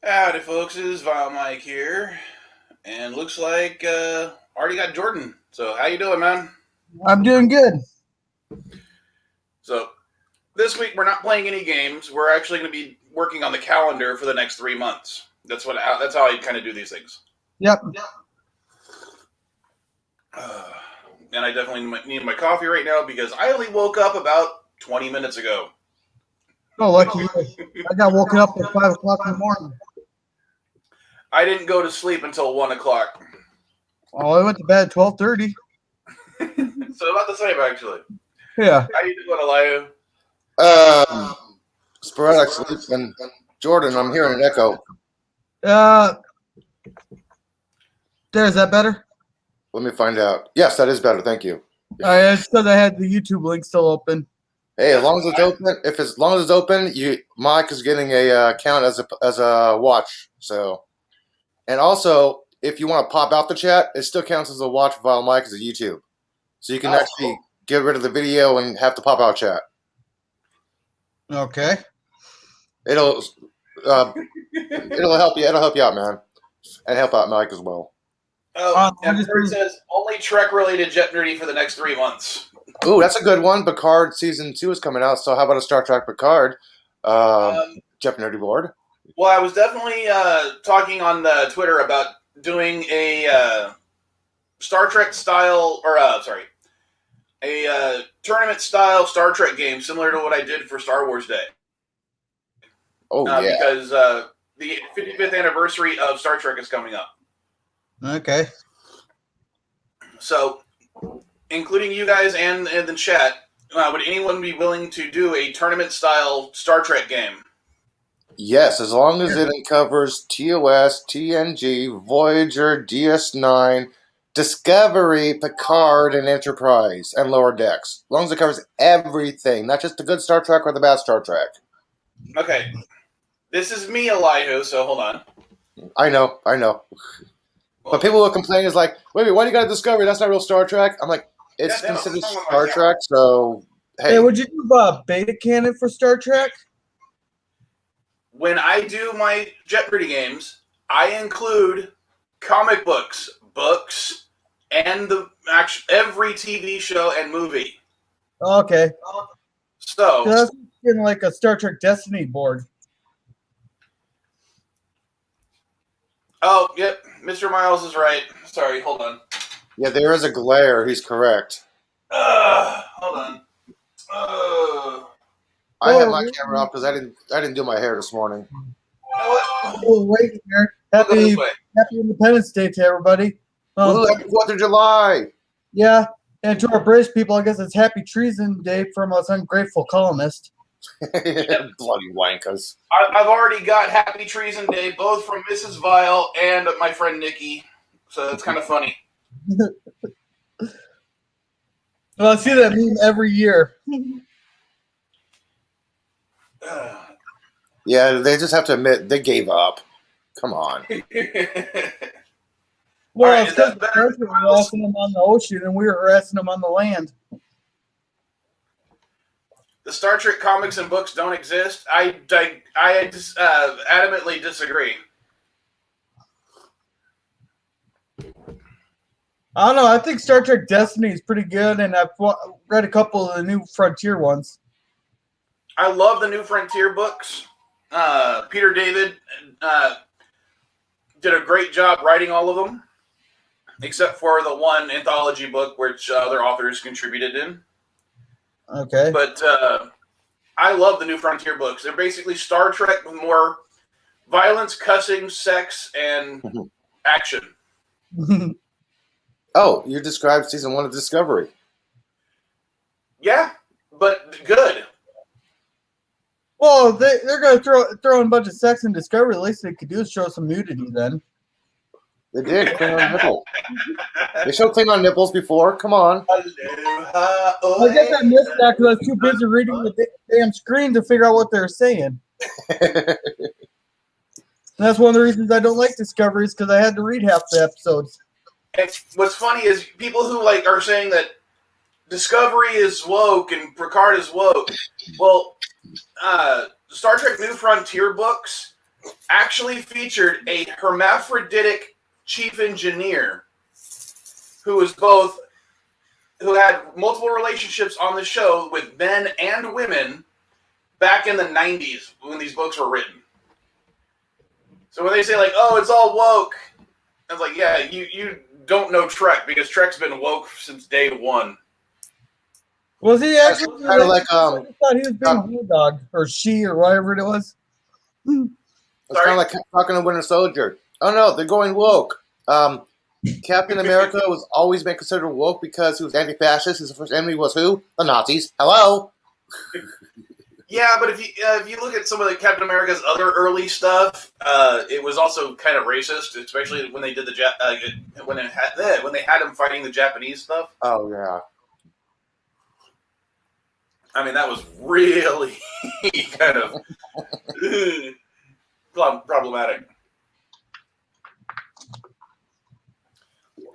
Howdy, folks. It is Vile Mike here, and looks like already got Jordan. So, how you doing, man? I'm doing good. So, this week we're not playing any games. We're actually going to be working on the calendar for the next 3 months. That's how I kind of do these things. Yep. And I definitely need my coffee right now because I only woke up about 20 minutes ago. Oh, lucky you. I got woken up at 5 o'clock in the morning. I didn't go to sleep until 1 o'clock. Oh, I went to bed at 12:30. So about the same, actually. Yeah. How you doing, Elihu? Sporadic sleep. And Jordan, I'm hearing an echo. Is that better? Let me find out. Yes, that is better. Thank you. It's because I had the YouTube link still open. Hey, as long as it's open, as long as it's open, Mike is getting a count as a watch. So, and also, if you want to pop out the chat, it still counts as a watch while Mike is at YouTube. So you can actually get rid of the video and have the pop out chat. Okay. It'll help you. It'll help you out, man, and help out Mike as well. Oh, and it says only Trek-related JeopNerdy for the next 3 months. Ooh, that's a good one. Picard Season 2 is coming out, so how about a Star Trek Picard? JeopNerdy board. Well, I was definitely talking on Twitter about doing a Star Trek style, or a tournament style Star Trek game similar to what I did for Star Wars Day. Oh, yeah. Because the 55th anniversary of Star Trek is coming up. Okay. So, including you guys and the chat, would anyone be willing to do a tournament-style Star Trek game? Yes, as long as it covers TOS, TNG, Voyager, DS9, Discovery, Picard, and Enterprise, and Lower Decks. As long as it covers everything, not just the good Star Trek or the bad Star Trek. Okay. This is me, Elihu, so hold on. I know. But people will complain is like, wait, why do you got Discovery? That's not real Star Trek. I'm like, it's considered Star Trek, so hey. Would you do beta canon for Star Trek? When I do my JeopNerdy games, I include comic books, and every TV show and movie. Okay. So that's like a Star Trek Destiny board. Oh, yep. Mr. Miles is right. Sorry, hold on. Yeah, there is a glare. He's correct. Hold on. I had my camera off because I didn't do my hair this morning. You know what? Oh, wait here. Happy Independence Day to everybody. Happy 4th of July. Yeah, and to our British people, I guess it's Happy Treason Day from us ungrateful colonists. Bloody wankers. I've already got Happy Treason Day, both from Mrs. Vile and my friend Nikki. So it's kind of funny. Well, I see that meme every year. Yeah, they just have to admit they gave up. Come on. Well, it's because the were harassing them on the ocean and we were harassing them on the land. The Star Trek comics and books don't exist. I adamantly disagree. I don't know. I think Star Trek Destiny is pretty good, and I've read a couple of the New Frontier ones. I love the New Frontier books. Peter David did a great job writing all of them, except for the one anthology book which other authors contributed in. Okay. But I love the New Frontier books. They're basically Star Trek with more violence, cussing, sex, and action. Oh, you described season 1 of Discovery. Yeah, but good. Well, they're going to throw in a bunch of sex in Discovery. The least they could do is show some nudity then. They did. Klingon nipple. They showed Klingon nipples before. Come on. I guess I missed that because I was too busy reading the damn screen to figure out what they were saying. That's one of the reasons I don't like Discovery is because I had to read half the episodes. And what's funny is people who are saying that Discovery is woke and Picard is woke. Well, Star Trek New Frontier books actually featured a hermaphroditic chief engineer who had multiple relationships on the show with men and women back in the 90s when these books were written. So when they say, like, oh, it's all woke, I was like, yeah, you don't know Trek, because Trek's been woke since day one. Was he actually kind of like I thought he was being a dog, or she, or whatever it was. It's kind of like talking to Winter Soldier. Oh no, they're going woke. Captain America was always been considered woke because he was anti-fascist. His first enemy was who? The Nazis. Hello. Yeah, but if you look at some of the Captain America's other early stuff, it was also kind of racist, especially when they did when they had him fighting the Japanese stuff. Oh yeah. I mean, that was really kind of problematic.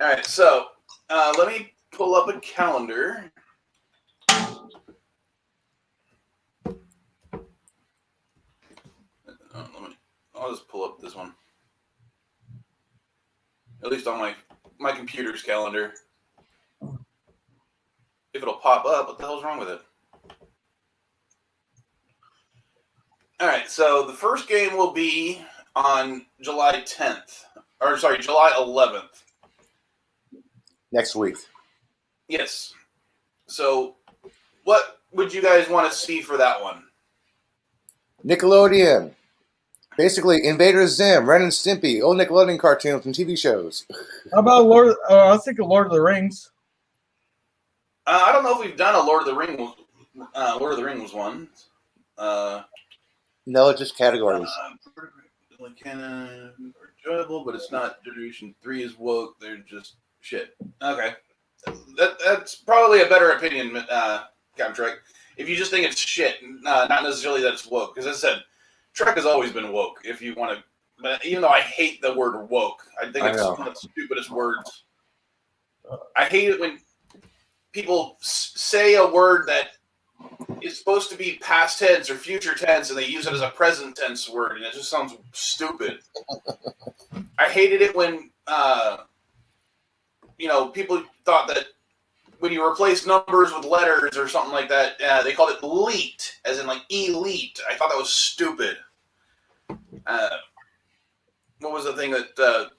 All right, so let me pull up a calendar. I'll just pull up this one. At least on my computer's calendar. If it'll pop up, what the hell's wrong with it? All right, so the first game will be on July 10th. Or, sorry, July 11th. Next week. Yes. So, what would you guys want to see for that one? Nickelodeon. Basically, Invader Zim, Ren and Stimpy, old Nickelodeon cartoons and TV shows. How about Lord? I was thinking Lord of the Rings. I don't know if we've done a Lord of the Rings. Lord of the Rings one. No, just categories. Kind of enjoyable, but it's not. Generation 3 is woke. They're just shit. Okay, that's probably a better opinion, Captain Trek. If you just think it's shit, not necessarily that it's woke. Because as I said, Trek has always been woke. If you want to, but even though I hate the word woke, I think it's one of the stupidest words. I hate it when people say a word that is supposed to be past tense or future tense, and they use it as a present tense word, and it just sounds stupid. I hated it when, people thought that when you replace numbers with letters or something like that, they called it elite, as in like elite. I thought that was stupid. What was the thing that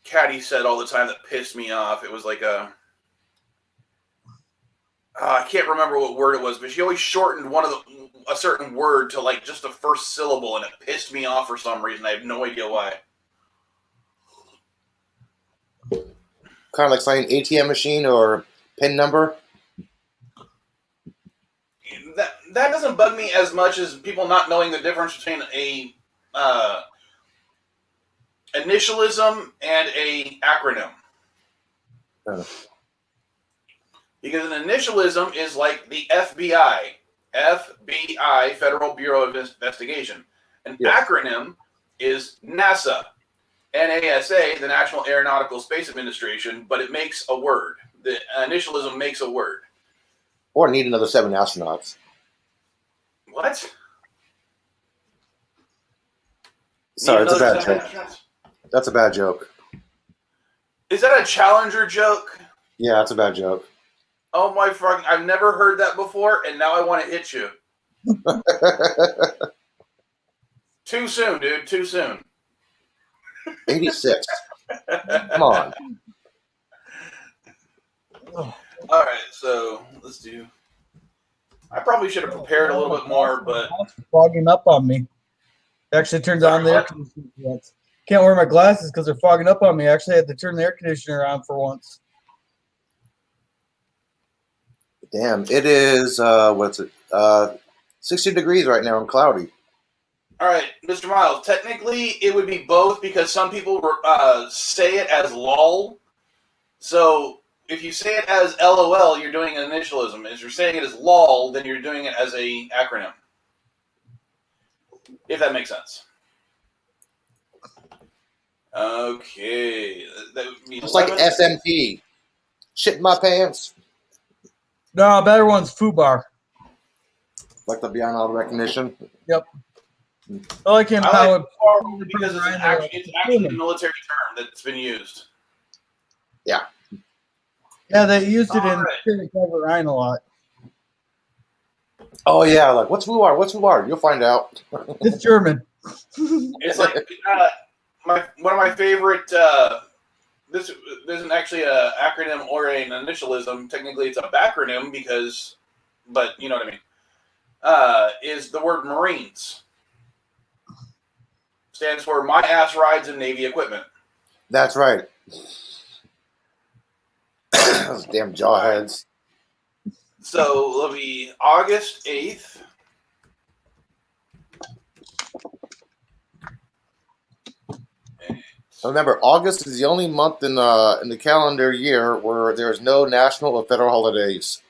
Caddy said all the time that pissed me off? It was like I can't remember what word it was, but she always shortened a certain word to like just the first syllable, and it pissed me off for some reason. I have no idea why. Kind of like saying ATM machine or PIN number. That doesn't bug me as much as people not knowing the difference between a initialism and a acronym. Because an initialism is like the FBI, Federal Bureau of Investigation. An acronym is NASA, NASA, the National Aeronautical Space Administration, but it makes a word. The initialism makes a word. Or need another 7 astronauts. What? Sorry, it's a bad joke. That's a bad joke. Is that a Challenger joke? Yeah, that's a bad joke. Oh my fucking! I've never heard that before, and now I want to hit you. Too soon, dude. Too soon. 86. Come on. All right, so let's do. I probably should have prepared a little bit more, but fogging up on me. It actually turns on the air conditioner. Can't wear my glasses because they're fogging up on me. I actually had to turn the air conditioner on for once. Damn, it is, 60 degrees right now and cloudy. All right, Mr. Miles, technically it would be both because some people say it as LOL. So if you say it as LOL, you're doing an initialism. If you're saying it as LOL, then you're doing it as a acronym. If that makes sense. Okay. That would be it's like SMP. Shit in my pants. No, better one's FUBAR. Like the beyond all recognition. Yep. I like him I how like it, FUBAR because it's actually a military term that's been used. yeah, they used it in Private Ryan a lot. Oh yeah, like what's FUBAR? What's FUBAR? You'll find out. It's German. It's like one of my favorite. This isn't actually an acronym or an initialism. Technically, it's a backronym because, but you know what I mean. Is the word Marines. Stands for My Ass Rides in Navy Equipment. That's right. Those damn jawheads. So it'll be August 8th. Remember, August is the only month in the calendar year where there is no national or federal holidays.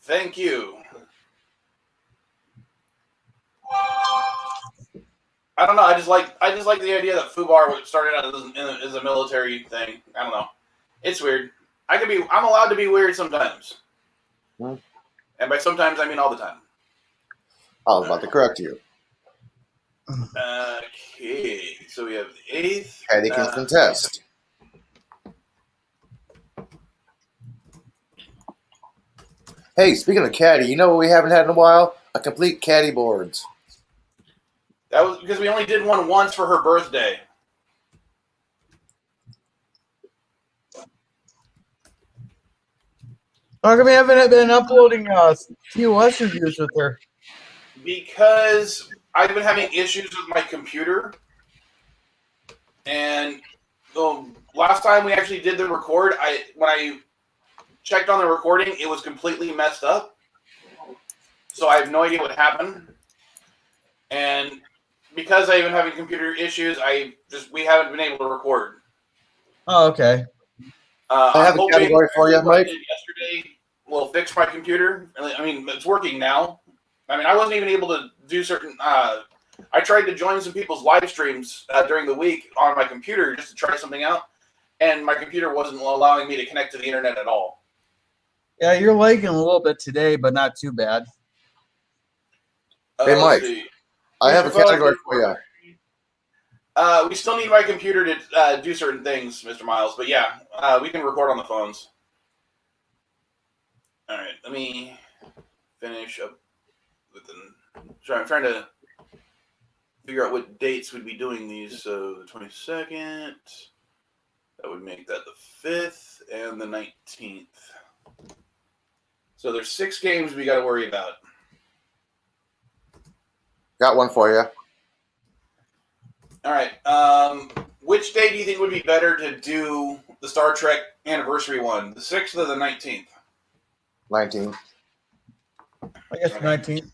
Thank you. I don't know. I just like the idea that FUBAR started out as a military thing. I don't know. It's weird. I'm allowed to be weird sometimes. Hmm. And by sometimes I mean all the time. I was about to correct you. Okay, so we have the 8th. Caddy can contest. Hey, speaking of caddy, you know what we haven't had in a while? A complete caddy boards. That was because we only did one once for her birthday. How come we haven't been uploading TOS reviews with her? Because I've been having issues with my computer. And the last time we actually did the record, when I checked on the recording, it was completely messed up. So I have no idea what happened. And because I've been having computer issues, we haven't been able to record. Oh, okay. I have a category for you, Mike. Yesterday will fix my computer. I mean, it's working now. I mean, I wasn't even able to do certain. I tried to join some people's live streams during the week on my computer just to try something out, and my computer wasn't allowing me to connect to the internet at all. Yeah, you're lagging a little bit today, but not too bad. Hey, Mike, I have a category for you. We still need my computer to do certain things, Mr. Miles, but yeah, we can record on the phones. All right, let me finish up with the. Sorry, I'm trying to figure out what dates we'd be doing these. So the 22nd, that would make that the 5th, and the 19th. So there's 6 games we got to worry about. Got one for you. All right. Which day do you think would be better to do the Star Trek anniversary one? The 6th or the 19th? 19th. I guess 19th.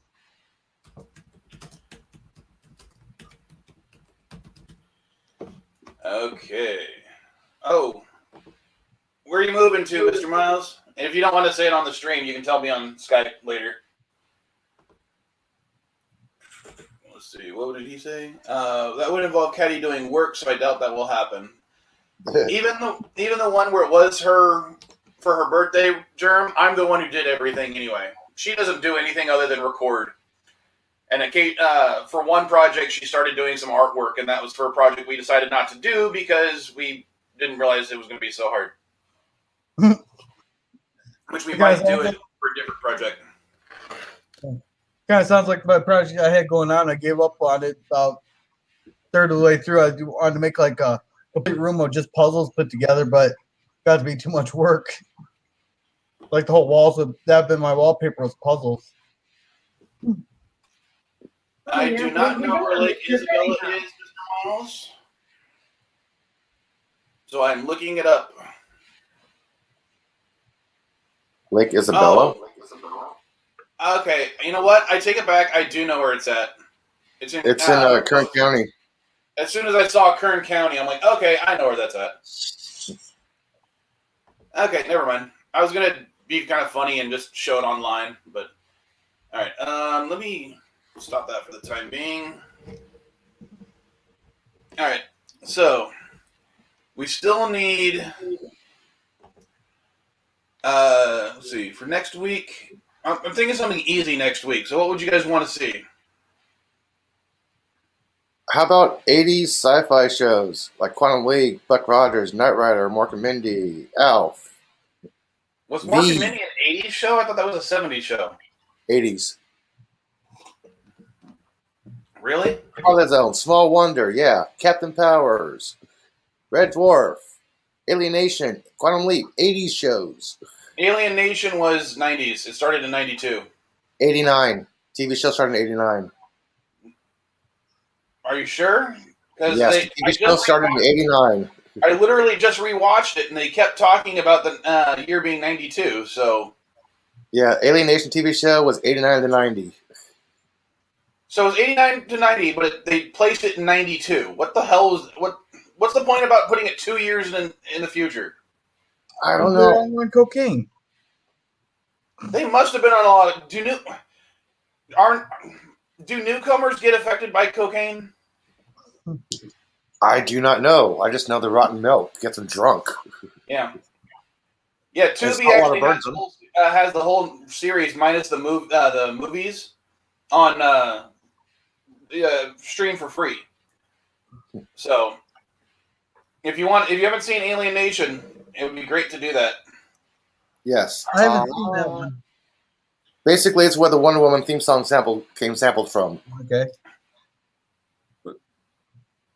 Okay. Oh. Where are you moving to, Mr. Miles? And if you don't want to say it on the stream, you can tell me on Skype later. Let's see. What did he say? That would involve Caddy doing work, so I doubt that will happen. even the one where it was her for her birthday, Germ, I'm the one who did everything anyway. She doesn't do anything other than record. And for one project, she started doing some artwork, and that was for a project we decided not to do because we didn't realize it was going to be so hard. Which we might do it for a different project. Kind of sounds like my project I had going on. I gave up on it about third of the way through. I wanted to make like a complete room of just puzzles put together, but it got to be too much work. Like the whole walls would that been my wallpaper was puzzles. I do not know where Lake Isabella is, Mr. Miles. So I'm looking it up. Lake Isabella? Oh. Okay, you know what? I take it back. I do know where it's at. It's in Kern County. As soon as I saw Kern County, I'm like, okay, I know where that's at. Okay, never mind. I was going to be kind of funny and just show it online, but... All right, let me stop that for the time being. All right, so we still need... let's see, for next week... I'm thinking something easy next week. So what would you guys want to see? How about 80s sci-fi shows like Quantum League, Buck Rogers, Knight Rider, Mork and Mindy, Alf? Was Morty and V. Mindy an 80s show? I thought that was a 70s show. 80s. Really? Twilight Zone, Small Wonder, yeah. Captain Powers, Red Dwarf, Alienation, Quantum Leap, 80s shows. Alien Nation was 90s. It started in 92. 89. TV show started in 89. Are you sure? Yes, the TV show started in 89. I literally just rewatched it, and they kept talking about the year being 92, so... Yeah, Alienation TV show was 89 to 90. So it was 89 to 90, but they placed it in 92. What the hell was... What's the point about putting it 2 years in the future? I don't know. They're on cocaine. They must have been on a lot of... Do newcomers get affected by cocaine? I do not know. I just know the rotten milk gets them drunk. Yeah. Yeah, Tubi actually has the whole series minus the movies on stream for free. So if you haven't seen Alien Nation, it would be great to do that. Yes. I haven't seen that one. Basically, it's where the Wonder Woman theme song came sampled from. Okay.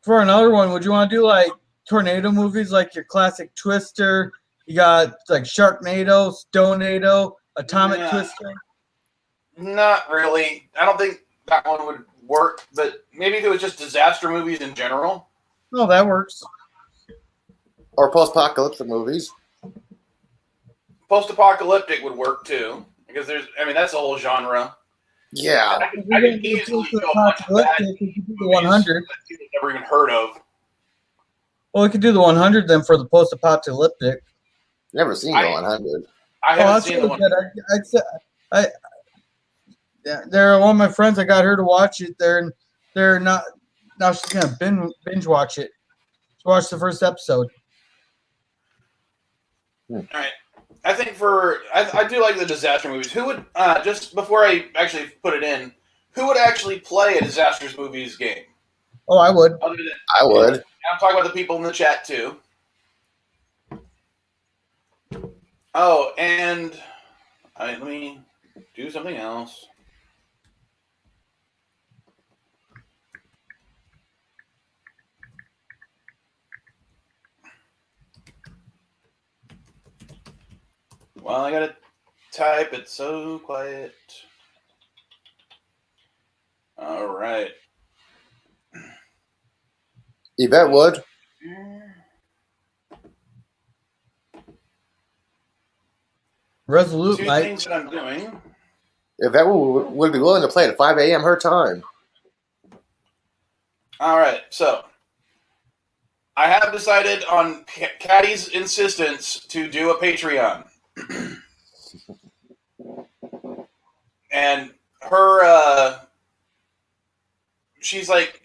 For another one, would you want to do like tornado movies, like your classic Twister? You got like Sharknado, Stonado, Atomic Twister. Not really. I don't think that one would work. But maybe if it was just disaster movies in general. No, that works. Or post-apocalyptic movies. Post-apocalyptic would work too, because that's a whole genre. Yeah. I could easily show a bunch of bad movies the 100 that people never even heard of. Well, we could do the 100 then for the post-apocalyptic. Never seen the 100. I haven't seen the 100. They're one of my friends. I got her to watch it. They're not. Now she's gonna binge watch it. She watched the first episode. All right. I think I do like the disaster movies. Who would just before I actually put it in? Who would actually play a disaster movies game? Oh, I would. I would. I'm talking about the people in the chat too. Oh, and let me do something else. Well, I gotta type. It's so quiet. All right. Yvette would. Resolute Two Light. things that I'm doing. Yvette would be willing to play at 5 a.m. her time. All right, so I have decided on Caddy's insistence to do a Patreon. And her, she's like,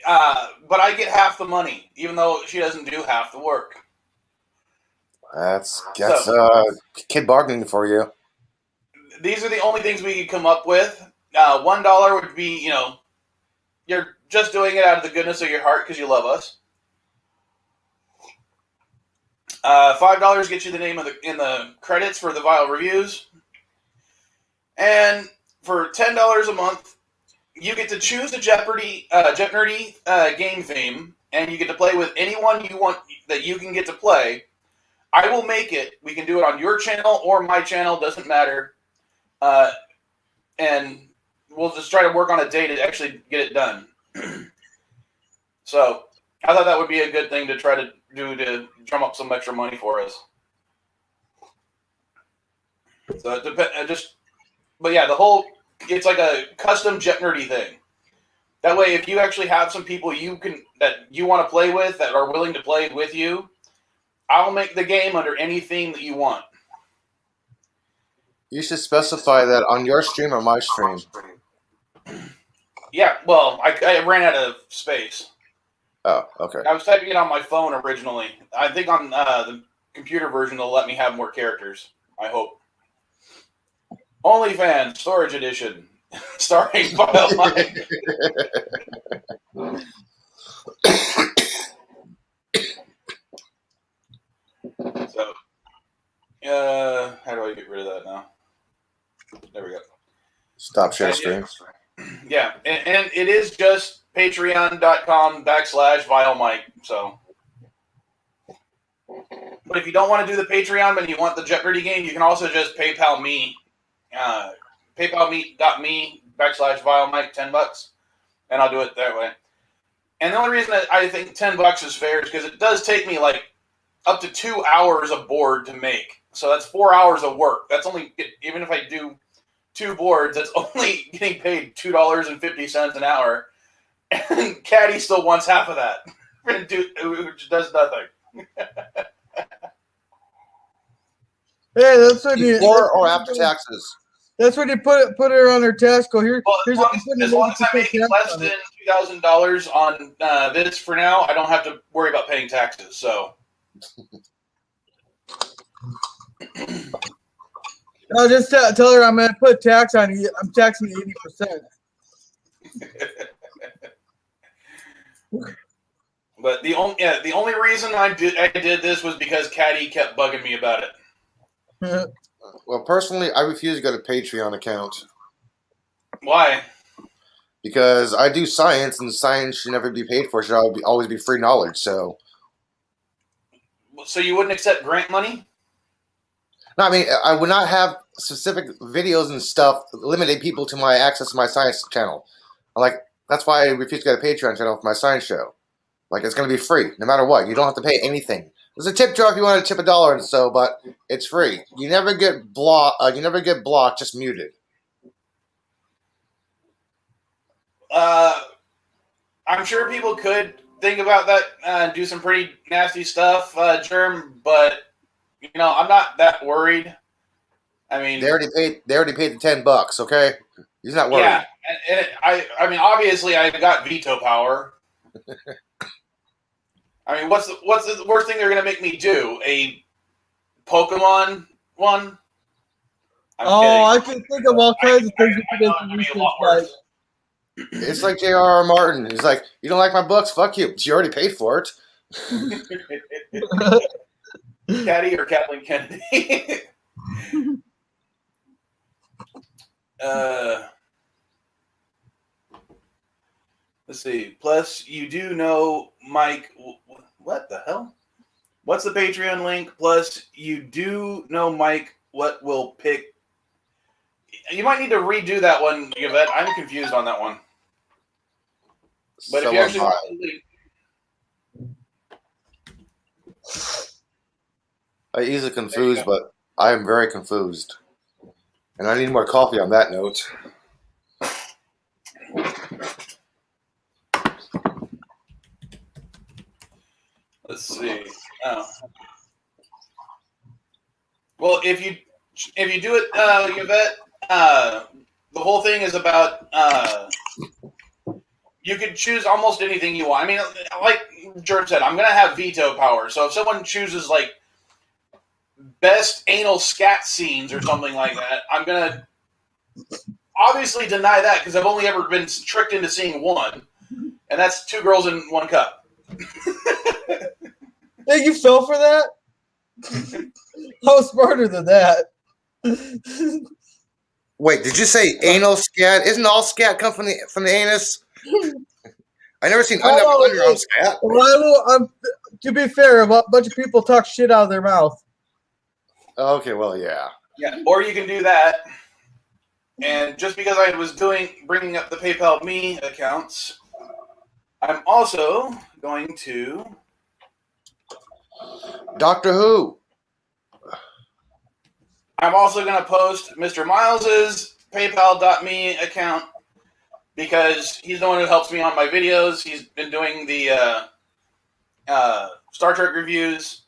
but I get half the money, even though she doesn't do half the work. That's kid bargaining for you. These are the only things we could come up with. $1 would be, you're just doing it out of the goodness of your heart because you love us. $5 gets you the name in the credits for the Vile Reviews. And for $10 a month, you get to choose the JeopNerdy game theme, and you get to play with anyone you want that you can get to play. I will make it. We can do it on your channel or my channel, doesn't matter. And we'll just try to work on a day to actually get it done. So I thought that would be a good thing to try to do to drum up some extra money for us. So it depends. But yeah, it's like a custom JeopNerdy thing. That way, if you actually have some people that you want to play with that are willing to play with you, I'll make the game under any theme that you want. You should specify that on your stream or my stream. Yeah, well, I ran out of space. Oh, okay. I was typing it on my phone originally. I think on the computer version they'll let me have more characters. I hope. OnlyFans Storage Edition, starring Vile Mike. So, how do I get rid of that now? There we go. Stop share stream. Yeah, and it is just patreon.com/VileMike. So, but if you don't want to do the Patreon, but you want the JeopNerdy game, you can also just PayPal me, paypal.me/VileMike, $10, and I'll do it that way. And the only reason that I think $10 is fair is because it does take me like up to 2 hours of board to make. So that's 4 hours of work. That's only, even if I do 2 boards, that's only getting paid $2.50 an hour. And Caddy still wants half of that, which does nothing. Hey, that's when you Before or after taxes? That's when you put it on her task. Go here. Well, Here's as long as I'm making less than $2,000 on this for now, I don't have to worry about paying taxes. So. No, just tell her I'm going to put tax on you. I'm taxing you 80%. But the only reason I did this was because Caddy kept bugging me about it. Well, personally, I refuse to get a Patreon account. Why? Because I do science, and science should never be paid for. It should always be free knowledge. So you wouldn't accept grant money? No, I mean, I would not have specific videos and stuff limiting people to my access to my science channel. That's why I refuse to get a Patreon channel for my science show. It's going to be free, no matter what. You don't have to pay anything. There's a tip jar if you want to tip $1 and so, but it's free. You never get blocked. Just muted. I'm sure people could think about that and do some pretty nasty stuff, Germ, but I'm not that worried. I mean, they already paid the $10. Okay, he's not worried. Yeah, and I mean, obviously, I got veto power. I mean, what's the worst thing they're gonna make me do? A Pokemon one? I can think of all kinds of things you could do. It's like J.R.R. Martin. He's like, you don't like my books? Fuck you. You already paid for it. Caddy or Kathleen Kennedy? Let's see. Plus, you do know, Mike. What the hell? What's the Patreon link? Plus, you do know, Mike, what will pick. You might need to redo that one, Yvette. I'm confused on that one. But so if you actually want the link. I'm easily confused, but I am very confused. And I need more coffee on that note. Let's see. Oh. Well, if you do it, Yvette, the whole thing is about you could choose almost anything you want. I mean, like George said, I'm going to have veto power. So if someone chooses like best anal scat scenes or something like that, I'm going to obviously deny that because I've only ever been tricked into seeing one, and that's 2 girls in 1 cup. Hey, you fell for that? I was smarter than that. Wait, did you say anal scat? Isn't all scat come from the anus? I never seen underarm scat. Well, to be fair, a bunch of people talk shit out of their mouth. Okay, well, yeah. Yeah, or you can do that. And just because I was bringing up the PayPal Me accounts, I'm also going to Doctor Who. I'm also going to post Mr. Miles's PayPal.me account because he's the one who helps me on my videos. He's been doing the Star Trek reviews.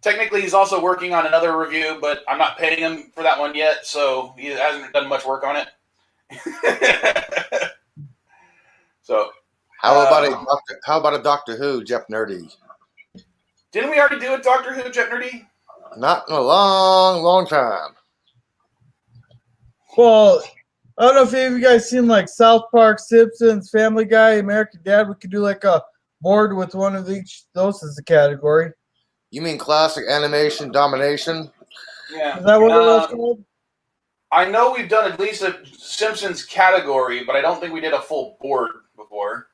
Technically, he's also working on another review, but I'm not paying him for that one yet, so he hasn't done much work on it. So, how about a Doctor Who, JeopNerdy? Didn't we already do a Doctor Who, JeopNerdy? Not in a long, long time. Well, I don't know if any of you guys seen like South Park, Simpsons, Family Guy, American Dad. We could do like a board with one of each. Those as a category. You mean classic animation domination? Yeah. Is that what it was called? I know we've done at least a Simpsons category, but I don't think we did a full board before.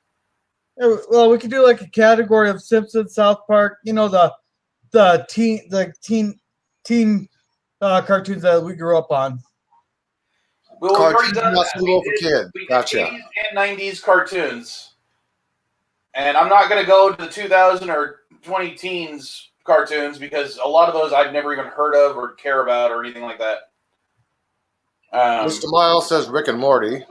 Yeah, well, we could do like a category of Simpsons, South Park. You know the teen cartoons that we grew up on. Well, we've already Cartoons done not that. suitable for kids. We did Gotcha. 80s and 90s cartoons. And I'm not going to go to the 2000 or 20 teens cartoons because a lot of those I've never even heard of or care about or anything like that. Mr. Miles says Rick and Morty.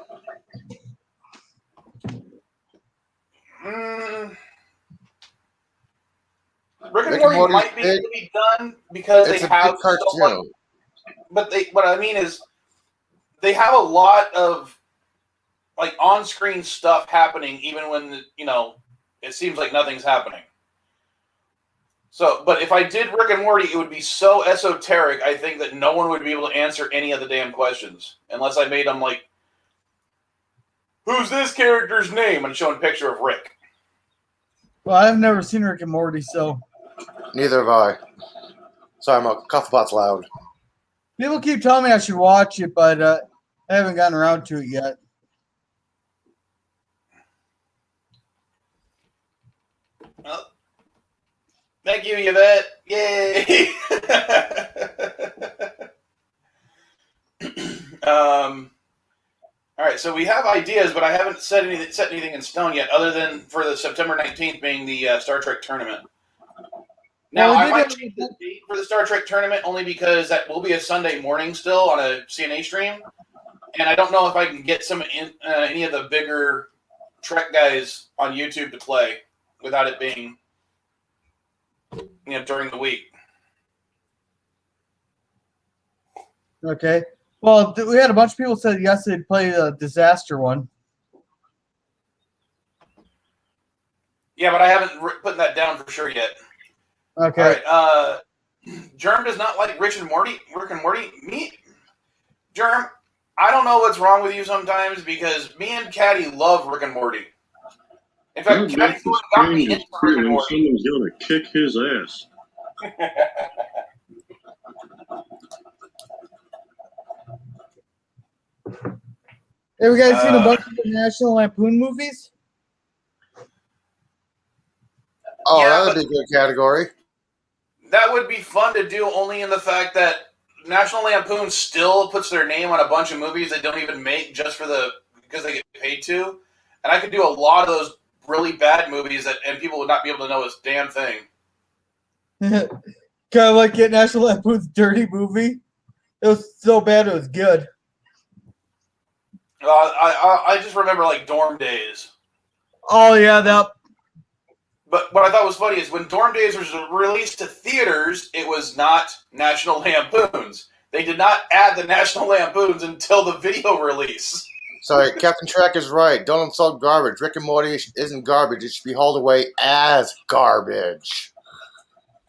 Rick and Morty might be able to be done because It's they a have big cartoon. but what I mean is they have a lot of like on-screen stuff happening even when it seems like nothing's happening. So, but if I did Rick and Morty, it would be so esoteric, I think, that no one would be able to answer any of the damn questions unless I made them like, who's this character's name? And showing a picture of Rick. Well, I've never seen Rick and Morty, so Neither have I. Sorry, my coffee pot's loud. people keep telling me I should watch it, but I haven't gotten around to it yet. Well, thank you, Yvette. Yay! All right, so we have ideas, but I haven't set anything in stone yet, other than for the September 19th being the Star Trek tournament. Now, I might change the date for the Star Trek tournament only because that will be a Sunday morning still on a CNA stream, and I don't know if I can get any of the bigger Trek guys on YouTube to play without it being during the week. Okay. Well, we had a bunch of people said yes, they'd play the disaster one. Yeah, but I haven't put that down for sure yet. Okay. All right. Germ does not like Rick and Morty. Me, Germ, I don't know what's wrong with you sometimes because me and Caddy love Rick and Morty. In fact, Caddy's the one who got me into Rick and Morty. Someone's going to kick his ass. Have you guys seen a bunch of the National Lampoon movies? Oh, Yeah, that would be a good category. That would be fun to do only in the fact that National Lampoon still puts their name on a bunch of movies they don't even make just because they get paid to. And I could do a lot of those really bad movies and people would not be able to know this damn thing. Kind of like get National Lampoon's Dirty Movie. It was so bad it was good. I just remember like Dorm Days. Oh yeah, that. But what I thought was funny is when Dorm Days was released to theaters, it was not National Lampoons. They did not add the National Lampoons until the video release. Sorry, Captain Track is right. Don't insult garbage. Rick and Morty isn't garbage. It should be hauled away as garbage.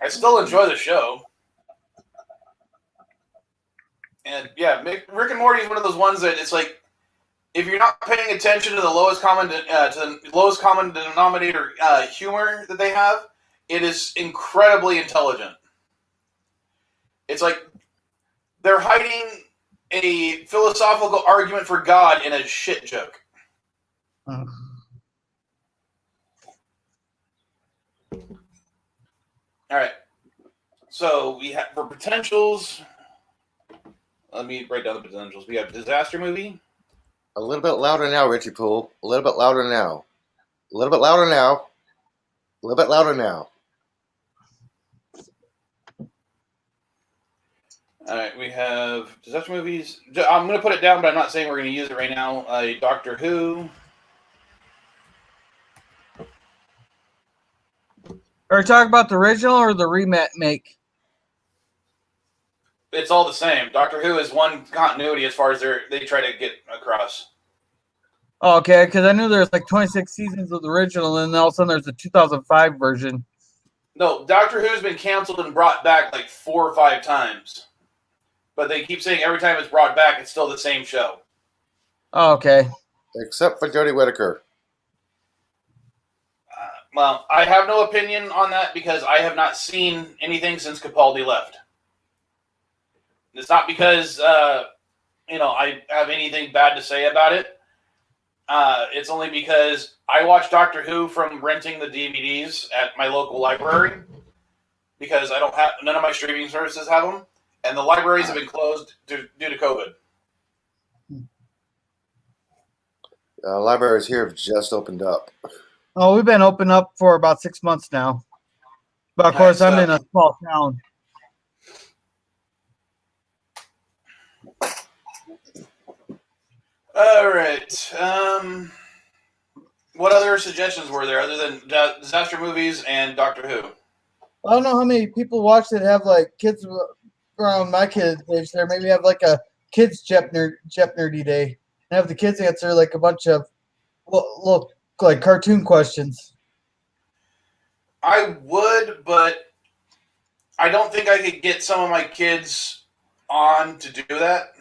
I still enjoy the show. And yeah, Rick and Morty is one of those ones that it's like, if you're not paying attention to the lowest common denominator humor that they have, it is incredibly intelligent. It's like they're hiding a philosophical argument for God in a shit joke. Oh. All right. So we have for potentials. Let me write down the potentials. We have disaster movie. A little bit louder now, Richie Poole. A little bit louder now. A little bit louder now. A little bit louder now. All right, we have disaster movies. I'm going to put it down, but I'm not saying we're going to use it right now. Doctor Who. Are you talking about the original or the remake? It's all the same. Doctor Who is one continuity as far as they try to get across. Oh, okay, because I knew there was like 26 seasons of the original, and then all of a sudden there's a 2005 version. No, Doctor Who's been canceled and brought back like 4 or 5 times. but they keep saying every time it's brought back, it's still the same show. Oh, okay. Except for Jodie Whittaker. Well, I have no opinion on that because I have not seen anything since Capaldi left. It's not because I have anything bad to say about it. It's only because I watch Doctor Who from renting the DVDs at my local library because I don't have none of my streaming services have them, and the libraries have been closed due to COVID. Libraries here have just opened up. Oh, we've been open up for about 6 months now. But of course, I'm in a small town. All right. What other suggestions were there other than disaster movies and Doctor Who? I don't know how many people watch that have like kids around my kids' age. There maybe have like a kids JeopNerdy day and have the kids answer like a bunch of little like cartoon questions. I would, but I don't think I could get some of my kids on to do that.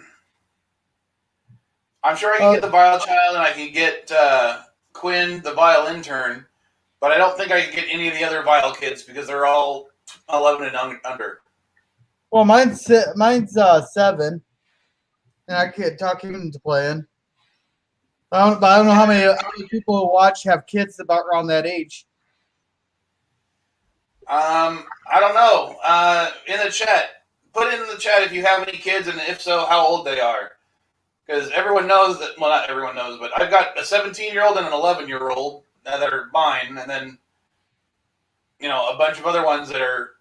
I'm sure I can get the Vile Child and I can get Quinn, the Vile Intern, but I don't think I can get any of the other Vile kids because they're all 11 and under. Well, mine's 7, and I can't talk him into playing. I don't know how many people who watch have kids about around that age. I don't know. In the chat, put it in the chat if you have any kids, and if so, how old they are. Because everyone knows that, well, not everyone knows, but I've got a 17-year-old and an 11-year-old that are mine, and then, a bunch of other ones that are,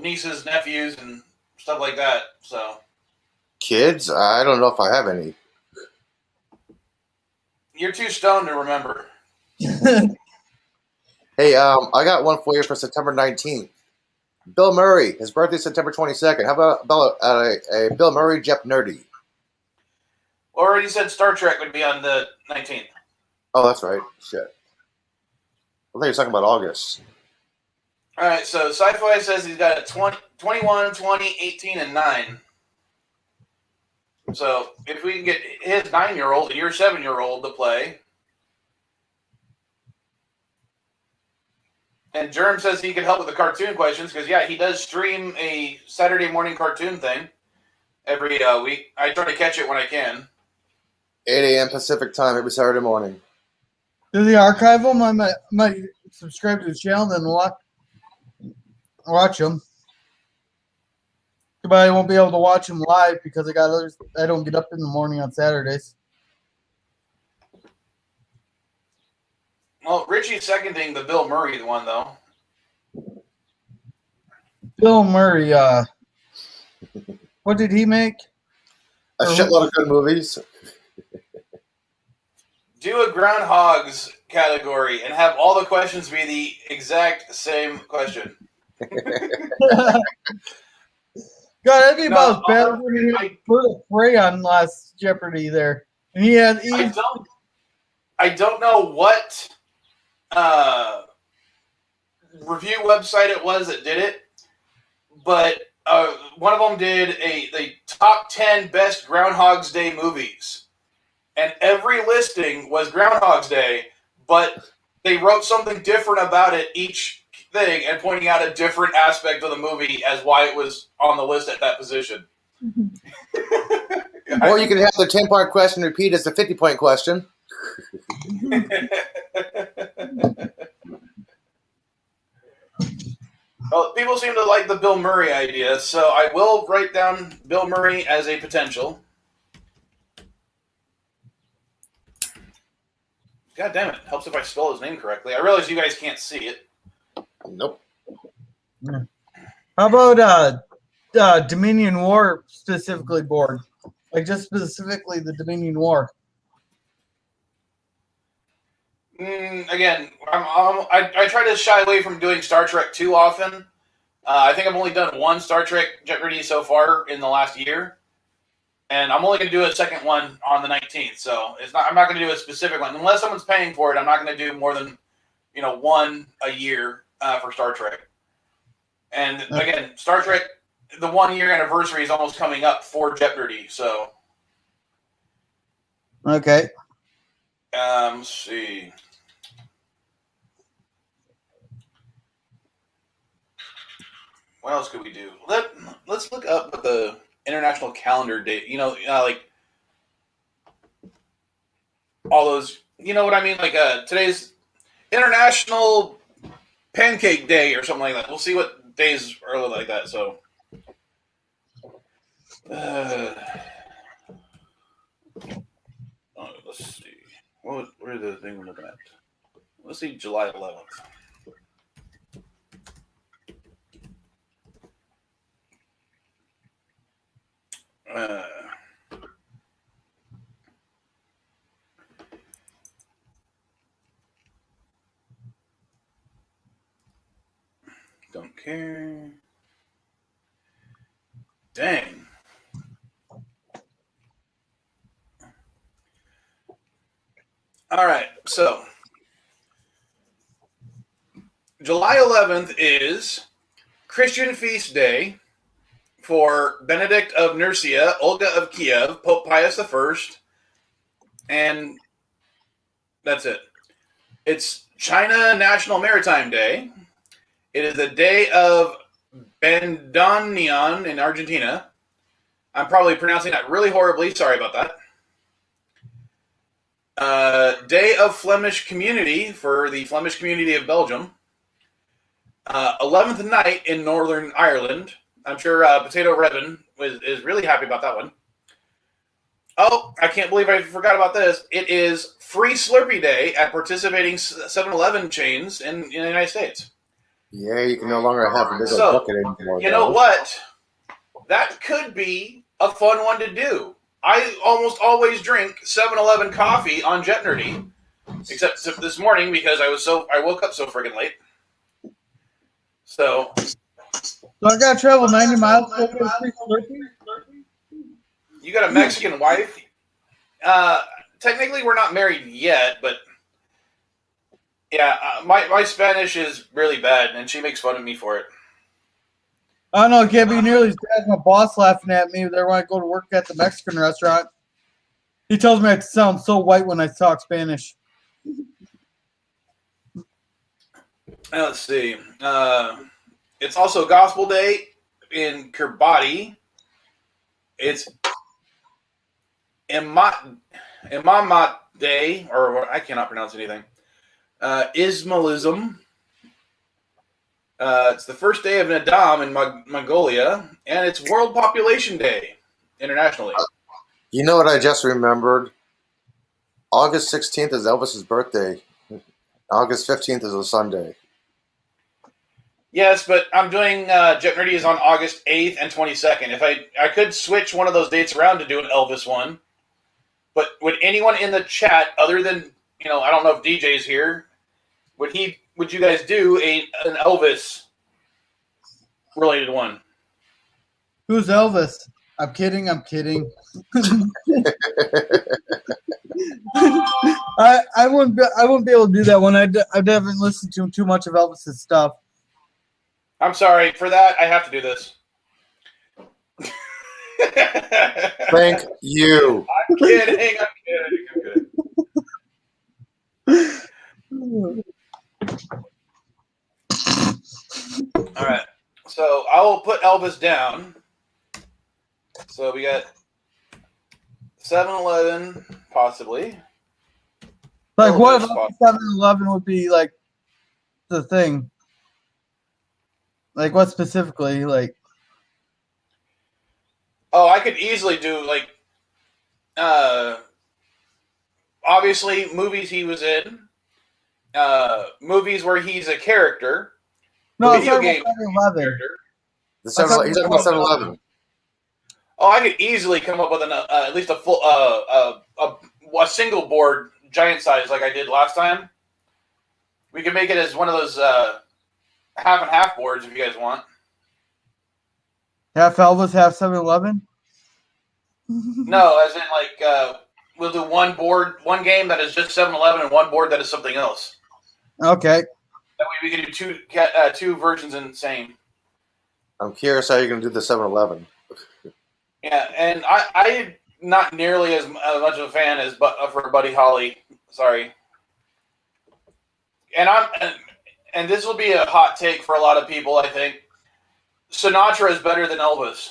nieces, nephews, and stuff like that, so. Kids? I don't know if I have any. You're too stoned to remember. Hey, I got one for you for September 19th. Bill Murray, his birthday's September 22nd. How about a Bill Murray JeopNerdy? Already said Star Trek would be on the 19th. Oh, that's right. Shit. I thought you were talking about August. All right, so Sci-Fi says he's got a 21, 20, 18, and 9. So if we can get his 9-year-old and your 7-year-old to play. And Germ says he can help with the cartoon questions because, yeah, he does stream a Saturday morning cartoon thing every week. I try to catch it when I can. 8 a.m. Pacific time every Saturday morning. Do they archive them? I might subscribe to the channel and watch them. But I won't be able to watch them live because I got others. I don't get up in the morning on Saturdays. Well, Richie's seconding the Bill Murray one, though. Bill Murray, what did he make? A shitload of good movies. Do a Groundhogs category and have all the questions be the exact same question. God, that'd be about as bad as when he had Bird of Prey on last Jeopardy there. And I don't know what review website it was that did it, but one of them did the top 10 best Groundhog's Day movies. And every listing was Groundhog's Day, but they wrote something different about it each thing and pointing out a different aspect of the movie as why it was on the list at that position. Or you can have the 10-part question repeat as the 50-point question. Well, people seem to like the Bill Murray idea, so I will write down Bill Murray as a potential. God damn it. Helps if I spell his name correctly. I realize you guys can't see it. Nope. How about Dominion War specifically board? Like just specifically the Dominion War. Again, I try to shy away from doing Star Trek too often. I think I've only done one Star Trek Jeopardy so far in the last year. And I'm only going to do a second one on the 19th. So I'm not going to do a specific one. Unless someone's paying for it, I'm not going to do more than one a year for Star Trek. And again, Star Trek the 1 year anniversary is almost coming up for JeopNerdy, so Okay. let's see. What else could we do? Let's look up what the international calendar date. Like all those. You know what I mean? Like today's International Pancake Day or something like that. We'll see what days are like that. So. Let's see. What are the thing we're looking at? Let's see, July 11th. Don't care. Dang. All right, so July 11th is Christian Feast Day for Benedict of Nursia, Olga of Kiev, Pope Pius I, and that's it. It's China National Maritime Day. It is the day of Bandoneon in Argentina. I'm probably pronouncing that really horribly. Sorry about that. Day of Flemish Community for the Flemish community of Belgium. 11th night in Northern Ireland. I'm sure Potato Revan is really happy about that one. Oh, I can't believe I forgot about this. It is Free Slurpee Day at participating 7-Eleven chains in the United States. Yeah, you can no longer have a big So, bucket anymore. You know what? That could be a fun one to do. I almost always drink 7-Eleven coffee on JeopNerdy, except this morning because I woke up so friggin' late. So I gotta travel 90 miles to get a free Slurpee? you got a Mexican wife? Technically, we're not married yet, but yeah, my Spanish is really bad, and she makes fun of me for it. I don't know. It can't be nearly as bad as my boss laughing at me there when I go to work at the Mexican restaurant. He tells me I sound so white when I talk Spanish. Let's see. It's also Gospel Day in Kiribati. It's Imamat Day, or I cannot pronounce anything. Ismailism. It's the first day of Nadam in Mongolia, and it's World Population Day internationally. You know what I just remembered? August 16th is Elvis's birthday. August 15th is a Sunday. Yes, but I'm doing JeopNerdy is on August 8th and 22nd. If I could switch one of those dates around to do an Elvis one, but would anyone in the chat, other than I don't know if DJ's here, would you guys do an Elvis related one? Who's Elvis? I'm kidding. I wouldn't be able to do that one. I haven't listened to too much of Elvis's stuff. I'm sorry for that. I have to do this. Thank you. I'm kidding. All right. So I will put Elvis down. So we got 7-Eleven, possibly. Like, what if 7-Eleven would be like the thing? Like, what specifically? Like, oh, I could easily do like, obviously movies he was in, movies where he's a character. no, video game 7-Eleven. character. He's talking about 7-Eleven. Oh, I could easily come up with at least a full a single board, giant size, like I did last time. We can make it as one of those half and half boards if you guys want. Half Elvis, half 7-Eleven? No, as in like we'll do one game that is just 7-Eleven and one board that is something else. Okay. That way we can do two versions in the same. I'm curious how you're going to do the 7-Eleven. Yeah, and I'm not nearly as much of a fan as for Buddy Holly. Sorry. And this will be a hot take for a lot of people, I think. Sinatra is better than Elvis.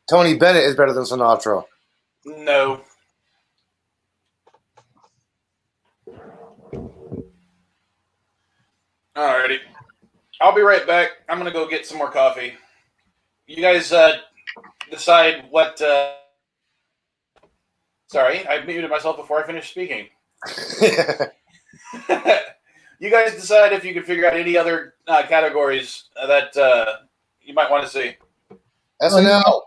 Tony Bennett is better than Sinatra. No. Alrighty. I'll be right back. I'm going to go get some more coffee. You guys decide what... Sorry, I muted myself before I finished speaking. You guys decide if you can figure out any other categories that you might want to see. SNL.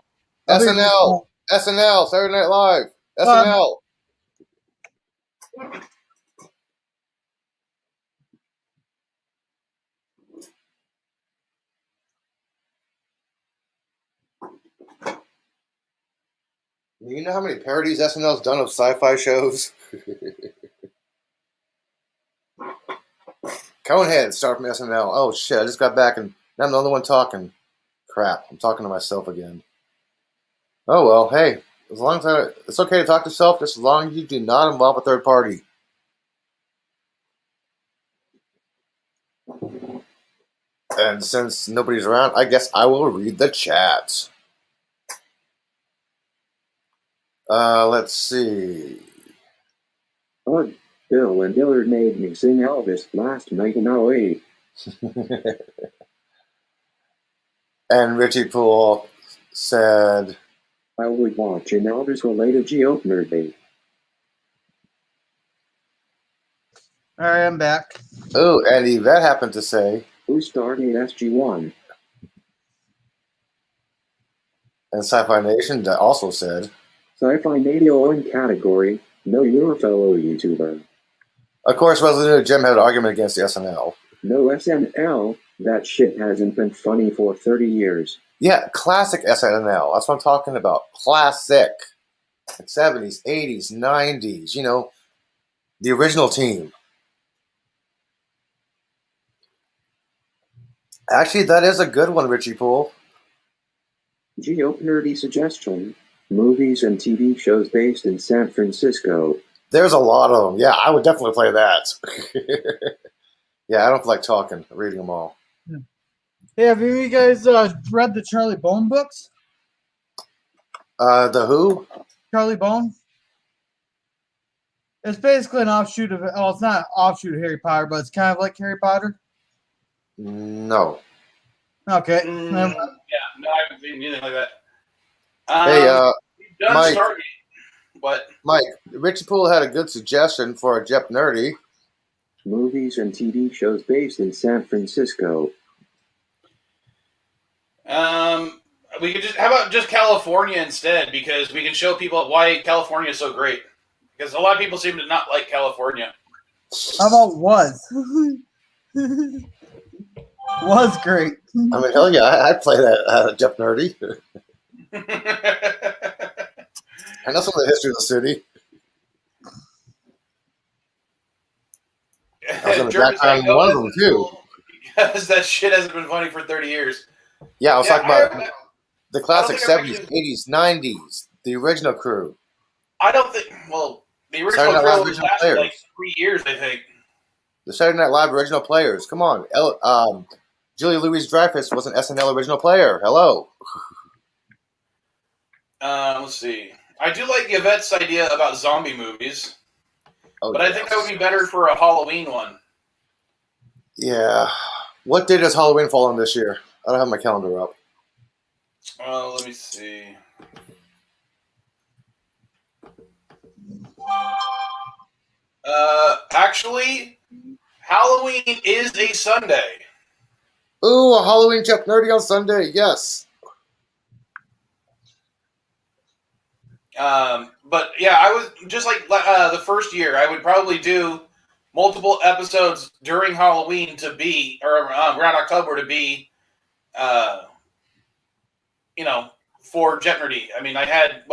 SNL. SNL. Saturday Night Live. SNL. You know how many parodies SNL's done of sci-fi shows? Conehead, star from SNL. Oh shit, I just got back and now I'm the only one talking. Crap, I'm talking to myself again. Oh well, hey, as long as it's okay to talk to yourself, just as long as you do not involve a third party. And since nobody's around, I guess I will read the chat. Let's see. Oh, Bill and Dillard made me sing Elvis last night in '08. And Richie Poole said, I would watch an Elvis-related JeopNerdy. All right, I'm back. oh, and Yvette happened to say, Who starred in SG-1? and Sci-Fi Nation also said, Sci-Fi Radio in category, know your fellow YouTuber. of course, Resolute Jim had an argument against the SNL. No SNL, that shit hasn't been funny for 30 years. Yeah, classic SNL. That's what I'm talking about. Classic. Like 70s, 80s, 90s, you know, the original team. Actually, that is a good one, Richie Poole. JeopNerdy suggestion, movies and TV shows based in San Francisco. There's a lot of them. Yeah, I would definitely play that. Yeah, I don't feel like talking, reading them all. Hey, have you guys read the Charlie Bone books? The Who? Charlie Bone? It's basically an offshoot of it. Oh, it's not an offshoot of Harry Potter, but it's kind of like Harry Potter. No. Okay. Yeah, no, I haven't seen anything like that. Hey, we've done Mike. Stargate, but Mike, Richie Poole had a good suggestion for a JeopNerdy. Movies and TV shows based in San Francisco. we could how about just California instead, because we can show people why California is so great. Because a lot of people seem to not like California. How about was? Was great. I mean, hell yeah, I'd play that JeopNerdy. I know some of the history of the city. I was going to back on one of them, too. Because that shit hasn't been funny for 30 years. Yeah, I was talking about the classic I don't 70s, think 80s, 90s, the original crew. I don't think, well, the original Saturday Night crew Live only original lasted players. like 3 years, I think. The Saturday Night Live original players. Come on. Julia Louis-Dreyfus was an SNL original player. Hello. Let's see. I do like Yvette's idea about zombie movies, Oh, but I think that would be better for a Halloween one. Yeah. What day does Halloween fall on this year? I don't have my calendar up. Let me see. Actually, Halloween is a Sunday. Ooh, a Halloween JeopNerdy on Sunday. Yes. But yeah, I was just like the first year. I would probably do multiple episodes during Halloween to be, or around October to be, for JeopNerdy. I mean, I had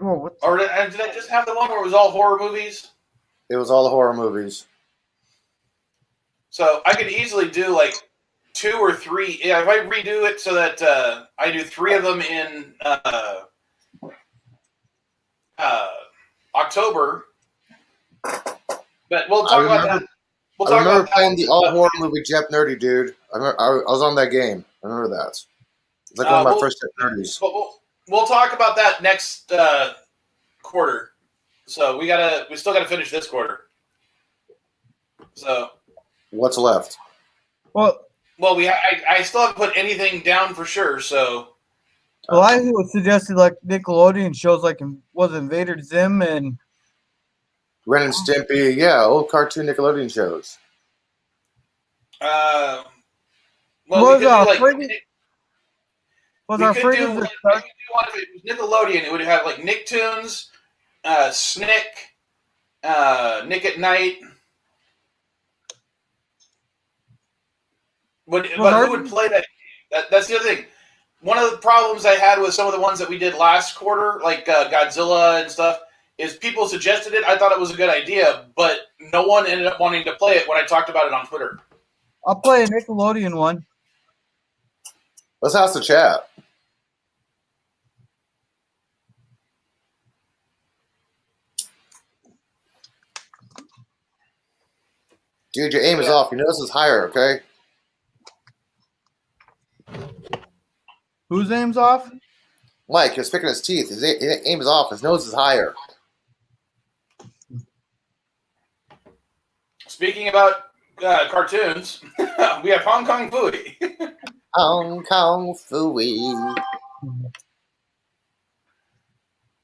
Oh, what or did I just have the one where it was all horror movies? It was all the horror movies. So I could easily do like 2 or 3. Yeah, if I redo it so that I do 3 of them in October. But we'll talk about that. We'll I talk remember about playing that. the all horror movie JeopNerdy, dude. I was on that game. I remember that. It's like one of my first JeopNerdies. But we'll talk about that next quarter. So we still gotta finish this quarter. So What's left? Well, I still haven't put anything down for sure. So I was suggested like Nickelodeon shows like was Invader Zim and Ren and Stimpy, yeah, old cartoon Nickelodeon shows. well, was we could do was we our could Freddy do the one, if it was Nickelodeon, it would have like Nicktoons, Snick, Nick at Night. But who would play that? That's the other thing. One of the problems I had with some of the ones that we did last quarter, like Godzilla and stuff, is people suggested it. I thought it was a good idea, but no one ended up wanting to play it when I talked about it on Twitter. I'll play a Nickelodeon one. Let's ask the chat. Dude, your aim is off. Your nose is higher, okay? Whose aim's off? Mike, he's picking his teeth. His aim is off. His nose is higher. Speaking about cartoons, we have Hong Kong Phooey. Hong Kong Phooey.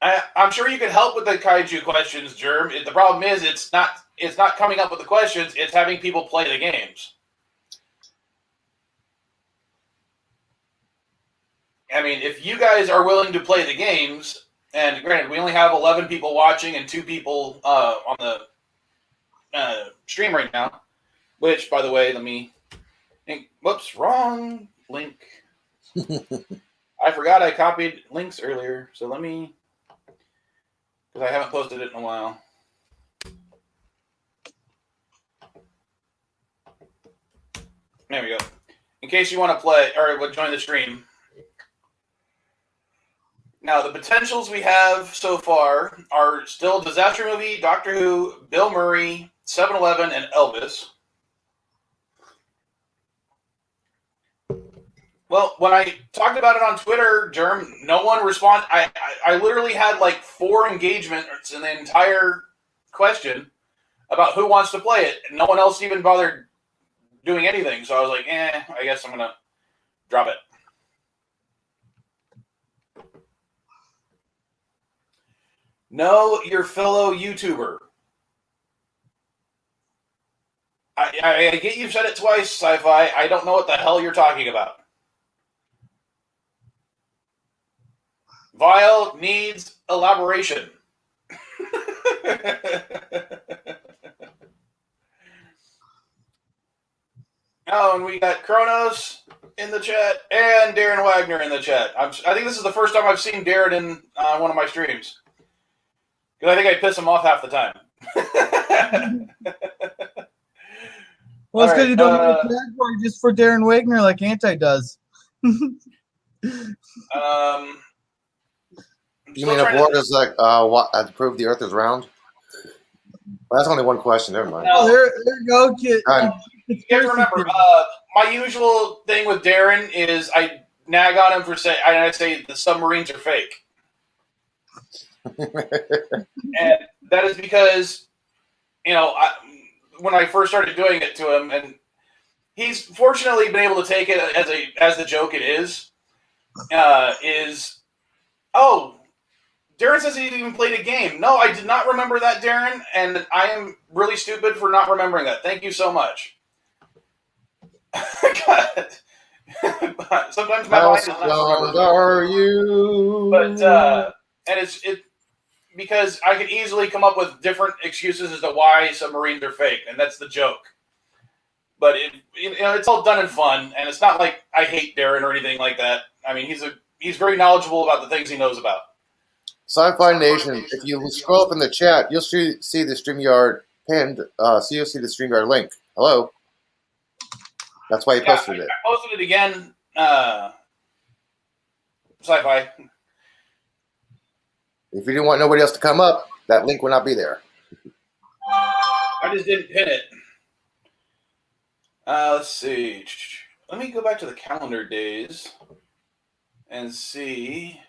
I'm sure you can help with the kaiju questions, Germ. The problem is it's not coming up with the questions. It's having people play the games. I mean, if you guys are willing to play the games, and granted, we only have 11 people watching and 2 people on the stream right now, which, by the way, let me think. Whoops, wrong link. I forgot I copied links earlier, so let me, because I haven't posted it in a while. There we go. In case you want to play or join the stream. Now, the potentials we have so far are still Disaster Movie, Doctor Who, Bill Murray, 7-Eleven, and Elvis. Well, when I talked about it on Twitter, Germ, no one responded. I literally had like 4 engagements in the entire question about who wants to play it. And no one else even bothered doing anything. So I was like, I guess I'm going to drop it. Know your fellow YouTuber. I get you've said it twice, Sci-Fi. I don't know what the hell you're talking about. Vile needs elaboration. Oh, and we got Kronos in the chat and Darren Wagner in the chat. I think this is the first time I've seen Darren in one of my streams. Because I think I piss him off half the time. Well, it's because you don't make a category just for Darren Wagner like Anti does. You mean a board is like to prove the Earth is round? Well, that's only one question. Never mind. Oh, there you go. You have to remember, my usual thing with Darren is I nag on him for I say the submarines are fake. And that is because, when I first started doing it to him, and he's fortunately been able to take it as the joke it is Darren says he didn't even played a game. No, I did not remember that, Darren, and I am really stupid for not remembering that. Thank you so much. God. Sometimes my mind is not remembering. How are you? But and it's because I could easily come up with different excuses as to why submarines are fake, and that's the joke. But it's all done in fun, and it's not like I hate Darren or anything like that. I mean, he's very knowledgeable about the things he knows about. Sci-Fi Nation, if you scroll up in the chat, you'll see the StreamYard pinned COC the StreamYard link. Hello. That's why he posted it. I posted it again. Sci-fi. If you didn't want nobody else to come up, that link will not be there. I just didn't pin it. Let's see. Let me go back to the calendar days and see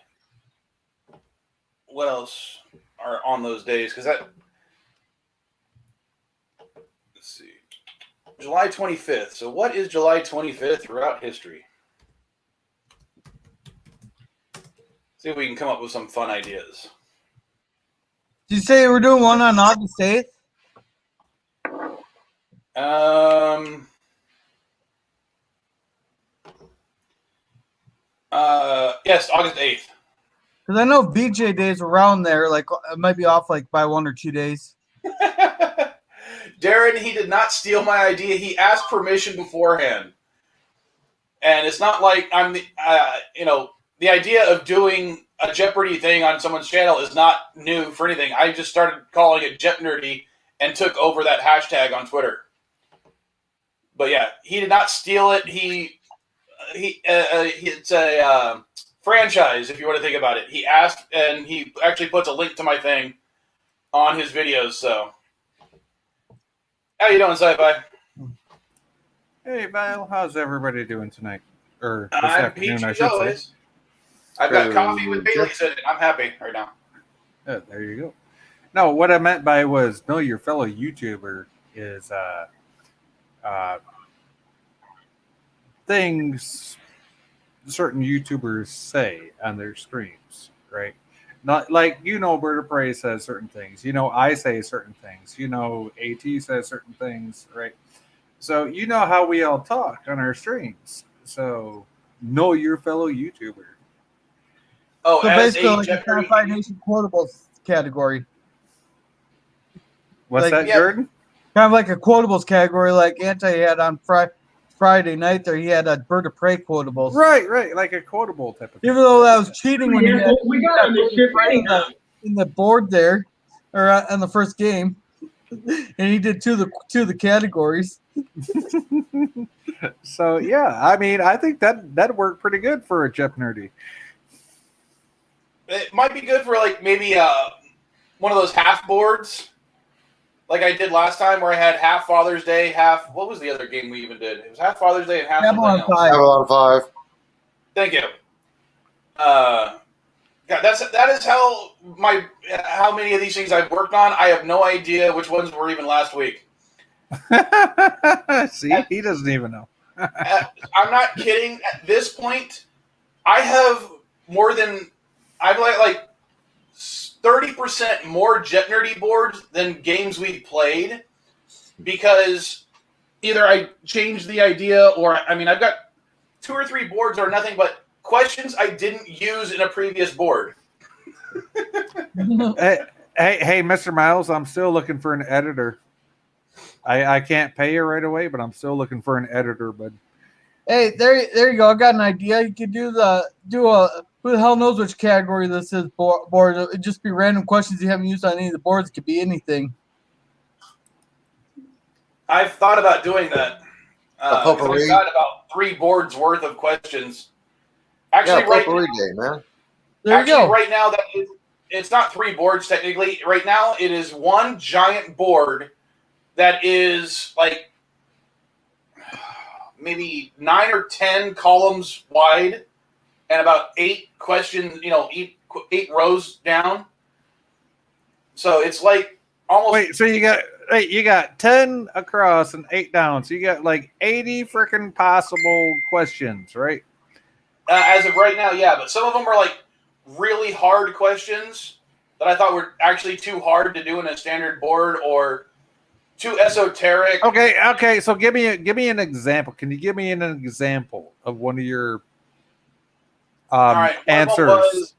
what else are on those days. Because let's see. July 25th. So what is July 25th throughout history? See if we can come up with some fun ideas. Did you say we're doing one on August 8th? Yes, August 8th. Because I know BJ days around there, like it might be off like by 1 or 2 days. Darren, he did not steal my idea. He asked permission beforehand. And it's not like I'm the, the idea of doing a Jeopardy thing on someone's channel is not new for anything. I just started calling it JeopNerdy and took over that hashtag on Twitter. But yeah, he did not steal it. It's a franchise, if you want to think about it. He asked, and he actually puts a link to my thing on his videos. So, how you doing, Sci-Fi? Hey, Val, how's everybody doing tonight? Or this I'm afternoon, peachy I as should always. say. I've got coffee with Bailey's in it. I'm happy right now. Yeah, there you go. No, what I meant by was know your fellow YouTuber is things certain YouTubers say on their streams, right? Not like Bird of Prey says certain things. I say certain things. AT says certain things, right? So how we all talk on our streams. So know your fellow YouTuber. Oh, So as basically, a like the Jeopardy, Sci-Fi Nation quotables category. What's Like- that, Yeah. Jordan? Kind of like a quotables category, like Anti had on Friday night there. He had a Bird of Prey quotables. Right, like a quotable type of thing. Even though that was cheating when he Yeah, had we got on this ship anyhow. in the board there, or on the first game, and he did two of the categories. So yeah, I mean, I think that worked pretty good for a JeopNerdy. it might be good for like maybe one of those half boards, like I did last time, where I had half Father's Day, half. What was the other game we even did? It was half Father's Day and half Babylon something else. 5. Babylon 5. Thank you. God, that is how many of these things I've worked on. I have no idea which ones were even last week. See, he doesn't even know. I'm not kidding. At this point, I have I've like 30% more JeopNerdy boards than games we've played, because either I changed the idea, or I've got 2 or 3 boards or nothing but questions I didn't use in a previous board. Hey, Mr. Miles, I'm still looking for an editor. I can't pay you right away, but I'm still looking for an editor, bud. Hey, there you go. I got an idea. You could do who the hell knows which category this is board. It'd just be random questions you haven't used on any of the boards. It could be anything. I've thought about doing that. I've potpourri. got about 3 boards worth of questions. Actually, Yeah, right potpourri now, day, man. There you go. right now it's not 3 boards technically. Right now, it is one giant board that is like maybe 9 or 10 columns wide and about 8 questions. 8 rows down. So it's like almost. Wait, so you got 10 across and 8 down. So you got like 80 freaking possible questions, right? As of right now, yeah, but some of them are like really hard questions that I thought were actually too hard to do in a standard board, or too esoteric. Okay. So give me an example. Can you give me an example of one of your All right, one of them answers?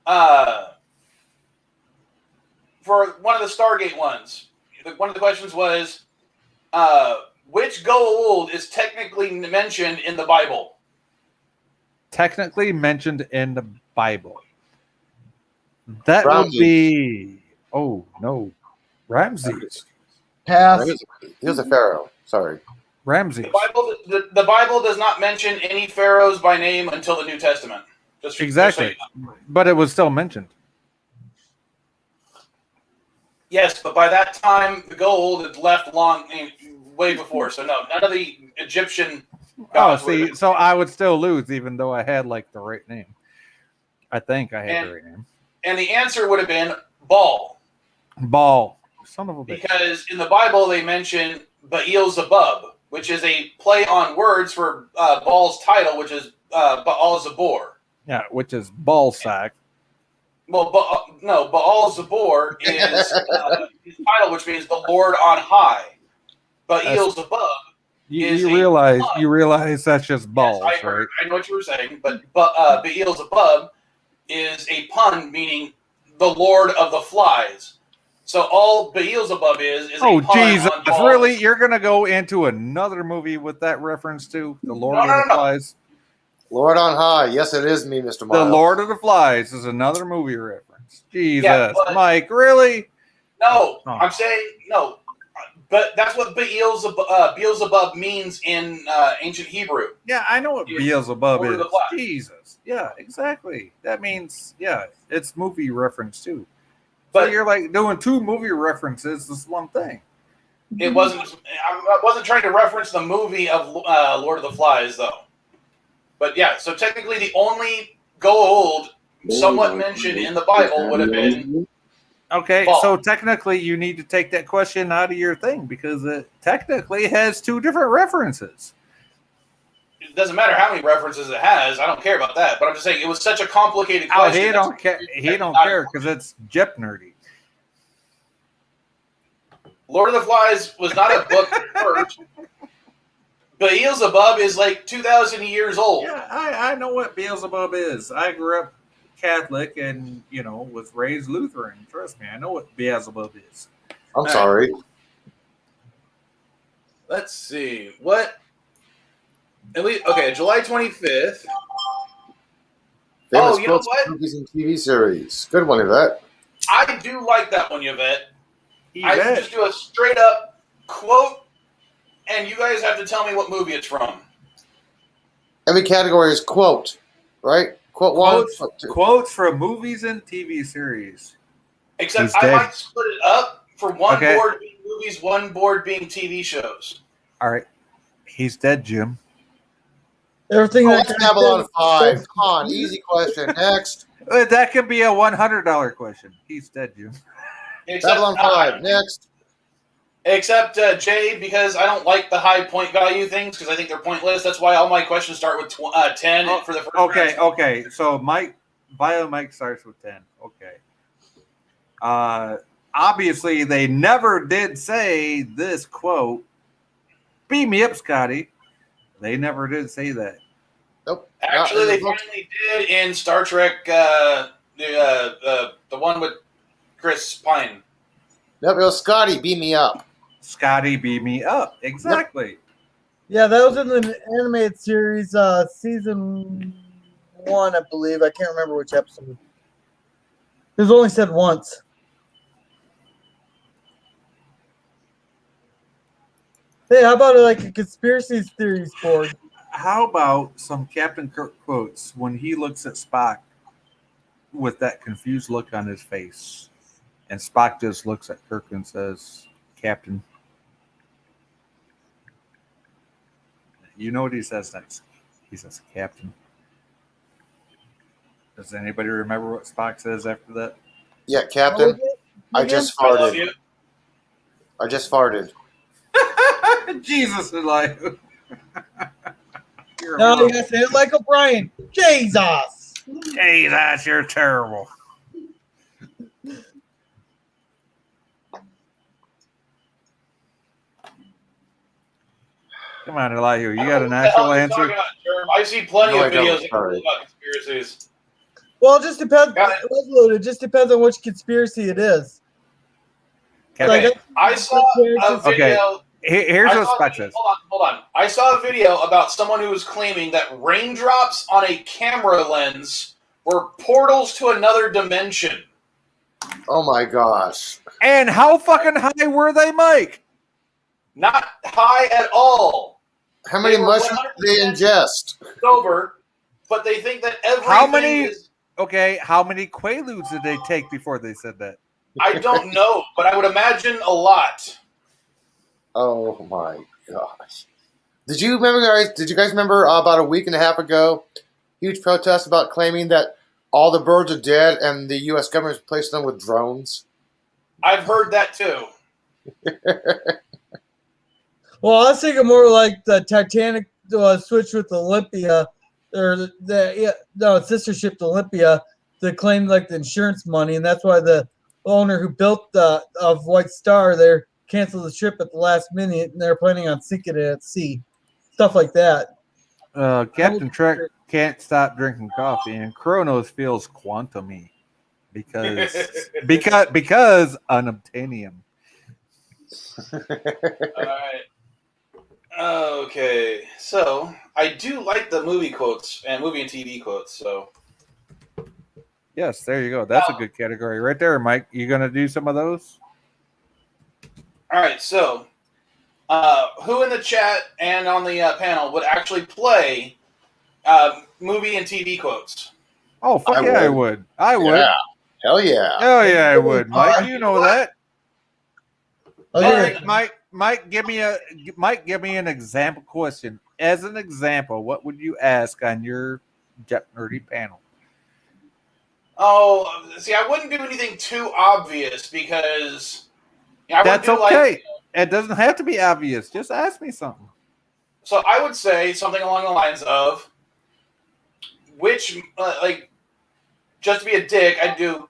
was, for one of the Stargate ones, one of the questions was, which Goa'uld is technically mentioned in the Bible? Technically mentioned in the Bible. That would Brownies. be. Oh no. Ramses. Pass. He was a pharaoh. Sorry. Ramses. The Bible does not mention any pharaohs by name until the New Testament. Exactly. But it was still mentioned. Yes, but by that time, the gold had left way before. So no, none of the Egyptian gods. See, so I would still lose even though I had like the right name. I think I had the right name. And the answer would have been Baal. Baal. Son of a bitch. Because in the Bible they mention Beelzebub, which is a play on words for Baal's title, which is Baal-Zebor. Yeah, which is ball sack. Well, Baal-Zebor is his title, which means the Lord on high. Beelzebub. You realize that's just balls, yes, right? I know what you were saying, but Beelzebub is a pun meaning the Lord of the Flies. So all Beelzebub is a pun Jesus! on balls. Really? You're gonna go into another movie with that reference to the Lord of the Flies? Lord on high. Yes, it is me, Mr. Miles. The Lord of the Flies is another movie reference. Jesus, Yeah, Mike, really? No, I'm saying no. But that's what Beelzebub means in ancient Hebrew. Yeah, I know what Beelzebub Lord is. of the Flies. Jesus. Yeah, exactly. That means, it's movie reference too. But so you're like doing two movie references. This one thing. It wasn't. I wasn't trying to reference the movie of Lord of the Flies, though. But yeah, so technically the only gold somewhat mentioned in the Bible would have been. Okay, Baal. so technically you need to take that question out of your thing because it technically has two different references. It doesn't matter how many references it has. I don't care about that. But I'm just saying it was such a complicated question. He don't care. He don't care because it's JeopNerdy. Lord of the Flies was not a book first. Beelzebub is like 2,000 years old. Yeah, I know what Beelzebub is. I grew up Catholic and, was raised Lutheran. Trust me, I know what Beelzebub is. I'm sorry. Let's see. What? At least, okay, July 25th. Famous you know quotes, what? movies and TV series. Good one, Yvette. I do like that one, Yvette. I Yvette. just do a straight up quote, and you guys have to tell me what movie it's from. Every category is quote, right? Quote one. Quote two. Quotes from movies and TV series. Except He's I dead. might split it up for one board being movies, one board being TV shows. All right. He's dead, Jim. Everything That's Babylon 5. Come on, easy question. Next. That could be a $100 question. He's dead, Jim. Babylon 5. Next. Except Jay, because I don't like the high point value things because I think they're pointless. That's why all my questions start with 10 for the first round. Okay. So Mike starts with 10. Okay. Obviously, they never did say this quote. Beat me up, Scotty. They never did say that. Nope. Actually, they finally did in Star Trek, the one with Chris Pine. Nope, it was Scotty, beat me up. Scotty, beat me up. Exactly. Yeah, that was in the animated series, season 1, I believe. I can't remember which episode. It was only said once. Hey, how about like a conspiracy theories board? How about some Captain Kirk quotes when he looks at Spock with that confused look on his face? And Spock just looks at Kirk and says, Captain. You know what he says next? He says, Captain. Does anybody remember what Spock says after that? Yeah, Captain. I just farted. I just farted. Jesus is like. No, you gotta say it like O'Brien. Jesus. Jesus, you're terrible. Come on, Elihu. You got an actual answer? I see plenty No, of I don't. videos Sorry. about conspiracies. Well, it just depends. Got It just depends on which conspiracy it is. Okay. Okay, I saw a video. Here's what Spock says. Hold on. I saw a video about someone who was claiming that raindrops on a camera lens were portals to another dimension. Oh my gosh. And how fucking high were they, Mike? Not high at all. How many They were mushrooms did they 100% ingest? Sober, but they think that everything How many? is. Okay, how many Quaaludes did they take before they said that? I don't know, but I would imagine a lot. Oh my gosh. Did you guys remember about a week and a half ago, huge protest about claiming that all the birds are dead and the U.S. government is replacing them with drones? I've heard that too. Well, I was thinking more like the Titanic switch with Olympia, or its sister ship to Olympia, that claimed like the insurance money, and that's why the owner who built of White Star there canceled the ship at the last minute, and they're planning on sinking it at sea, stuff like that. Captain Trek can't stop drinking coffee, and Kronos feels quantum-y because unobtainium. All right. Okay, so I do like the movie quotes and movie and TV quotes. So Yes, there you go. That's a good category right there, Mike. You gonna do some of those? all right, so who in the chat and on the panel would actually play movie and TV quotes? Oh, fuck I yeah, I would. would. I would. Yeah. Hell yeah. Oh yeah, I would, Mike. You know that. Okay. Mike, give me an example question. As an example, what would you ask on your JeopNerdy panel? Oh, see, I wouldn't do anything too obvious because I That's wouldn't do okay. It doesn't have to be obvious. Just ask me something. So I would say something along the lines of which, just to be a dick, I'd do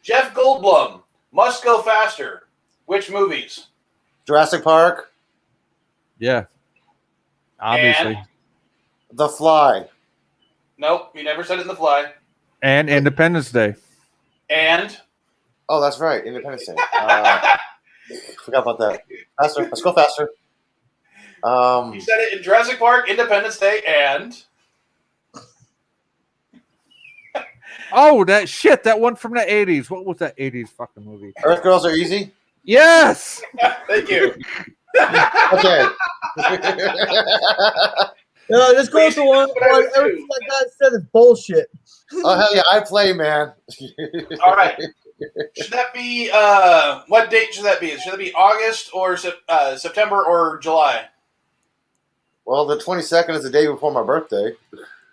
Jeff Goldblum, Must Go Faster. Which movies? Jurassic Park, Yeah. Obviously. And- The Fly, Nope, you never said it in The Fly. And Independence Day. And oh, that's right, Independence Day. Forgot about that. Faster, let's go faster. you said it in Jurassic Park, Independence Day, and Oh, that one from the 80s. What was that 80s fucking movie? Earth Girls Are Easy. Yes! thank you. Okay. Just go with the one. Everything that guy said is bullshit. Oh hell yeah, I play, man. All right. Should that be what date should that be? Should that be August or September or July? Well, the 22nd is the day before my birthday.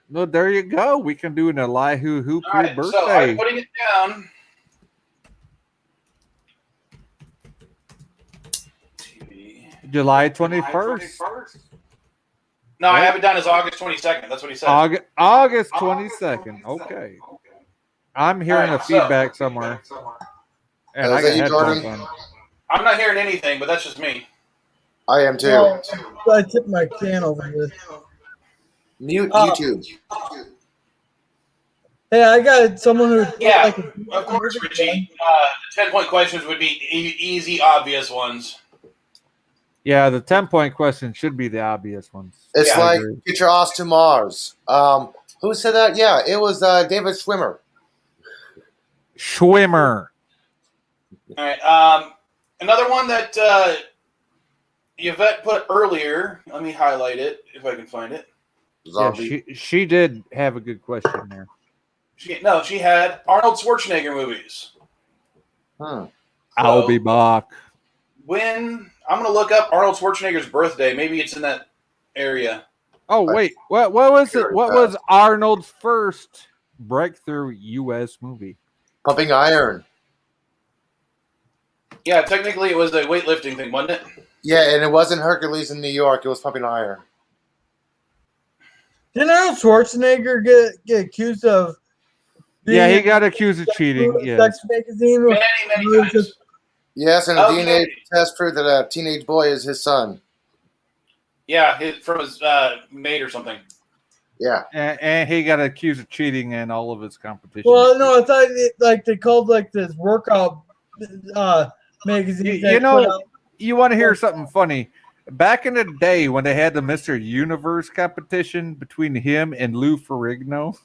No, there you go. We can do an Elihu Hoop All right, birthday. so I'm putting it down. TV. July 21st. No, I have it down as August 22nd. That's what he said. August 22nd. Okay. I'm hearing All right, a feedback somewhere. And Is I that got you, headphones Jordan? on. I'm not hearing anything, but that's just me. I am too. Well, I tipped my can over here. Mute YouTube. Hey, I got someone who Yeah, like of course, Richie. The 10-point questions would be easy, obvious ones. Yeah, the 10-point question should be the obvious ones. It's Yeah, I like agree. get your ass to Mars. Who said that? Yeah, it was David Schwimmer. Schwimmer. All right. Another one that Yvette put earlier. Let me highlight it if I can find it. Yeah, Zombie. she did have a good question there. She had Arnold Schwarzenegger movies. I'll be back. When I'm going to look up Arnold Schwarzenegger's birthday. Maybe it's in that area. Oh wait, what was it? What was Arnold's first breakthrough U.S. movie? Pumping Iron. Yeah, technically it was a weightlifting thing, wasn't it? Yeah, and it wasn't Hercules in New York. It was Pumping Iron. Didn't Arnold Schwarzenegger get accused of? Yeah, he being got accused of cheating. in a Yes. sex magazine. Many times. Yes, and a Okay. DNA test proved that a teenage boy is his son. Yeah, from his maid or something. Yeah. And he got accused of cheating in all of his competitions. Well, no, I thought they called this workout magazine. You know, you want to hear something funny? Back in the day when they had the Mr. Universe competition between him and Lou Ferrigno,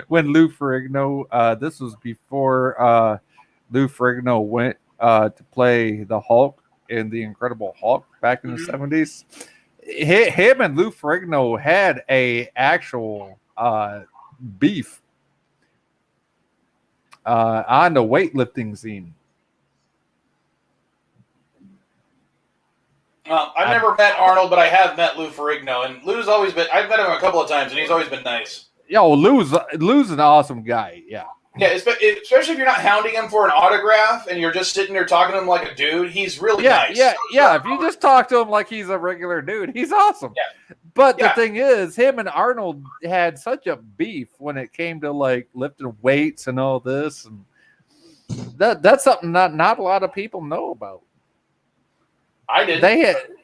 when Lou Ferrigno, this was before Lou Ferrigno went to play the Hulk in the Incredible Hulk back in the 70s. Him and Lou Ferrigno had a actual beef on the weightlifting scene. I've never met Arnold, but I have met Lou Ferrigno, and Lou's always been. I've met him a couple of times, and he's always been nice. Yo, Lou's an awesome guy. Yeah. Yeah, especially if you're not hounding him for an autograph and you're just sitting there talking to him like a dude, he's really nice. Yeah. If you just talk to him like he's a regular dude, he's awesome. Yeah. But the thing is, him and Arnold had such a beef when it came to like lifting weights and all this, and that's something not a lot of people know about. I did.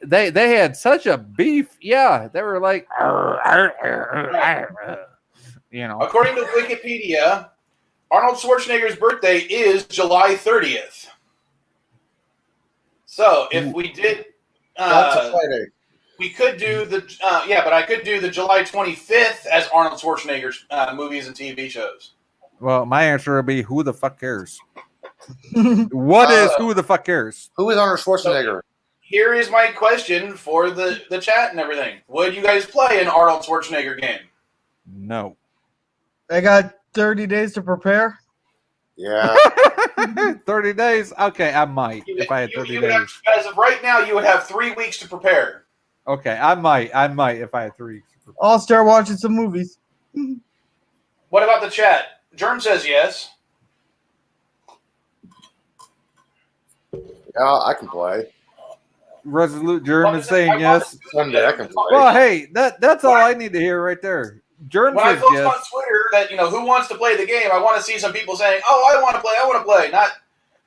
They had such a beef. Yeah, they were like, you know. According to Wikipedia, Arnold Schwarzenegger's birthday is July 30th. So if we did, That's a Friday. we could do the but I could do the July 25th as Arnold Schwarzenegger's movies and TV shows. Well, my answer would be, who the fuck cares? What is who the fuck cares? Who is Arnold Schwarzenegger? Here is my question for the chat and everything. Would you guys play an Arnold Schwarzenegger game? No. I got 30 days to prepare. Yeah. 30 days? Okay, I might if I had 30 days. As of right now, you would have 3 weeks to prepare. Okay, I might if I had 3 weeks. I'll start watching some movies. What about the chat? Germ says yes. Yeah, I can play. Resolute Germ is saying yes. Someday I can play. Well, hey, that's all I need to hear right there. Germ When I says post yes. on Twitter that, who wants to play the game, I want to see some people saying, oh, I want to play. Not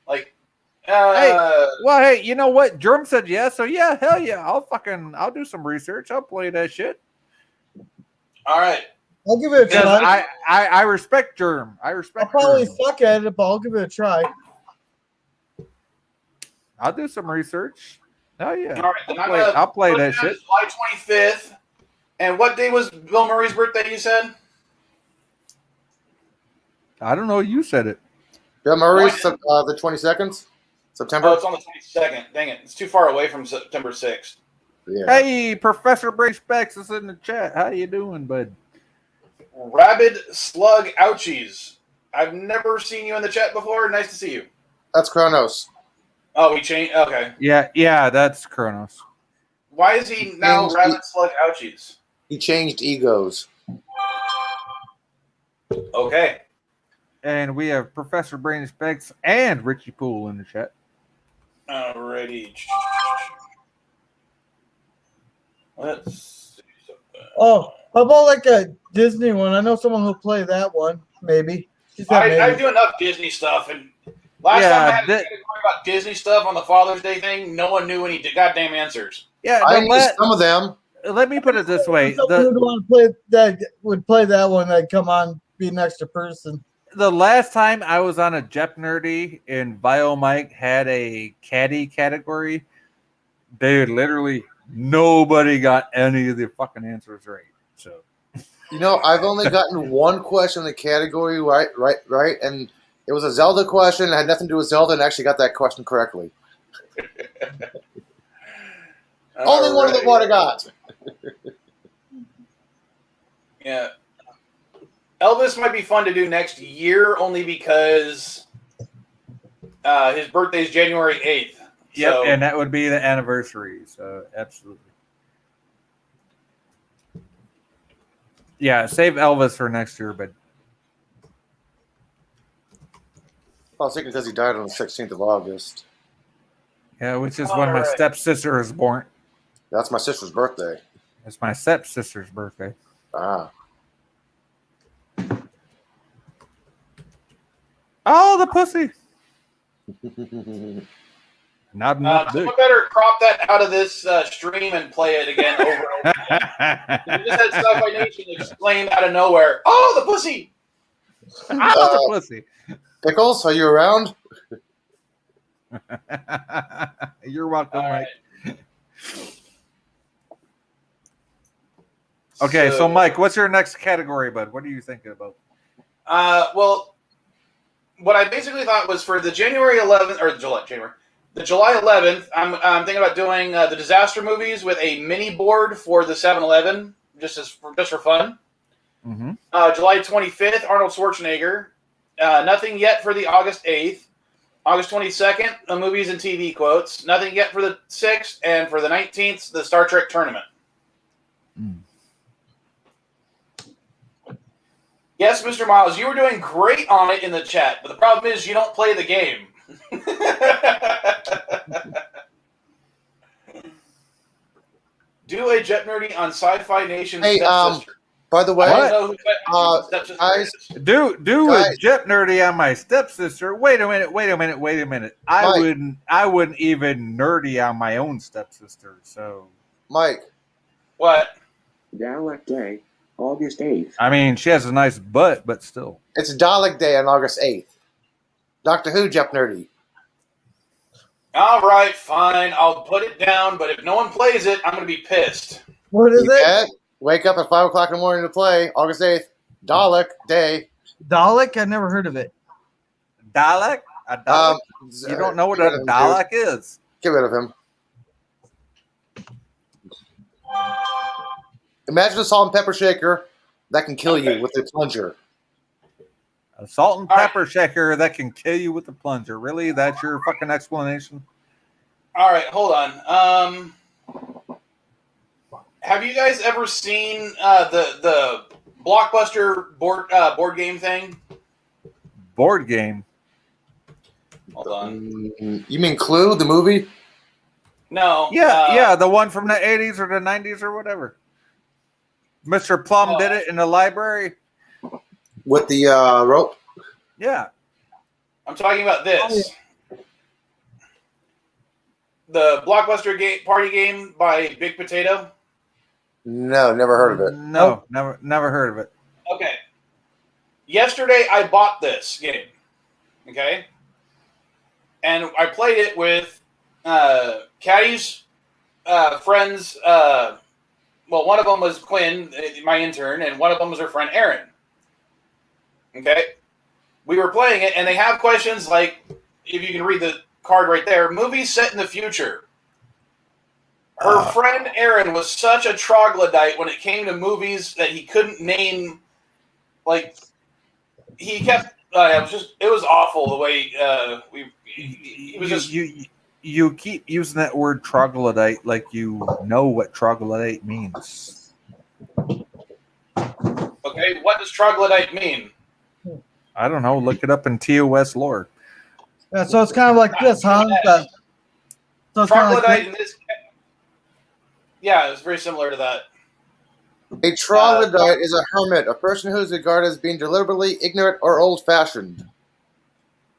like, Hey, you know what? Germ said yes, so yeah, hell yeah. I'll do some research. I'll play that shit. All right. I'll give it a Because try. I respect Germ. I I'll respect probably Germ. suck at it, but I'll give it a try. I'll do some research. Oh yeah. All right. Then I'll play put that down shit. July 25th. And what day was Bill Murray's birthday, you said? I don't know. You said it. Bill Murray's the 22nd? September? Oh, it's on the 22nd. Dang it. It's too far away from September 6th. Yeah. Hey, Professor Brace Specs is in the chat. How you doing, bud? Rabid Slug Ouchies. I've never seen you in the chat before. Nice to see you. That's Kronos. Oh, we changed. Okay. Yeah, that's Kronos. Why is he now changed Rabid Slug Ouchies? He changed egos. Okay. And we have Professor Brain Specs and Richie Poole in the chat. Alrighty. Let's see something. Oh, how about like a Disney one? I know someone who'll play that one, maybe. She said maybe. I do enough Disney stuff, and last time I had a category about Disney stuff on the Father's Day thing, no one knew any goddamn answers. Yeah, I knew some of them. let me put it this way. Someone who'd want to play that would play that one. That'd come on, be an extra person. The last time I was on a JeopNerdy and BioMike had a caddy category, dude, literally nobody got any of the fucking answers right. So, I've only gotten one question in the category right, and it was a Zelda question. It had nothing to do with Zelda, and I actually got that question correctly. Only one of them what I got. Yeah. Elvis might be fun to do next year only because his birthday is January 8th. yep, So, and that would be the anniversary. So, absolutely. Yeah, save Elvis for next year, but I was thinking because he died on the 16th of August. yeah, which is when my stepsister was born. That's my sister's birthday. It's my stepsister's birthday. Ah. Oh, the pussy. Not enough dick. someone better crop that out of this stream and play it again over and over again. You just had Sci-Fi Nation explain out of nowhere. Oh, the pussy! Oh, the pussy. Pickles, are you around? You're welcome, All Mike. right. Okay, so Mike, what's your next category, bud? What are you thinking about? Well, what I basically thought was for the January 11th or the July 11th. I'm thinking about doing the disaster movies with a mini board for the 7-Eleven, just for fun. Mm-hmm. July 25th, Arnold Schwarzenegger. Nothing yet for the August 8th. August 22nd, the movies and TV quotes. Nothing yet for the 6th, and for the 19th, the Star Trek tournament. Mm. Yes, Mr. Miles, you were doing great on it in the chat, but the problem is you don't play the game. Do a JeopNerdy on Sci-Fi Nation's Hey, stepsister. by the way, I don't know who stepsister guys, is. Do Guys. a JeopNerdy on my stepsister. Wait a minute. I wouldn't even nerdy on my own stepsister. So Mike, What? Dalek Day, August 8th. I mean, she has a nice butt, but still. it's Dalek Day on August 8th. Doctor Who, JeopNerdy. All right, fine. I'll put it down, but if no one plays it, I'm going to be pissed. What is it? Yeah, wake up at 5 o'clock in the morning to play. August 8th, Dalek Day. Dalek? I never heard of it. Dalek? A Dalek? You don't know what get a rid of him, Dalek dude. is. Get rid of him. Imagine a salt and pepper shaker that can kill you with a plunger. A salt and All right. pepper shaker that can kill you with a plunger. Really? That's your fucking explanation? All right, hold on. Have you guys ever seen the Blockbuster board game thing? Board game. Hold on. You mean Clue, the movie? No. Yeah, the one from the 80s or the 90s or whatever. Mr. Plum did it in the library. With the rope? Yeah. I'm talking about this. The Blockbuster party game by Big Potato. No, never heard of it. No, never heard of it. Okay. Yesterday, I bought this game. Okay. And I played it with Caddy's friends. Well, one of them was Quinn, my intern, and one of them was her friend Erin. Okay. We were playing it, and they have questions like, if you can read the card right there, movies set in the future. Her friend Erin was such a troglodyte when it came to movies that he couldn't name. Like, he kept. It was awful the way he was just. You keep using that word troglodyte like you know what troglodyte means. Okay, what does troglodyte mean? I don't know. Look it up in TOS lore. Yeah, so it's kind of like this, huh? So it's kind of Troglodyte like in this. Yeah, it's very similar to that. A troglodyte is a hermit, a person who is regarded as being deliberately ignorant or old-fashioned.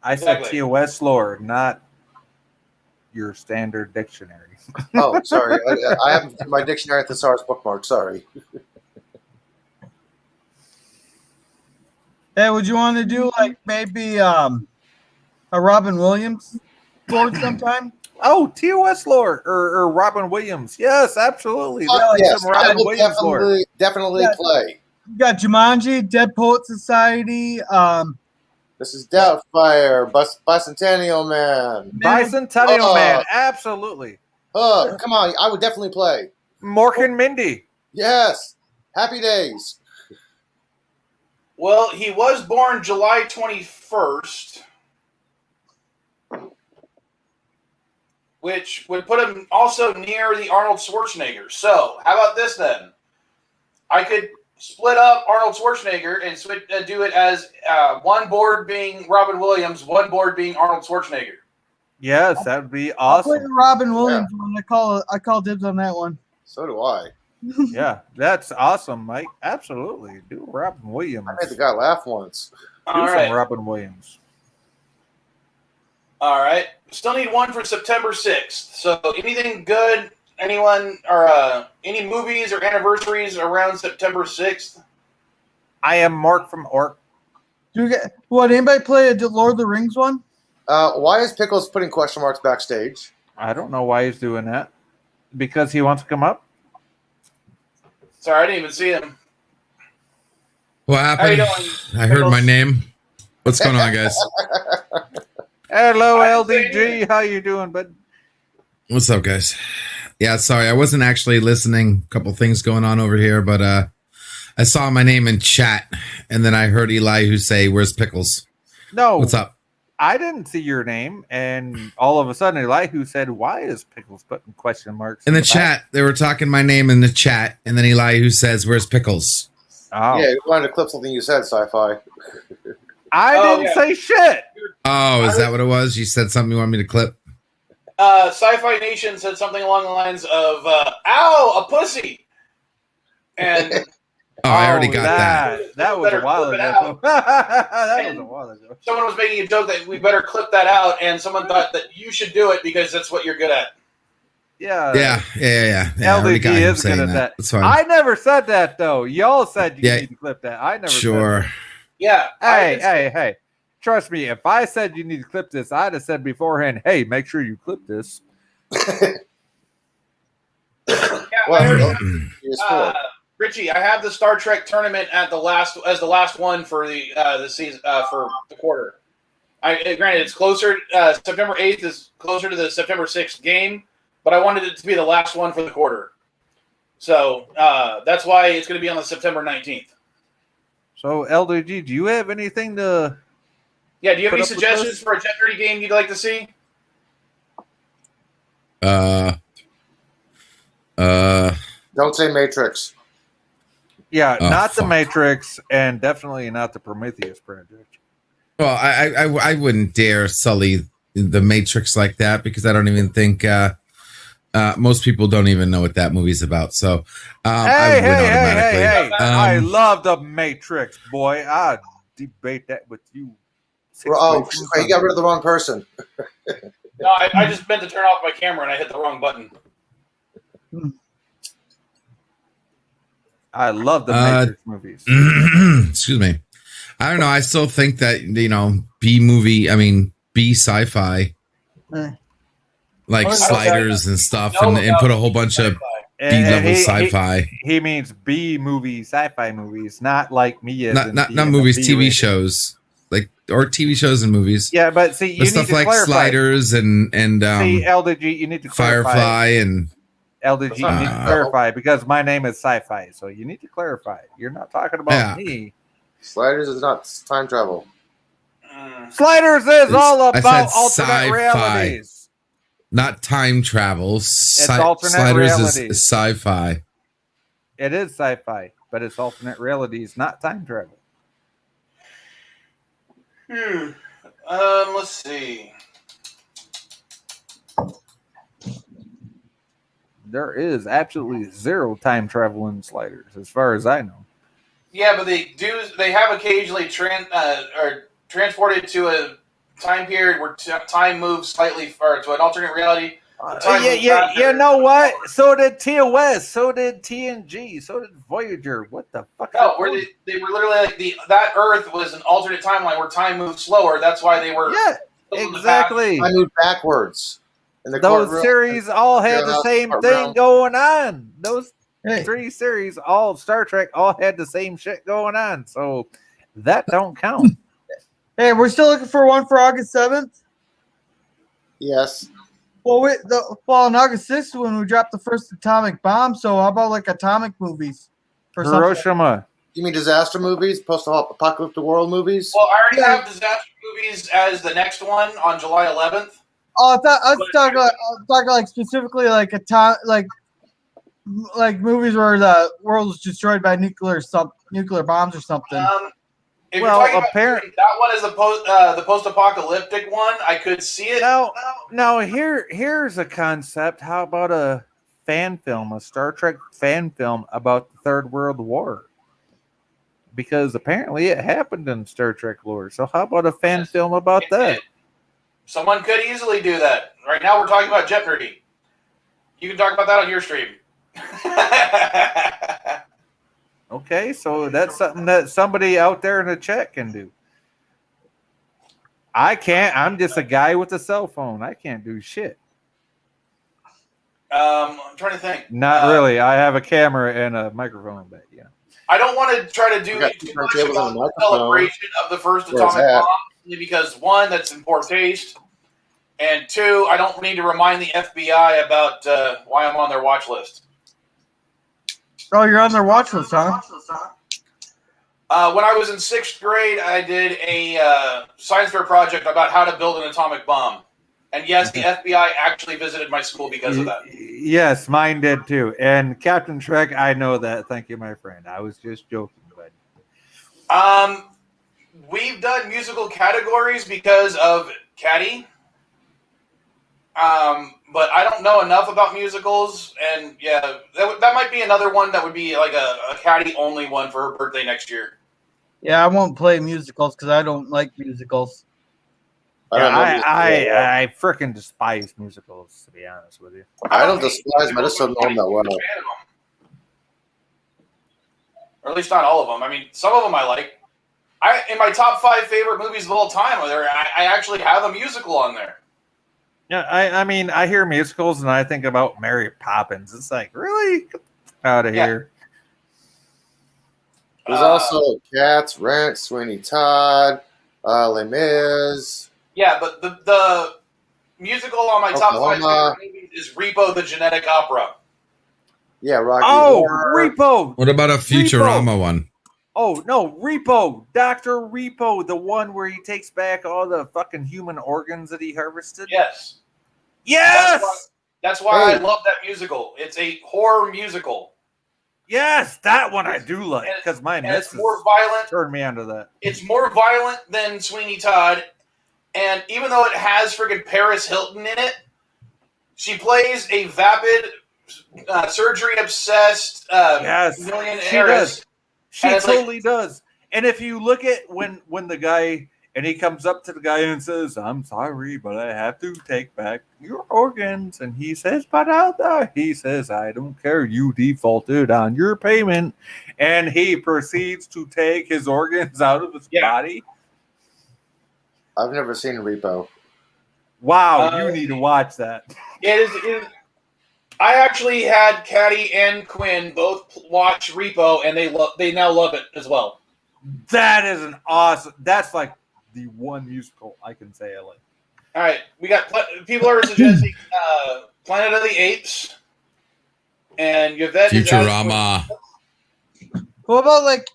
I said Exactly. TOS lore, not your standard dictionary. Oh, sorry. I have my dictionary thesaurus bookmark. Sorry. Hey, would you want to do like maybe a Robin Williams board sometime? Oh, TOS lore or Robin Williams. Yes, absolutely. Fuck Like yes, some I Robin will Williams lore. definitely Yeah. play. You got Jumanji, Dead Poet Society, This is Doubtfire, Bicentennial Man. Bicentennial Man, absolutely. Come on, I would definitely play. Mork and Mindy. Yes. Happy days. Well, he was born July 21st, which would put him also near the Arnold Schwarzenegger. So, how about this then? I could split up Arnold Schwarzenegger and do it as one board being Robin Williams, one board being Arnold Schwarzenegger. Yes, that would be I'll play awesome. the Robin Williams one. I call dibs on that one. So do I. Yeah, that's awesome, Mike. Absolutely. Do Robin Williams. I made the guy laugh once. Do All some right. Robin Williams. All right. Still need one for September 6th. So, anything good? Anyone or any movies or anniversaries around September 6th? I am Mark from Orc. Do you get what? Anybody play a Lord of the Rings one? Why is Pickles putting question marks backstage? I don't know why he's doing that. Because he wants to come up? Sorry, I didn't even see him. What How you happened? doing? I heard my name. What's going on, guys? Hello, I didn't say LDG. How you doing, bud? What's up, guys? Yeah, sorry, I wasn't actually listening. A couple things going on over here, but I saw my name in chat, and then I heard Eli who say, "Where's Pickles?" No, What's up? I didn't see your name, and all of a sudden, Elihu said, "Why is Pickles putting question marks In the back?" chat, they were talking my name in the chat, and then Eli who says, "Where's Pickles?" Oh, Yeah, you wanted to clip something you said, sci-fi. I Oh, didn't yeah. say shit. Oh, is that what it was? You said something you want me to clip? Sci-Fi Nation said something along the lines of "Ow, a pussy," and Oh, I already got that. That was a Better while clip it ago. That was a while ago. someone was making a joke that we better clip that out, and someone thought that you should do it because that's what you're good at. Yeah. Yeah. I already LDG got him is good saying at that. That's fine. I never said that though. Y'all said you Yeah. need to clip that. I never Sure. said Yeah. that. Hey. Trust me, if I said you need to clip this, I'd have said beforehand, hey, make sure you clip this. Yeah, Well, I- PS4. Richie, I have the Star Trek tournament at the last one for the season for the quarter. Granted, it's closer. September 8th is closer to the September 6th game, but I wanted it to be the last one for the quarter. So that's why it's going to be on the September 19th. So, LDG, do you have anything to... Yeah, do you have Put any up with suggestions us? for a JeopNerdy game you'd like to see? Don't say Matrix. Yeah, Oh, not the fuck. Matrix, and definitely not the Prometheus Project. Well, I wouldn't dare sully the Matrix like that because I don't even think most people don't even know what that movie's about. So I would automatically. Hey. I love the Matrix, boy. I debate that with you. Oh, you got rid of the wrong person. No, I just meant to turn off my camera and I hit the wrong button. I love the Matrix movies. Excuse me. I don't know. I still think that B sci-fi, like Okay. Sliders and stuff, No, and put a whole bunch of B-level sci-fi. He means B movie sci-fi movies, not like me. As in Not B and movies, the TV B-rated. shows, or TV shows and movies. Yeah, but see, you But need stuff to like clarify. Sliders and See, LDG, you need to clarify. Firefly and LDG, you need to clarify because my name is Sci-Fi, so you need to clarify. You're not talking about me. Sliders is not time travel. Sliders is all I about said alternate sci-fi. realities. not time travel. alternate Sliders realities. is sci-fi. It is sci-fi, but it's alternate realities, not time travel. Let's see. There is absolutely zero time travel in Sliders, as far as I know. Yeah, but they have occasionally are transported to a time period where time moves slightly, or to an alternate reality. You know what? So did TOS, so did TNG, so did Voyager. What the fuck? No, where they were literally like that Earth was an alternate timeline where time moved slower. That's why they were exactly. I moved backwards. In the Those courtroom. series all had the same thing going on. Those three series, all Star Trek, all had the same shit going on. So that don't count. Hey, we're still looking for one for August 7th. Yes. Well, on August 6th when we dropped the first atomic bomb. So how about like atomic movies? Or Hiroshima. You mean disaster movies, post-apocalyptic world movies? Well, I already have disaster movies as the next one on July 11th. Oh, I was talking like specifically like like movies where the world was destroyed by nuclear bombs or something. If you're talking about that one is the post-apocalyptic one, I could see it. Now here's a concept. How about a fan film, a Star Trek fan film about the Third World War? Because apparently it happened in Star Trek lore. So how about a fan film about that? Someone could easily do that. Right now we're talking about JeopNerdy. You can talk about that on your stream. Okay, so that's something that somebody out there in the chat can do. I can't. I'm just a guy with a cell phone. I can't do shit. I'm trying to think. Not really. I have a camera and a microphone, but yeah. I don't want to try to do We got too two much turntables about and a the microphone. celebration of the first Where's atomic that? bomb, only because one, that's in poor taste, and two, I don't need to remind the FBI about why I'm on their watch list. Oh, you're on their watch list, huh? When I was in 6th grade, I did a science fair project about how to build an atomic bomb. And yes, the FBI actually visited my school because of that. Yes, mine did too. And Captain Shrek, I know that. Thank you, my friend. I was just joking, but We've done musical categories because of Caddy. But I don't know enough about musicals, and yeah, that might be another one that would be like a Caddy only one for her birthday next year. Yeah, I won't play musicals because I don't like musicals. I freaking despise musicals, to be honest with you. I don't despise them. I just don't know them that well. Or at least not all of them. I mean, some of them I like. In my top 5 favorite movies of all time, I actually have a musical on there. Yeah, I mean, I hear musicals and I think about Mary Poppins. It's like, really? Get out of here. There's also Cats, Rent, Sweeney Todd, Les Mis. Yeah, but the musical on my top 5 Oklahoma. favorite movies is Repo the Genetic Opera. Yeah, Rocky Oh, Horror. Repo. What about a Futurama one? Oh, no, Repo. Dr. Repo, the one where he takes back all the fucking human organs that he harvested. Yes. Yes! That's why Hey. I love that musical. It's a horror musical. Yes, that one I do like because my And it's missus more violent. turned me onto that. It's more violent than Sweeney Todd. And even though it has friggin' Paris Hilton in it, she plays a vapid, surgery-obsessed Yes, millionaire. she does. She And it's like- totally does. And if you look at when the guy and he comes up to the guy and says, "I'm sorry, but I have to take back your organs," and he says, "But he says, "I don't care. You defaulted on your payment," and he proceeds to take his organs out of his body. I've never seen Repo. Wow, you need to watch that. It is. I actually had Caddy and Quinn both watch Repo, and they now love it as well. That is an awesome. That's like the one musical I can say I like. All right, we got people are suggesting Planet of the Apes, and Yvette is Futurama. What about like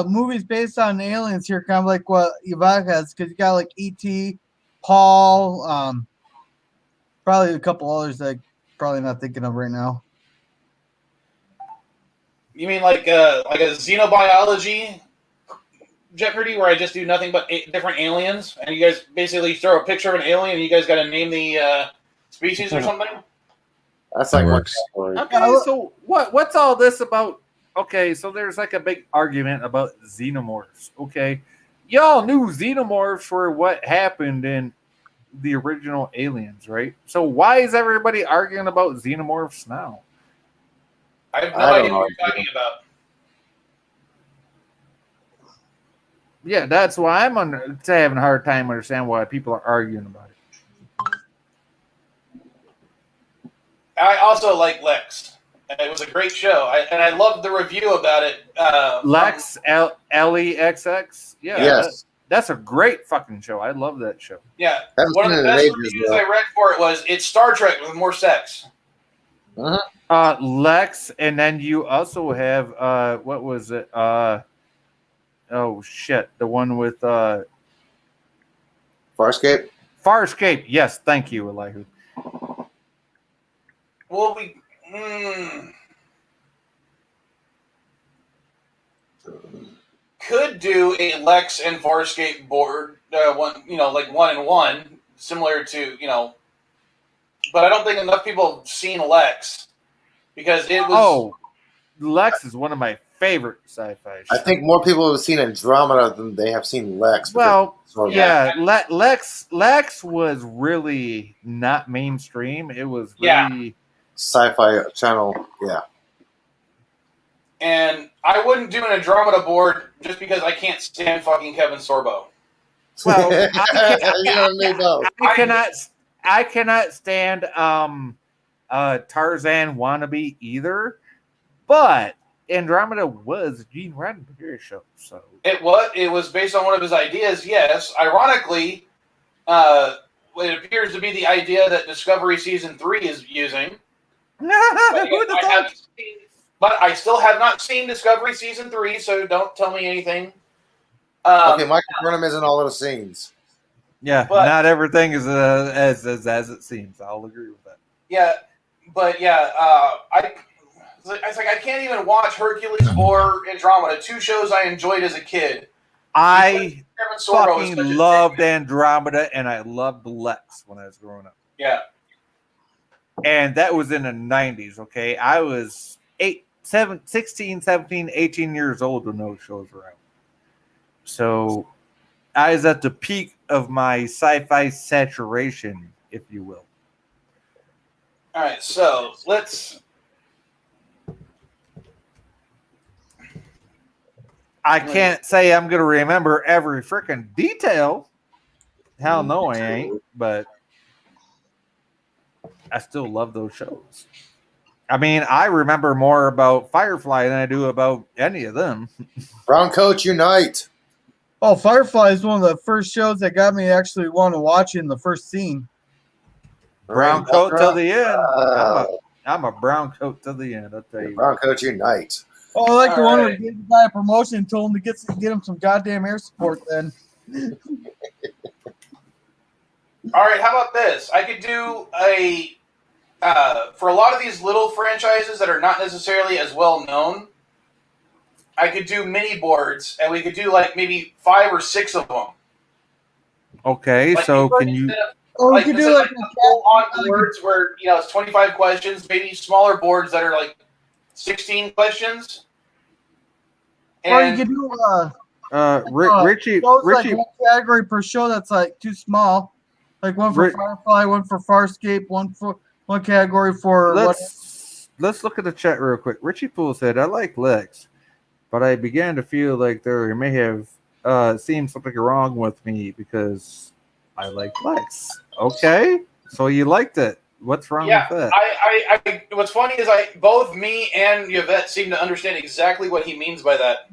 movies based on aliens here, kind of like what Yvette has? Because you got like E.T., Paul, probably a couple others that I'm probably not thinking of right now. You mean like a xenobiology JeopNerdy where I just do nothing but different aliens, and you guys basically throw a picture of an alien, and you guys got to name the species or something? That's That like one works. category. Okay, so what's all this about? Okay, so there's like a big argument about xenomorphs. Okay, y'all knew xenomorphs were what happened in the original Aliens, right? So why is everybody arguing about xenomorphs now? I have no I don't idea know. what you're talking about. Yeah, that's why I'm having a hard time understanding why people are arguing about it. I also like Lex. It was a great show, and I loved the review about it. Lex, L-E-X-X? Yeah, Yes. that's a great fucking show. I love that show. Yeah, Haven't one of seen the it in best ages, reviews though. I read for it was it's Star Trek with more sex. Lex, and then you also have what was it? Oh shit, the one with Farscape? Farscape. Yes, thank you, Elihu. Well, we could do a Lex and Farscape board, one like 1-in-1, similar to but I don't think enough people have seen Lex because it was. Oh, Lex is one of my favorite sci-fi shows. I think more people have seen Andromeda than they have seen Lex. Well, So, yeah, Lex was really not mainstream. It was really Sci-Fi Channel, yeah. And I wouldn't do an Andromeda board just because I can't stand fucking Kevin Sorbo. well. You know me both. I cannot stand Tarzan wannabe either, but Andromeda was Gene Roddenberry's show. So It was based on one of his ideas, yes. Ironically, it appears to be the idea that Discovery Season 3 is using. But I still have not seen Discovery Season 3, so don't tell me anything. Okay, Michael Burnham isn't all those scenes. Yeah, but, not everything is as it seems. I'll agree with that. Yeah, but I can't even watch Hercules or Andromeda, two shows I enjoyed as a kid. I fucking loved Andromeda, and I loved Lex when I was growing up. Yeah. And that was in the 90s, okay? I was 16, 17, 18 years old when those shows were out. So I was at the peak of my sci-fi saturation, if you will. All right, so let's... I can't say I'm going to remember every freaking detail. Hell no, I ain't. But I still love those shows. I mean, I remember more about Firefly than I do about any of them. Brown Coat Unite. Oh, Firefly is one of the first shows that got me to actually want to watch in the first scene. Brown coat till the end. I'm a brown coat till the end, I'll tell you. Brown Coat Unite. Oh, I like the one where he gave the guy a promotion and told him to get him some goddamn air support then. All right, how about this? I could do for a lot of these little franchises that are not necessarily as well known, I could do mini boards, and we could do like maybe 5 or 6 of them. Okay, like, so can you... Or we could do like full-on boards where, it's 25 questions, maybe smaller boards that are like 16 questions. Or you could do Richie like one category per show that's like too small. Like one for Firefly, one for Farscape, one category for let's look at the chat real quick. Richie Poole said, I like Lex, but I began to feel like there may have seen something wrong with me because I like Lex. Okay, so you liked it. What's wrong with that? I what's funny is both me and Yvette seem to understand exactly what he means by that.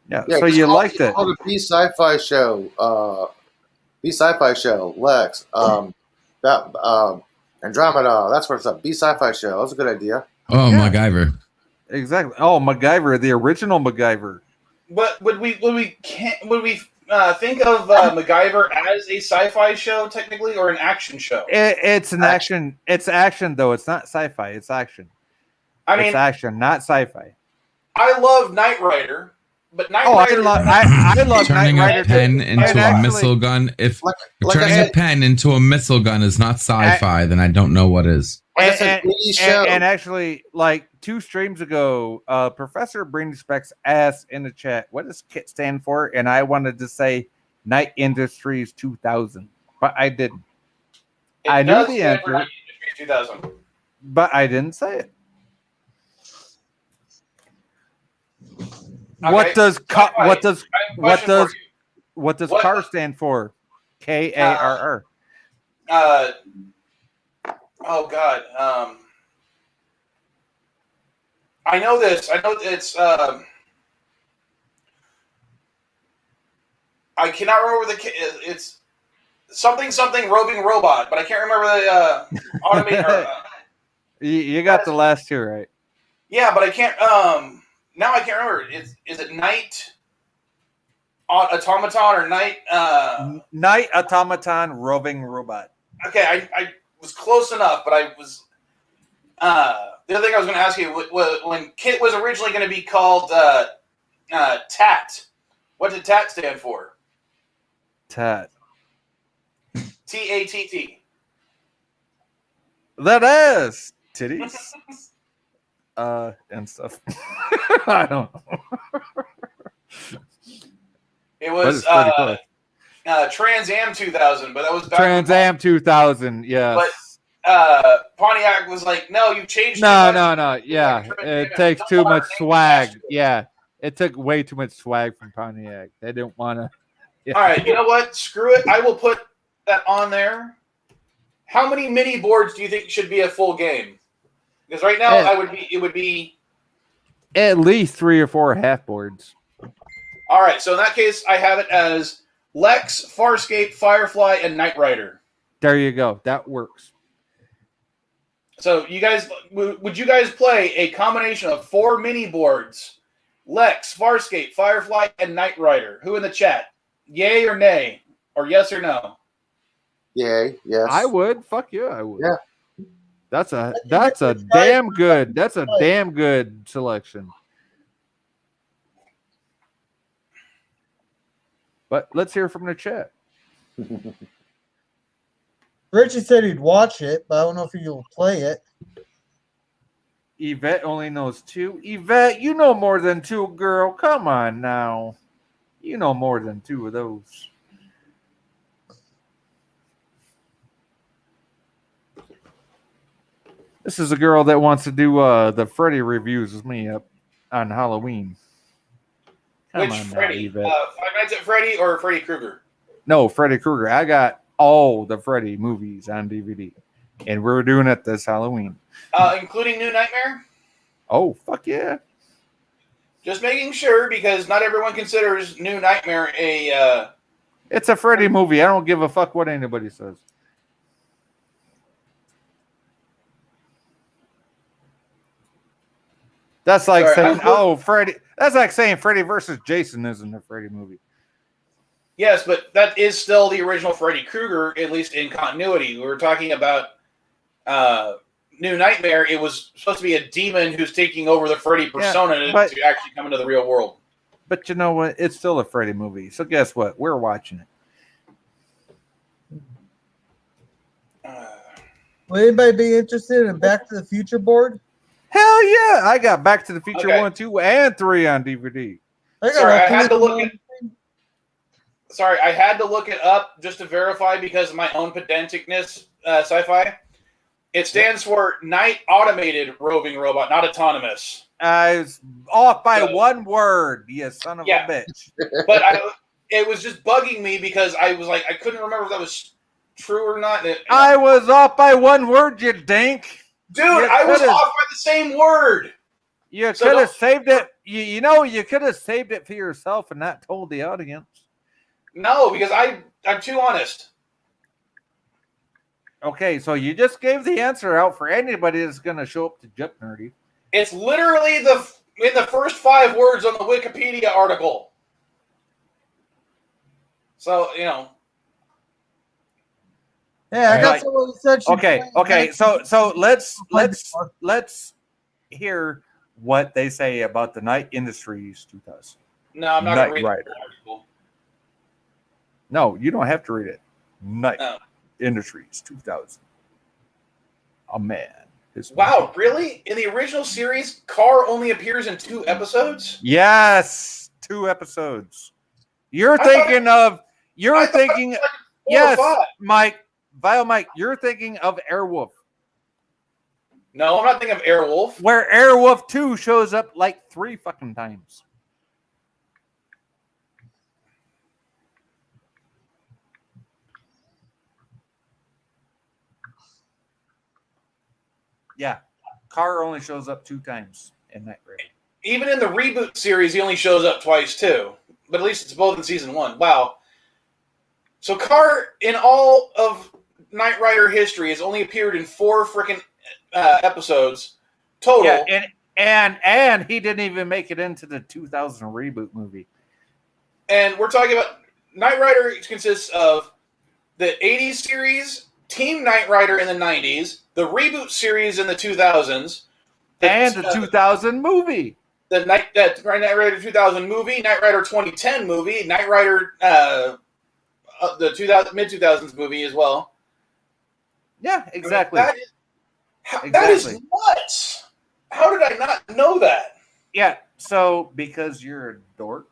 Yeah, so you liked it. The B Sci-Fi show, Lex, Andromeda. That's what's up. B Sci-Fi show. That was a good idea. Oh, yeah. MacGyver. Exactly. Oh, MacGyver, the original MacGyver. But would we think of MacGyver as a sci-fi show technically, or an action show? It's an action. It's action though. It's not sci-fi. It's action. It's action, not sci-fi. I love Knight Rider, but Knight Rider. I love turning Knight Rider. a pen into a missile gun. If turning a pen into a missile gun is not sci-fi, then I don't know what is. And actually, like 2 streams ago, Professor Brainspecks asked in the chat, what does KIT stand for? And I wanted to say Night Industries 2000, but I didn't. I knew the answer, Night Industries 2000, but I didn't say it. Okay. What does CAR stand for? KARR. Oh God. I know this. I know it's. I cannot remember it's something roving robot, but I can't remember the automated. You got the last 2 right. Yeah, but I can't. Now I can't remember. Is it Night Automaton or Night? Night Automaton roving robot. Okay, I was close enough, but I was. The other thing I was going to ask you was when KIT was originally going to be called TAT. What did TAT stand for? TAT. TATT. That is titties. And stuff. I don't know. It was Trans Am 2000, but that was back Trans Am 2000. Yes. But Pontiac was like, "No, you changed." No. Yeah, it takes too much swag. Yeah, it took way too much swag from Pontiac. They didn't want to. Yeah. All right, you know what? Screw it. I will put that on there. How many mini boards do you think should be a full game? Because right now, Yeah. it would be. At least 3 or 4 half boards. All right, so in that case, I have it as Lex, Farscape, Firefly, and Knight Rider. There you go. That works. So you guys, would you guys play a combination of 4 mini boards? Lex, Farscape, Firefly, and Knight Rider. Who in the chat? Yay or nay? Or yes or no? Yay, yes. I would. Fuck yeah, I would. Yeah. That's a damn good. That's a damn good selection. But let's hear from the chat. Richie said he'd watch it, but I don't know if he'll play it. Yvette only knows 2. Yvette, you know more than 2, girl. Come on now. You know more than 2 of those. This is a girl that wants to do the Freddy reviews with me up on Halloween. Come Which on now, Freddy? Yvette. Five Nights at Freddy or Freddy Krueger? No, Freddy Krueger. I got all the Freddy movies on DVD. And we're doing it this Halloween. Including New Nightmare? Oh, fuck yeah. Just making sure, because not everyone considers New Nightmare a... It's a Freddy movie. I don't give a fuck what anybody says. That's like saying, Freddy. That's like saying Freddy versus Jason isn't a Freddy movie. Yes, but that is still the original Freddy Krueger, at least in continuity. We were talking about New Nightmare. It was supposed to be a demon who's taking over the Freddy persona to actually come into the real world. But you know what? It's still a Freddy movie. So guess what? We're watching it. Will anybody be interested in Back to the Future board? Hell yeah! I got Back to the Future Okay. 1, 2, and 3 on DVD. Sorry, I had to look it up just to verify because of my own pedanticness, sci-fi. It stands for Night Automated Roving Robot, not autonomous. I was off by 1 word, you son of a bitch. But it was just bugging me because I was like, I couldn't remember if that was true or not. I was off by 1 word, you dink. Dude, I was off by the same word. You could have saved it. You could have saved it for yourself and not told the audience. No, because I'm too honest. Okay, so you just gave the answer out for anybody that's going to show up to JeopNerdy. It's literally in the first 5 words on the Wikipedia article. So, Yeah, I got someone who said she Okay. So let's hear what they say about the Night Industries 2000. No, I'm not going to read Rider. the article. No, you don't have to read it. Night Industries 2000. A man. Wow, really? In the original series, Carr only appears in 2 episodes? Yes, 2 episodes. You're thinking of yes, Mike. Vile Mike, you're thinking of Airwolf. No, I'm not thinking of Airwolf. Where Airwolf 2 shows up like 3 fucking times. Yeah. Carr only shows up 2 times in that grade. Even in the reboot series, he only shows up twice, too. But at least it's both in season 1. Wow. So Carr, in all of Knight Rider history, has only appeared in 4 freaking episodes total. Yeah, and he didn't even make it into the 2000 reboot movie. And we're talking about Knight Rider consists of the 80s series, Team Knight Rider in the 90s, the reboot series in the 2000s, and the 2000 movie. The Knight Rider 2000 movie, Knight Rider 2010 movie, Knight Rider the mid 2000s movie as well. Yeah, exactly. That is nuts. How did I not know that? Yeah, so because you're a dork.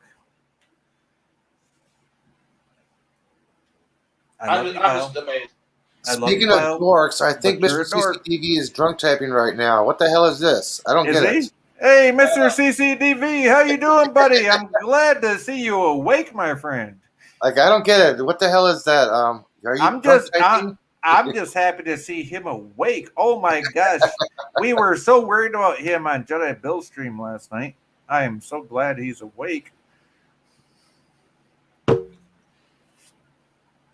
I'm just amazed. Speaking of dorks, I think Mr. CCTV is drunk typing right now. What the hell is this? I don't get it. Hey, Mr. CCTV, how you doing, buddy? I'm glad to see you awake, my friend. Like, I don't get it. What the hell is that? Are you I'm drunk just typing? I'm just happy to see him awake. Oh my gosh. We were so worried about him on Jedi Bill's stream last night. I am so glad he's awake.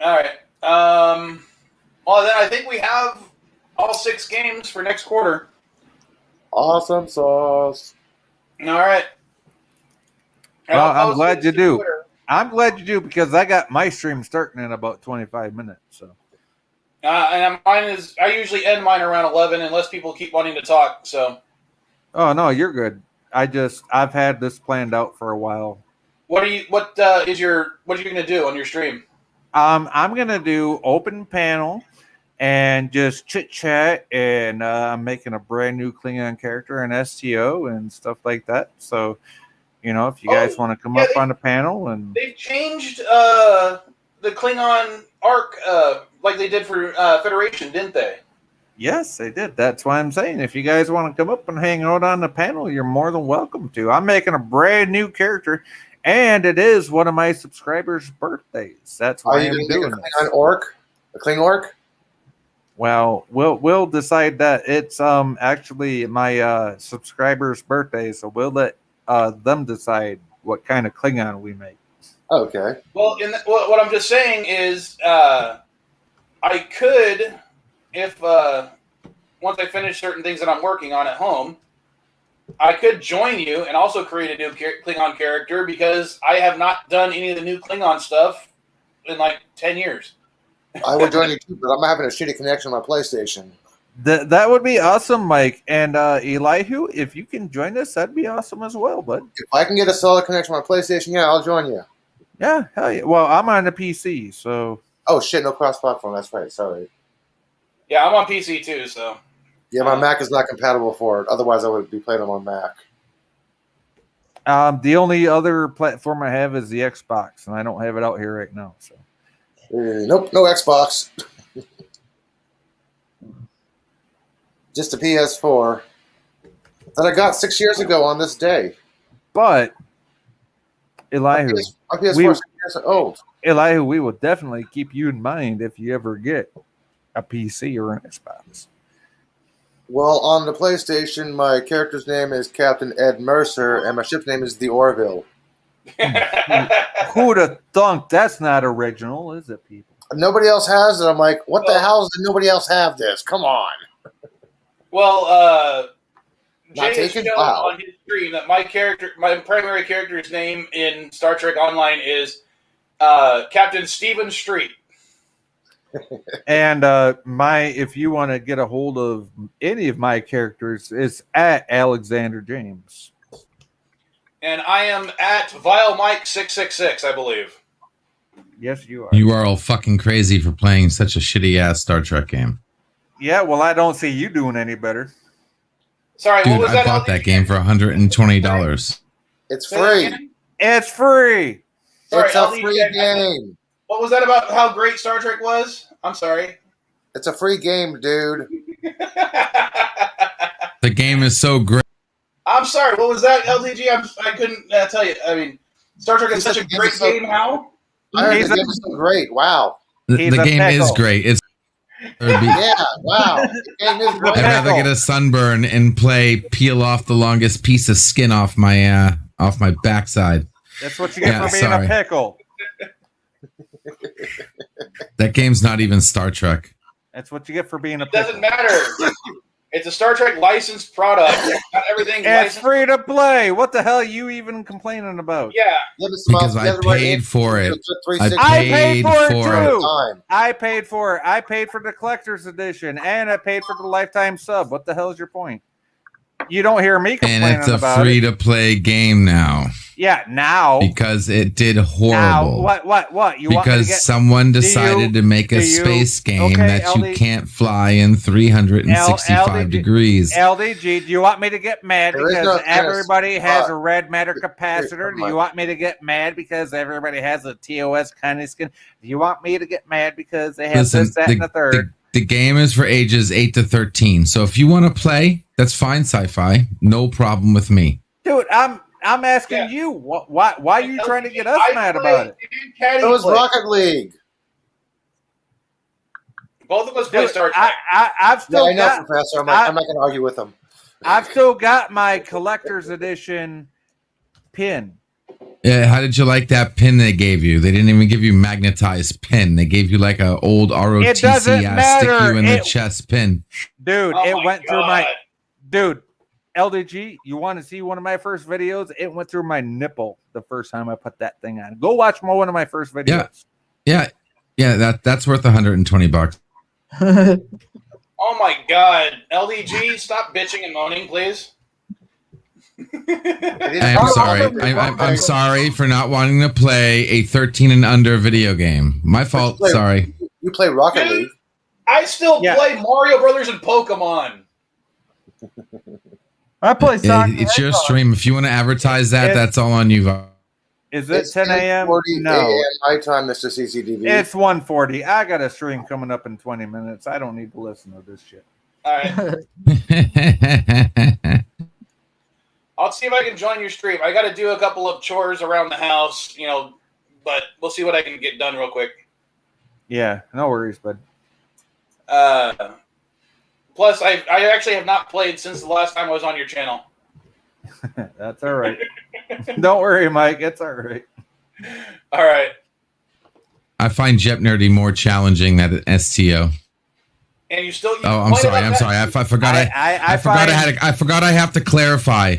All right. Well, then I think we have all 6 games for next quarter. Awesome sauce. All right. And Well, I'll I'm post glad this you to do. Twitter. I'm glad you do because I got my stream starting in about 25 minutes. So. And mine is. I usually end mine around 11 unless people keep wanting to talk. So. Oh no, you're good. I've had this planned out for a while. What are you going to do on your stream? I'm gonna do open panel and just chit chat, and I'm making a brand new Klingon character and STO and stuff like that. So, if you guys want to come up on the panel, and they've changed the Klingon arc like they did for Federation, didn't they? yes, they did. That's why I'm saying if you guys want to come up and hang out on the panel, you're more than welcome to. I'm making a brand new character. And it is one of my subscribers' birthdays. That's why I'm doing this. A Kling orc? Well, we'll decide that. It's actually my subscribers' birthday, so we'll let them decide what kind of Klingon we make. Okay. Well, what I'm just saying is, I could, if once I finish certain things that I'm working on at home, I could join you and also create a new Klingon character because I have not done any of the new Klingon stuff in like 10 years. I would join you too, but I'm having a shitty connection on my PlayStation. That would be awesome, Mike. And Elihu, if you can join us, that'd be awesome as well, bud. If I can get a solid connection on my PlayStation, yeah, I'll join you. Yeah, hell yeah. Well, I'm on the PC, so. Oh, shit, no cross-platform. That's right, sorry. Yeah, I'm on PC too, so. Yeah, my Mac is not compatible for it. Otherwise, I would be playing them on Mac. The only other platform I have is the Xbox, and I don't have it out here right now. So. Nope, no Xbox. Just a PS4 that I got 6 years ago on this day. But, Elihu, My PS4 is 6 years old. Elihu, we will definitely keep you in mind if you ever get a PC or an Xbox. Well, on the PlayStation, my character's name is Captain Ed Mercer, and my ship's name is the Orville. Who'd have thunk? That's not original, is it, people? Nobody else has it. I'm like, what the hell does nobody else have this? Come on. Well, Not Jay has taken? shown Wow. on his stream that my primary character's name in Star Trek Online is Captain Stephen Street. And if you want to get a hold of any of my characters, it's at Alexander James. And I am at Vile Mike 666, I believe. Yes, you are. You are all fucking crazy for playing such a shitty ass Star Trek game. Yeah, well, I don't see you doing any better. Sorry, Dude, what was I that? bought that game for $120. It's Say that free. again? It's free. Sorry, It's a LD, free game. What was that about how great Star Trek was? I'm sorry. It's a free game, dude. The game is so great. I'm sorry. What was that, LDG? I couldn't tell you. I mean, Star Trek is such a great game. How? I heard He's the a- game is so great. Wow. The He's a game is pickle. great. It's Yeah, wow. The game is I'd great. rather get a sunburn and peel off the longest piece of skin off my backside. That's what you get Yeah, for being sorry. a pickle. That game's not even Star Trek. That's what you get for being a It pickle. doesn't matter. It's a Star Trek licensed product. Not everything It's licensed. free to play. What the hell are you even complaining about? Yeah. Because I paid for it. I I paid for it for too. Time. I paid for it. I paid for the collector's edition, and I paid for the lifetime sub. What the hell is your point? You don't hear me And complaining it's a about free it. to play game now Yeah, now. because it did Now, horrible. what? You want me to Because get someone decided to make a do you- space game okay, that you LD can't fly in 365 LDG degrees. LDG, do you want me to get mad There is because no tennis. everybody has a red matter Here, capacitor? Do come you on. want me to get mad because everybody has a TOS kind of skin? Do you want me to get mad because they have Listen, this, that, and the third? the game is for ages 8 to 13. So if you want to play, that's fine, sci-fi. No problem with me. Dude, I'm asking Yeah. you, why are you trying to get us I mad play- about it? Caddy It was play. Rocket League. Both of us play Dude, Star Trek. I've Yeah, still I know, got Professor. I'm not going to argue with him. I've still got my collector's edition pin. Yeah, how did you like that pin they gave you? They didn't even give you magnetized pin. They gave you like a old ROTC doesn't stick matter. you in the chest pin. Dude, Oh it my went through God. my dude. LDG, you want to see one of my first videos? It went through my nipple the first time I put that thing on. Go watch one of my first videos. Yeah, that's worth $120. Oh my God, LDG, stop bitching and moaning, please. I'm sorry. I'm sorry for not wanting to play a 13 and under video game. My fault. Sorry. You play Rocket Dude, League. I still Yeah. play Mario Brothers and Pokemon. I play Sonic. It's your stream. If you want to advertise that, that's all on you. Is it It's 10 a.m.? 10:40 No, a.m. my time, Mr. CCTV. it's 1:40. I got a stream coming up in 20 minutes. I don't need to listen to this shit. All right, I'll see if I can join your stream. I got to do a couple of chores around the house, but we'll see what I can get done real quick. Yeah, no worries, bud. Plus, I actually have not played since the last time I was on your channel. That's all right. Don't worry, Mike. It's all right. All right. I find JeopNerdy more challenging than STO. And you still. Oh, I'm sorry. I forgot. I forgot. I have to clarify.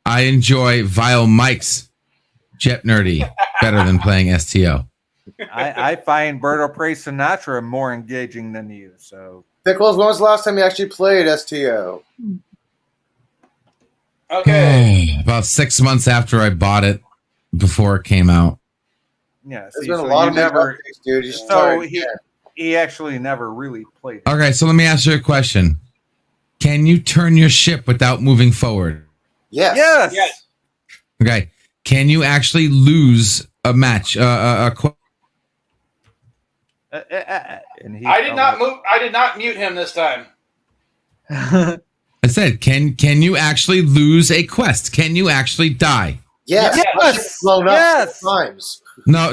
I enjoy Vile Mike's JeopNerdy better than playing STO. I find Berto Praise Sinatra more engaging than you. So Pickles, when was the last time you actually played STO? Okay. About 6 months after I bought it, before it came out. yeah, There's see, been a so lot you of never. updates, dude. You should So start he again. he actually never really played it. Okay, so let me ask you a question. Can you turn your ship without moving forward? Yes. Yes. Yes. Okay. Can you actually lose a match? And he I did not move. I did not mute him this time. I said, can you actually lose a quest? Can you actually die? Yes. Yes. My ship's blown up Yes. 6 times. No.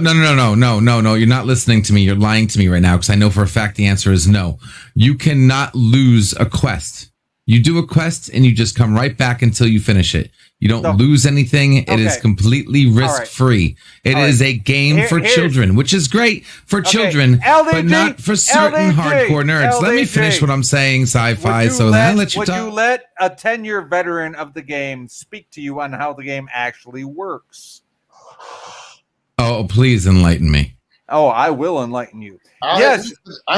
You're not listening to me. You're lying to me right now because I know for a fact the answer is no. You cannot lose a quest. You do a quest and you just come right back until you finish it. You don't No. lose anything. It is Okay. completely risk free. It All is right. a game for Here's- children, which is great for Okay. children, but LDG, not for certain hardcore nerds. Let me LDG. finish what I'm saying, sci-fi. So then I'll let you would talk. you let a 10-year veteran of the game speak to you on how the game actually works? Oh, please enlighten me. Oh, I will enlighten you. I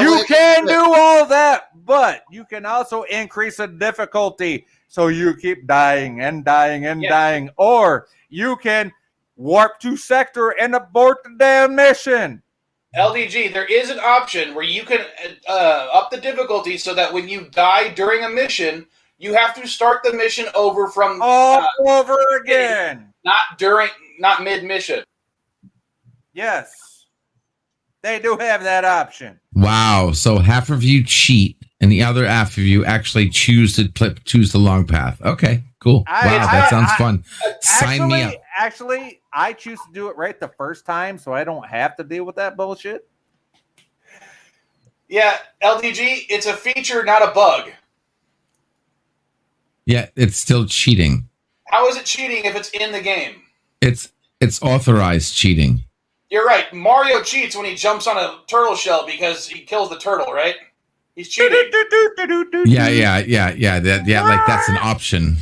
You like- can do all that, but you can also increase the difficulty so you keep dying and dying and Yes. dying. Or you can warp to sector and abort the damn mission. LDG, there is an option where you can up the difficulty so that when you die during a mission, you have to start the mission over from All over again. not mid mission. Yes. They do have that option. Wow. So half of you cheat and the other half of you actually choose the long path. Okay, cool. That sounds fun. Sign me up. Actually, I choose to do it right the first time so I don't have to deal with that bullshit. Yeah, LDG, it's a feature, not a bug. Yeah, it's still cheating. How is it cheating if it's in the game? It's authorized cheating. You're right. Mario cheats when he jumps on a turtle shell because he kills the turtle, right? He's cheating. Yeah. Like that's an option.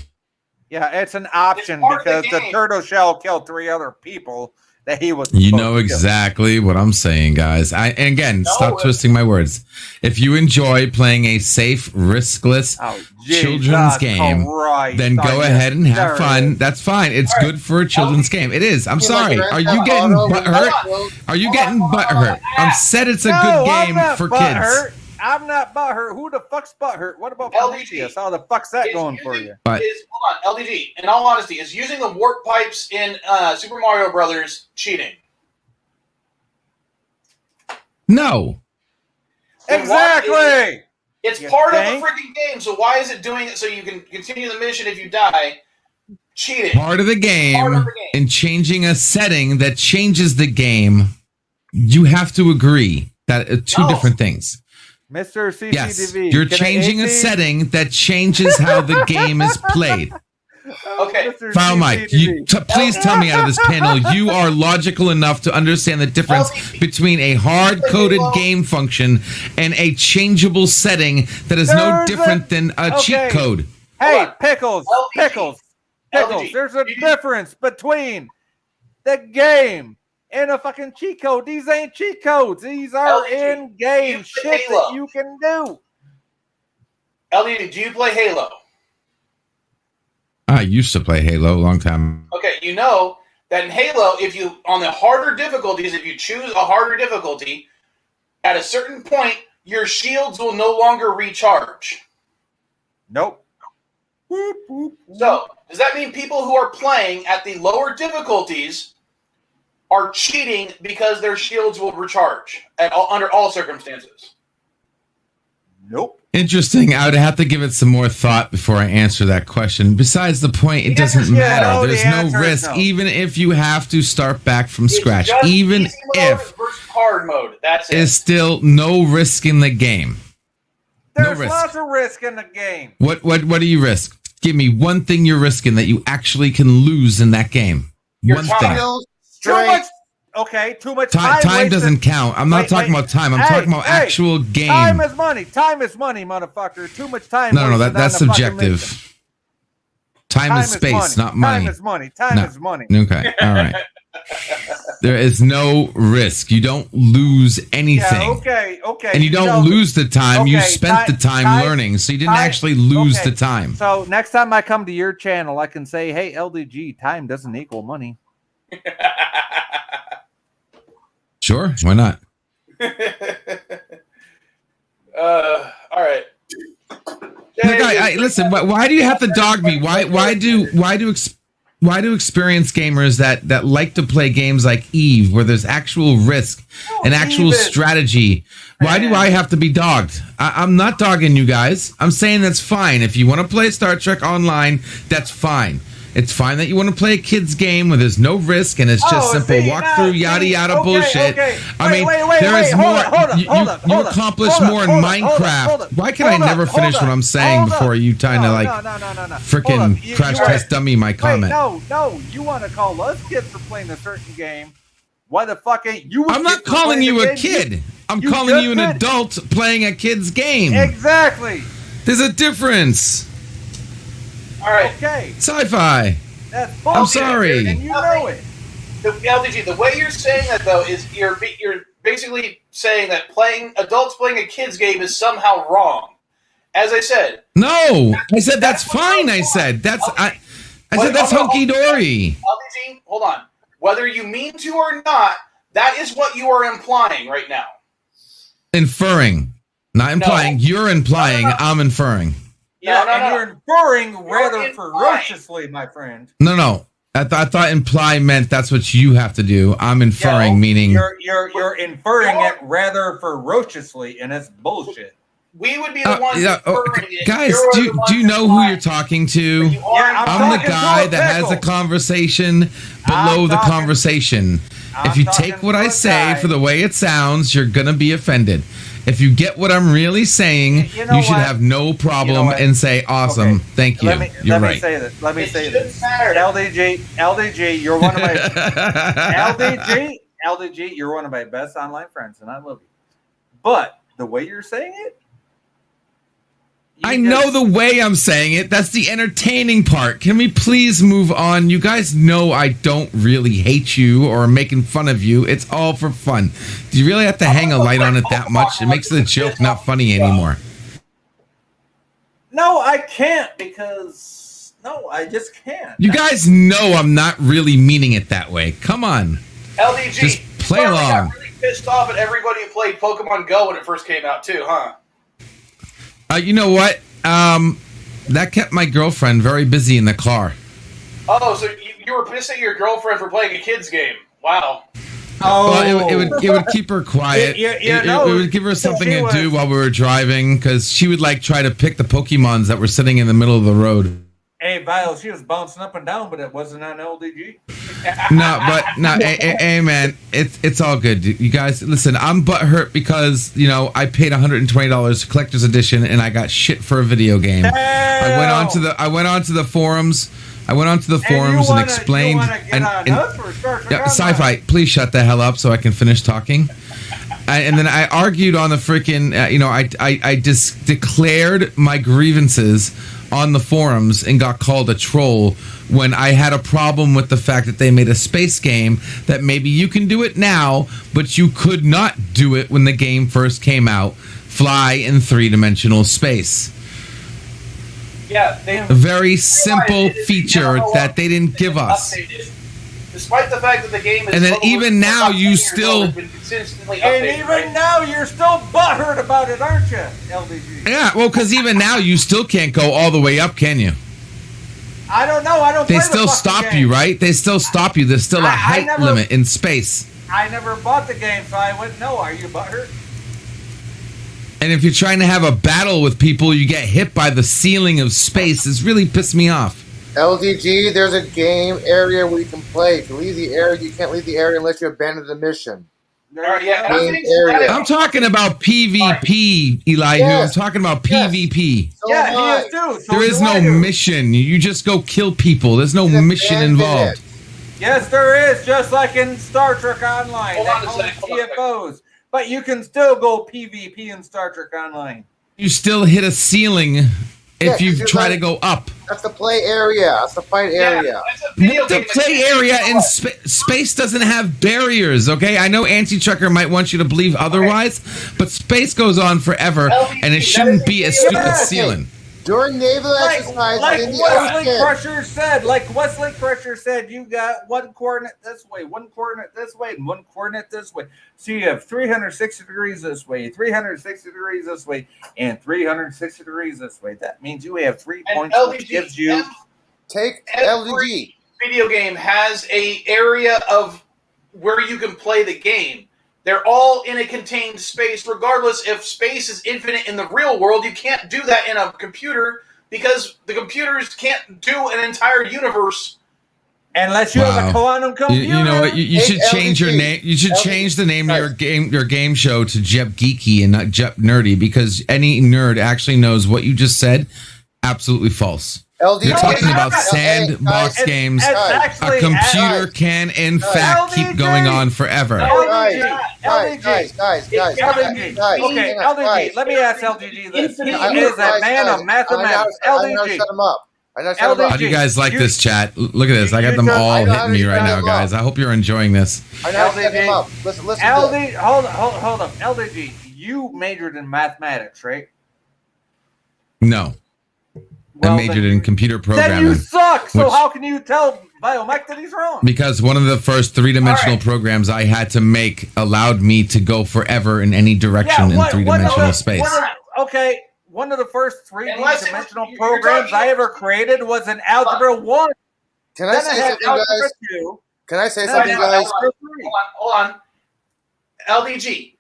Yeah, it's an option It's part of the because the game. turtle shell killed 3 other people that he was. You supposed know to kill. exactly what I'm saying, guys. And again, stop twisting my words. If you enjoy playing a safe, riskless Oh, children's Jesus game, Christ, then are go you ahead and have fun. serious? That's fine. It's All right. good for a children's game. It is. I'm sorry. Are you getting butthurt? Are you getting butthurt? I'm said it's a No, good I'm game not for butthurt. kids. I'm not butthurt. Who the fuck's butthurt? What about LDG? Prometheus? How the fuck's that Is going for using- you? But Hold on, LDG, in all honesty, is using the warp pipes in Super Mario Brothers cheating? no. Then why Exactly. It's You part think? of the freaking game, so why is it doing it so you can continue the mission if you die? Cheating. Part of the game Part of the game. and changing a setting that changes the game, you have to agree that two No. different things. Mr. CCTV. Yes, you're can changing a 18 setting that changes how the game is played. Okay. Mr. File Mike, please tell me out of this panel, you are logical enough to understand the difference between a hard-coded game function and a changeable setting that is no different than a cheat code. Hey, pickles. LDG. There's a difference between the game and a fucking cheat code. These ain't cheat codes. These are LDG, in-game shit Halo. that you can do. LDD, do you play Halo? I used to play Halo a long time. Okay, you know that in Halo, if you on the harder difficulties, if you choose a harder difficulty, at a certain point, your shields will no longer recharge. Nope. So, does that mean people who are playing at the lower difficulties are cheating because their shields will recharge under all circumstances? Nope. Interesting. I would have to give it some more thought before I answer that question. Besides the point, it doesn't matter. There's no risk, even if you have to start back from scratch. Even easy mode if versus hard mode, that's it. is still no risk in the game. There's risk. lots of risk in the game. What do you risk? Give me one thing you're risking that you actually can lose in that game. Your One time. thing. Too much. Okay, too much time. Time wasted. doesn't count. I'm not talking about time. I'm talking about actual game. Time is money. Time is money, motherfucker. Too much time. No, wasted that's on the fucking mission. subjective. Time is space, not money. Time is money. Time is money. Okay, all right. There is no risk. You don't lose anything. Yeah, okay. And you don't lose the time. You Okay, spent the time learning, so you didn't actually lose the time. So next time I come to your channel, I can say, hey, LDG, time doesn't equal money. Sure, why not? All right. Look, listen. Why do you have to dog me? Why do experienced gamers that like to play games like Eve, where there's actual risk and actual strategy? Why do I have to be dogged? I'm not dogging you guys. I'm saying that's fine. If you want to play Star Trek Online, that's fine. It's fine that you want to play a kid's game where there's no risk and it's just simple walk through yada yada bullshit. I mean, there is more. You accomplish more in Minecraft. Why can I never finish what I'm saying before you trying to like freaking crash test dummy my comment? No, you want to call us kids for playing a certain game? Why the fuck ain't you? I'm not calling you a kid. I'm calling you an adult playing a kid's game. Exactly. There's a difference. All right. Okay. Sci-fi. That's bullshit. I'm sorry. And you know it. LDG, the way you're saying that though is you're basically saying that adults playing a kid's game is somehow wrong. As I said. No, I said that's fine. I said that's I said that's hunky dory. LDG, hold on. Whether you mean to or not, that is what you are implying right now. Inferring, not implying. You're implying. I'm inferring. Yeah, you're inferring rather ferociously, my friend. No. I thought imply meant that's what you have to do. I'm inferring, meaning you're inferring it rather ferociously, and it's bullshit. We would be the ones inferring it. Guys, do you know who you're talking to? I'm the guy that has a conversation below the conversation. If you take what I say for the way it sounds, you're gonna be offended. If you get what I'm really saying, you should have no problem and say, awesome, thank you. You're right. Let me say this. LDG, you're one of my LDG, you're one of my best online friends, and I love you. But the way you're saying it, I know the way I'm saying it. That's the entertaining part. Can we please move on? You guys know I don't really hate you or making fun of you. It's all for fun. Do you really have to hang a light on it that much? It makes the joke not funny anymore. No, I can't because I just can't. You guys know I'm not really meaning it that way. Come on. LDG, just play along. I got really pissed off at everybody who played Pokemon Go when it first came out too, huh? You know what? That kept my girlfriend very busy in the car. Oh, so you were pissed at your girlfriend for playing a kid's game? Wow. Oh, well, it would keep her quiet. It would give her something to do while we were driving, because she would like try to pick the Pokemons that were sitting in the middle of the road. Hey, Val, she was bouncing up and down, but it wasn't on LDG. Hey, man, it's all good. You guys, listen, I'm butthurt because I paid $120 collector's edition and I got shit for a video game. I went on to the forums. And explained. Sci-fi, please shut the hell up so I can finish talking. And then I argued on the freaking, I just declared my grievances on the forums and got called a troll when I had a problem with the fact that they made a space game that maybe you can do it now, but you could not do it when the game first came out. Fly in three-dimensional space. Yeah, a very simple feature that they didn't give us. Updated. Despite the fact that the game is and then even now you still now you're still butthurt about it, aren't you, LDG? Yeah, well, because even now you still can't go all the way up, can you? I don't know. They still stop you, right? They still stop you. There's still a height limit in space. I never bought the game, so I wouldn't know. Are you butthurt? And if you're trying to have a battle with people, you get hit by the ceiling of space. It's really pissed me off. LDG, there's a game area where you can play. If you leave the area, you can't leave the area unless you abandon the mission. I'm talking about PvP, Eli. Yes. I'm talking about PvP. So he is too. So there is no mission. You just go kill people. There's no mission involved. Yes, there is. Just like in Star Trek Online. Hold on a second. TFOs. But you can still go PvP in Star Trek Online. You still hit a ceiling if you try to go up. That's the play area. That's the fight area. The play area in space doesn't have barriers, okay? I know Anti-Trucker might want you to believe otherwise, but space goes on forever, and it shouldn't be a stupid ceiling. During naval exercises in the Wesley Crusher said, you got one coordinate this way, one coordinate this way, and one coordinate this way. So you have 360 degrees this way, 360 degrees this way, and 360 degrees this way. That means you have 3 points, which gives you... Take LDG. Video game has a area of where you can play the game. They're all in a contained space, regardless if space is infinite in the real world. You can't do that in a computer because the computers can't do an entire universe. Unless you have a quantum computer. You know what? You should change your name. You should change the name of your game show to Jep Geeky and not Jep Nerdy, because any nerd actually knows what you just said. Absolutely false. You're talking about sandbox games. A computer can, in fact, keep going on forever. Guys. Okay, LDG, let me ask LDG this. He is a man of mathematics. LDG. Shut him up. How do you guys like this chat? Look at this. I got them all hitting me right now, guys. I hope you're enjoying this. LDG. Listen LDG, hold up. LDG, you majored in mathematics, right? No. I majored in computer programming. Then you suck. So how can you tell Biomech that he's wrong? Because one of the first three-dimensional programs I had to make allowed me to go forever in any direction in three-dimensional space. One of the first three-dimensional programs I ever created was an Algebra 1. Can I say something, guys? Can I say something, guys? Hold on. LDG,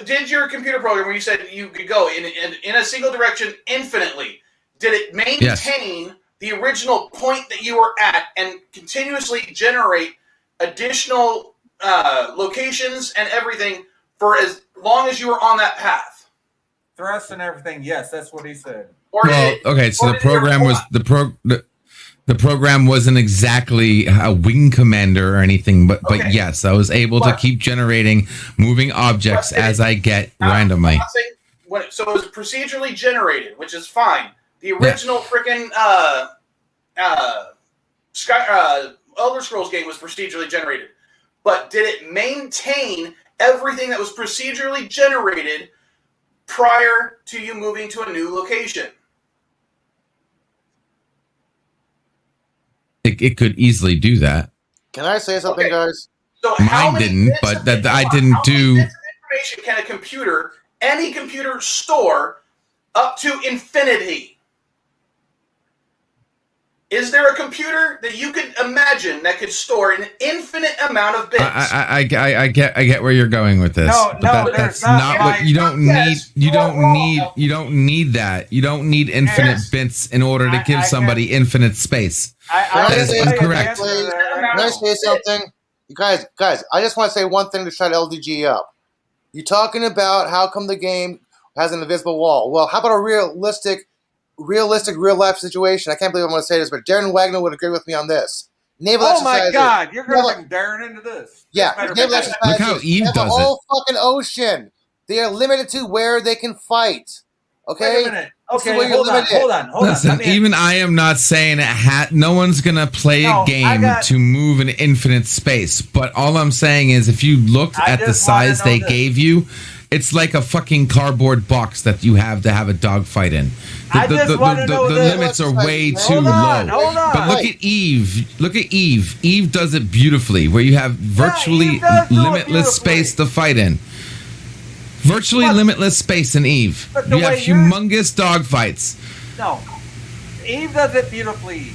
did your computer program where you said you could go in a single direction infinitely, did it maintain the original point that you were at and continuously generate additional locations and everything for as long as you were on that path? Thrust and everything, yes, that's what he said. So the program was the program wasn't exactly a wing commander or anything, but yes, I was able to keep generating moving objects as I get randomly. So it was procedurally generated, which is fine. The original freaking Elder Scrolls game was procedurally generated. But did it maintain everything that was procedurally generated prior to you moving to a new location? It could easily do that. Can I say something, guys? So mine didn't, but that I didn't do. How much information can a computer, any computer, store up to infinity? Is there a computer that you could imagine that could store an infinite amount of bits? I get where you're going with this. No, but no, that's there's not. not what you don't Yes, need. You you are don't wrong. need. You don't need that. You don't need infinite Yes. bits in order to I- give I somebody can- infinite space. That is incorrect. Can I say something? You guys, I just want to say one thing to shut LDG up. You're talking about how come the game has an invisible wall. Well, how about a realistic real life situation? I can't believe I'm going to say this, but Darren Wagner would agree with me on this. Naval Oh my exercises. God, you're going to bring Darren into this. Yeah, Better naval be- exercises. Look how Eve have does a whole fucking ocean. They are limited to where they can fight. Okay? Wait a minute. This is Okay, where you're hold on. limited. Listen, even I am not saying no one's gonna play No, a game I got- to move in infinite space. But all I'm saying is, if you looked I at the just wanna size know they this. gave you, it's like a fucking cardboard box that you have to have a dogfight in. I just wanna know the this. limits are way too Hold on, low. hold on. But look at Eve. Look at Eve. Eve does it beautifully, where you have virtually Eve does do it limitless beautifully. space to fight in. Virtually But- limitless space in Eve. But the You have way you're- humongous dogfights. No. Eve does it beautifully.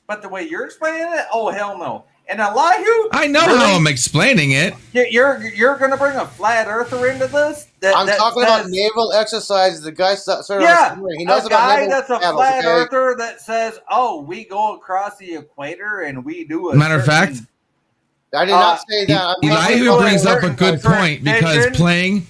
But the way you're explaining it, oh, hell no. And Elihu, I know really? how I'm explaining it. You're going to bring a flat earther into this? I'm talking about naval exercises. The guy started Yeah, on the he knows a about guy naval that's a battles, flat okay? earther that says, "Oh, we go across the equator and we do a." Matter of certain- fact, I did not say that. I'm talking Elihu about brings up a certain- good certain point because vision. playing.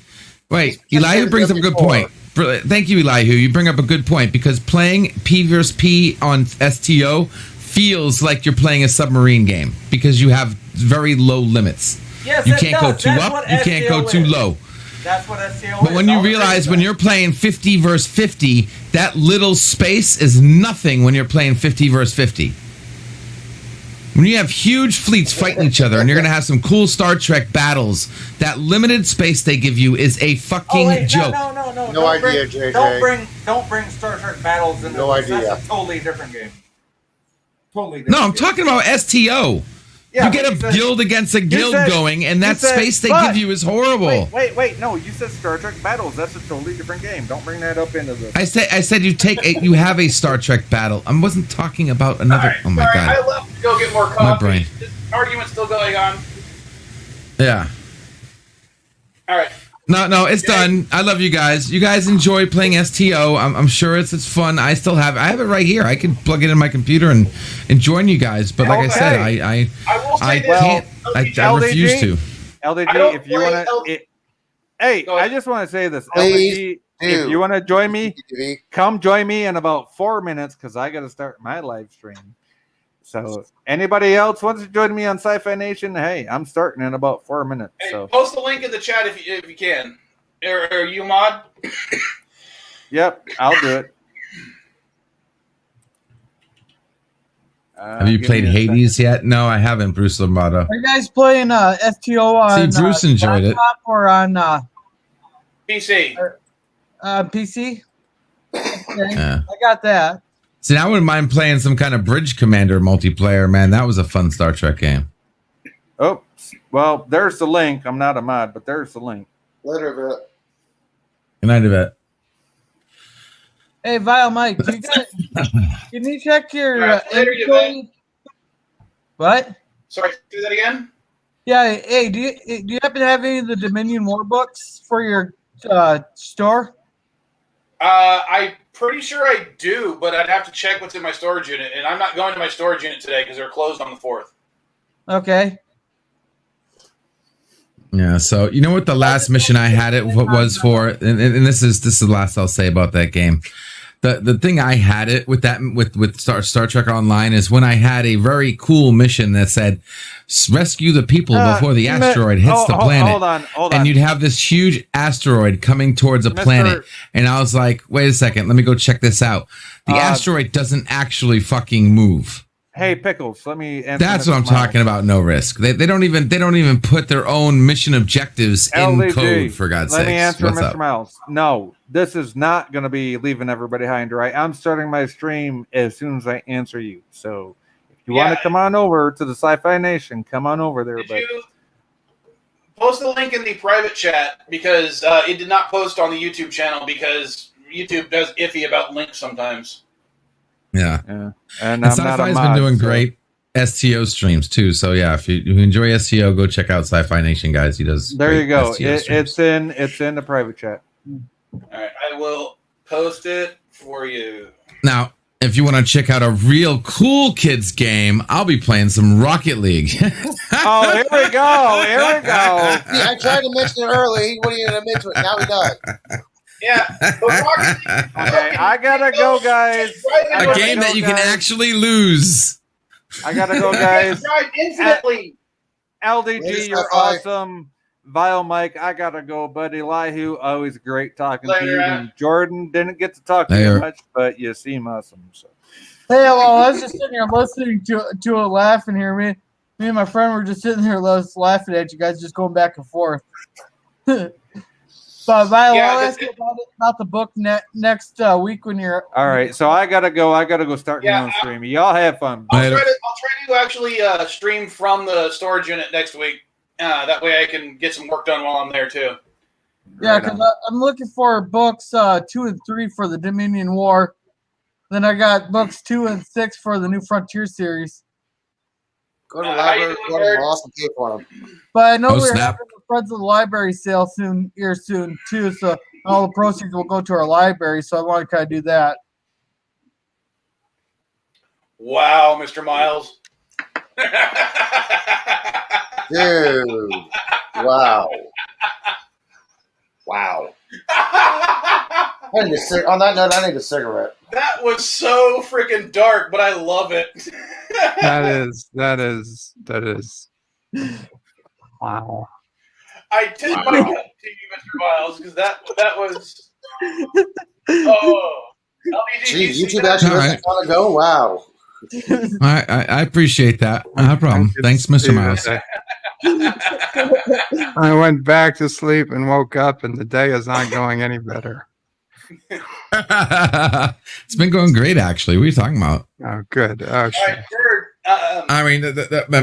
Wait, He's Elihu said brings that up a good before. point. Thank you, Elihu. You bring up a good point because playing P versus P on STO feels like you're playing a submarine game because you have very low limits. Yes, You it can't go does. too That's up. what You can't go STO too is. low. That's what STO But is. when you I'll agree realize with when that. you're playing 50 versus 50, that little space is nothing when you're playing 50 versus 50. When you have huge fleets fighting each other and you're going to have some cool Star Trek battles, that limited space they give you is a fucking joke. No. No Don't idea, bring, JJ. Don't bring Star Trek battles into No this. idea. That's a totally different game. Totally different. No, I'm game. talking about STO. Yeah, you get but a you said- guild against a guild said- going, and that you said- space they but- give you is horrible. Wait. No, you said Star Trek battles. That's a totally different game. Don't bring that up into this. I said you have a Star Trek battle. I wasn't talking about another. All right, Oh my sorry, god. I left to go get more coffee. My brain. This argument's still going on. Yeah. All right. No, it's done. I love you guys. You guys enjoy playing STO. I'm sure it's fun. I have it right here. I can plug it in my computer and join you guys. But like I said, Okay. I I will say I this. can't. I LDG? refuse to. LDG, I don't if you play want L- to, hey, Go ahead. I just want to say this, Please LDG. do. If you want to join me, TV. come join me in about 4 minutes because I got to start my live stream. So, anybody else wants to join me on Sci-Fi Nation? Hey, I'm starting in about 4 minutes. Hey, So, post the link in the chat if you can. Are you mod? yep, I'll do it. Have you Give played me a second. Hades yet? No, I haven't. Bruce Lomato. Are you guys playing STO on See, Bruce enjoyed it. laptop or on PC. PC? Okay, Yeah. I got that. See, I wouldn't mind playing some kind of Bridge Commander multiplayer. Man, that was a fun Star Trek game. Oh, well, there's the link. I'm not a mod, but there's the link. Later, bit. Good night, Yvette. Hey, Vile Mike, do you guys, can you check your Alright, later, you inventory? What? Sorry, do that again? Yeah. Hey, do you happen to have any of the Dominion War books for your store? I'm pretty sure I do, but I'd have to check what's in my storage unit, and I'm not going to my storage unit today because they're closed on the 4th. Okay. Yeah, so you know what the last mission I had it was for, and this is the last I'll say about that game. The thing I had it with that with Star Trek Online is when I had a very cool mission that said rescue the people before the asteroid hits the planet. Hold on. And you'd have this huge asteroid coming towards a planet. And I was like, wait a second, let me go check this out. The asteroid doesn't actually fucking move. Hey, Pickles, let me answer. That's what I'm talking about. No risk. They don't even put their own mission objectives in LDG, code, for God's sake. Let me answer What's Mr. up? Miles. No, this is not going to be leaving everybody high and dry. I'm starting my stream as soon as I answer you. So if you want to come on over to the Sci-Fi Nation, come on over there. Did you post the link in the private chat because it did not post on the YouTube channel because YouTube does iffy about links sometimes. Yeah. And And I'm not a Sci-Fi's mod, been doing so- great STO streams too. So yeah, if you enjoy STO, go check out Sci-Fi Nation, guys. He does. There great you go. STO streams. It's in the private chat. All right, I will post it for you. Now, if you want to check out a real cool kids game, I'll be playing some Rocket League. Oh, here we go. Here we go. See, I tried to mention it early. He wouldn't even mention it. Now he does. Yeah, but Rocket League- Okay, I gotta go, guys. A game that you can actually lose. I gotta go, guys. Drive infinitely. LDG, Later, you're Sci-Fi. awesome. Vile Mike, I gotta go, buddy. Elihu, always great talking Later, to you. Al. And Jordan, didn't get to talk to Later. you much, but you seem awesome. So. Hey, well, I was just sitting here listening to it, laughing here. Me and my friend were just sitting here laughing at you guys, just going back and forth. But Viola, Yeah, I'll this- ask you about the book next week when you're. All right, so I gotta go. I gotta go start my Yeah, own stream. Y'all have fun. I'll Later. try to actually stream from the storage unit next week. That way I can get some work done while I'm there too. Yeah, Right because on. I'm looking for books 2 and 3 for the Dominion War. Then I got books 2 and 6 for the New Frontier series. Go to the How you library, doing, go to Bird? Ross and pay for them. But I know Oh, we're snap. having the Friends of the Library sale soon too. So all the proceeds will go to our library. So I want to kind of do that. Wow, Mr. Miles. Dude. Wow. Wow. I need on that note, I need a cigarette. That was so freaking dark, but I love it. That is. Wow. I tip my cap to you, Mr. Miles, because that was. Oh, LBG, Gee, you see YouTube that? actually All doesn't right. want to go? Wow. I appreciate that. No problem. Thanks, Mr. Miles. I went back to sleep and woke up, and the day is not going any better. It's been going great, actually. What are you talking about? Oh, good. All Okay. right, Bird. I mean,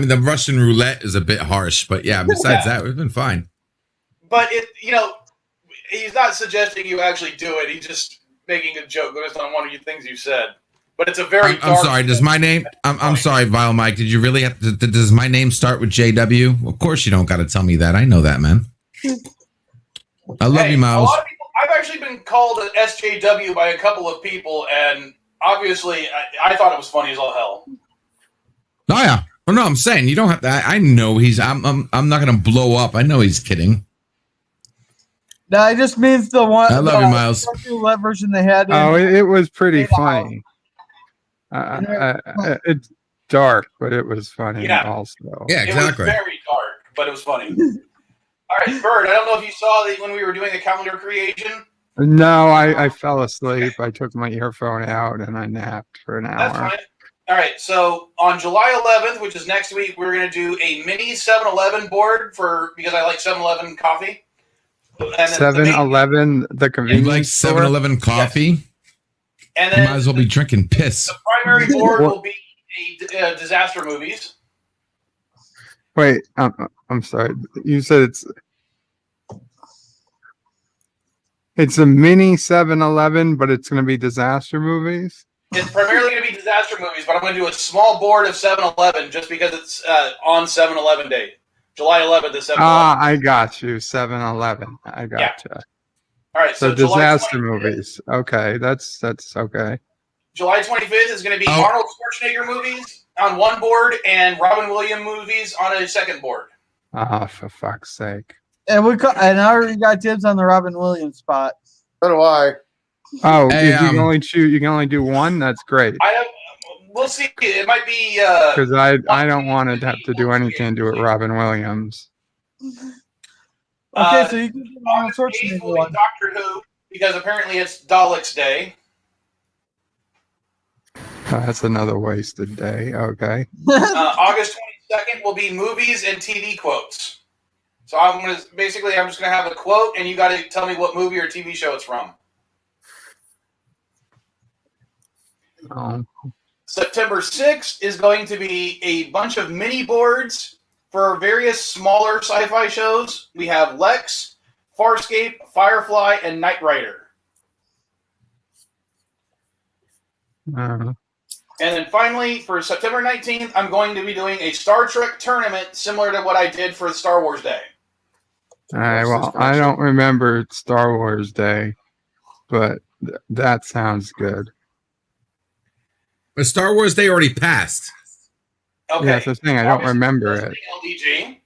the Russian roulette is a bit harsh, but yeah, besides that, we've been fine. But he's not suggesting you actually do it. He's just making a joke based on one of the things you said. But it's a very I'm dark. sorry. Does my name? I'm sorry, Vile Mike. Did you really have to? Does my name start with JW? Of course, you don't got to tell me that. I know that, man. I love Hey, you, a Miles. lot of people. I've actually been called an SJW by a couple of people, and obviously, I thought it was funny as all hell. Oh yeah. Oh no, I'm saying you don't have to. I know he's. I'm not gonna blow up. I know he's kidding. No, it just means the one. I love you, Miles. The roulette version they had. Oh, it was pretty Stay funny. It's dark, but it was funny Yeah. also. Yeah, It was exactly. very dark, but it was funny. All right, Bird. I don't know if you saw that when we were doing the calendar creation. No, I fell asleep. I took my earphone out and I napped for an That's hour. fine. All right, so on July 11th, which is next week, we're going to do a mini 7-Eleven board because I like 7-Eleven coffee. And then the main- 7-Eleven, the You convenience like store? 7-Eleven coffee? and You then might as well be drinking piss. the primary board will be disaster movies. Wait, I'm sorry. You said it's a mini 7-Eleven, but it's going to be disaster movies? It's primarily going to be disaster movies, but I'm going to do a small board of 7-Eleven just because it's on 7-Eleven Day. July 11th is 7-Eleven. I got you. 7-Eleven. I gotcha. All right, So July disaster 25th movies. Okay, that's okay. July 25th is going to be Oh. Arnold Schwarzenegger movies on one board and Robin Williams movies on a second board. Oh, for fuck's sake. And I already got dibs on the Robin Williams spot. So do I. Oh, Hey, you can only choose. You can only do one. That's great. We'll see. It might be. Because I don't want to have to do anything to do with Robin Williams. Okay, so you can do Arnold August 8th Schwarzenegger will be one. Doctor Who because apparently it's Daleks Day. That's another wasted day. Okay. August 22nd will be movies and TV quotes. So I'm just gonna have a quote, and you got to tell me what movie or TV show it's from. September 6th is going to be a bunch of mini boards for various smaller sci-fi shows. We have Lex, Farscape, Firefly, and Knight Rider. And then finally, for September 19th, I'm going to be doing a Star Trek tournament similar to what I did for Star Wars Day. All right. Well, I don't remember Star Wars Day, but that sounds good. But Star Wars Day already passed. Okay. Yeah, that's the thing. I don't remember it. LDG.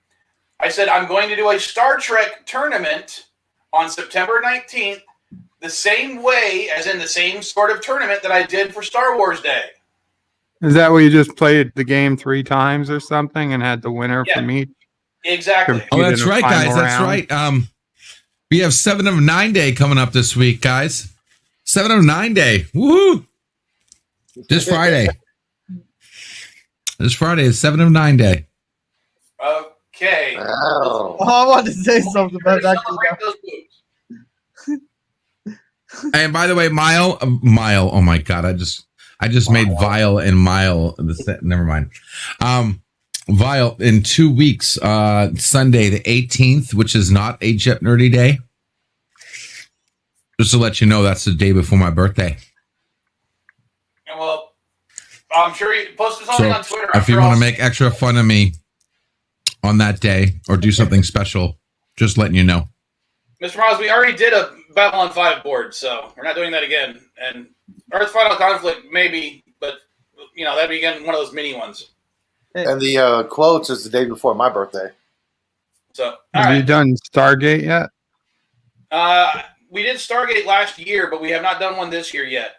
I said I'm going to do a Star Trek tournament on September 19th, the same way as in the same sort of tournament that I did for Star Wars Day. Is that where you just played the game 3 times or something and had the winner from each? Exactly. Oh, that's right, guys. That's right. We have 7 of 9 Day coming up this week, guys. 7 of 9 Day. Woohoo! This Friday. This Friday is 7 of 9 Day. Okay. Oh. I wanted to say something about that. And by the way, Mile. Oh my God! I just made Vile and Mile. Never mind. Vile in 2 weeks. Sunday the 18th, which is not a JeopNerdy Day. Just to let you know, that's the day before my birthday. Well, I'm sure you posted something on Twitter. If you want to make extra fun of me on that day or do something special, just letting you know. Mr. Miles, we already did a Babylon 5 board, so we're not doing that again. And Earth Final Conflict, maybe, but, that'd be again one of those mini ones. And the quotes is the day before my birthday. So, Have you done Stargate yet? We did Stargate last year, but we have not done one this year yet.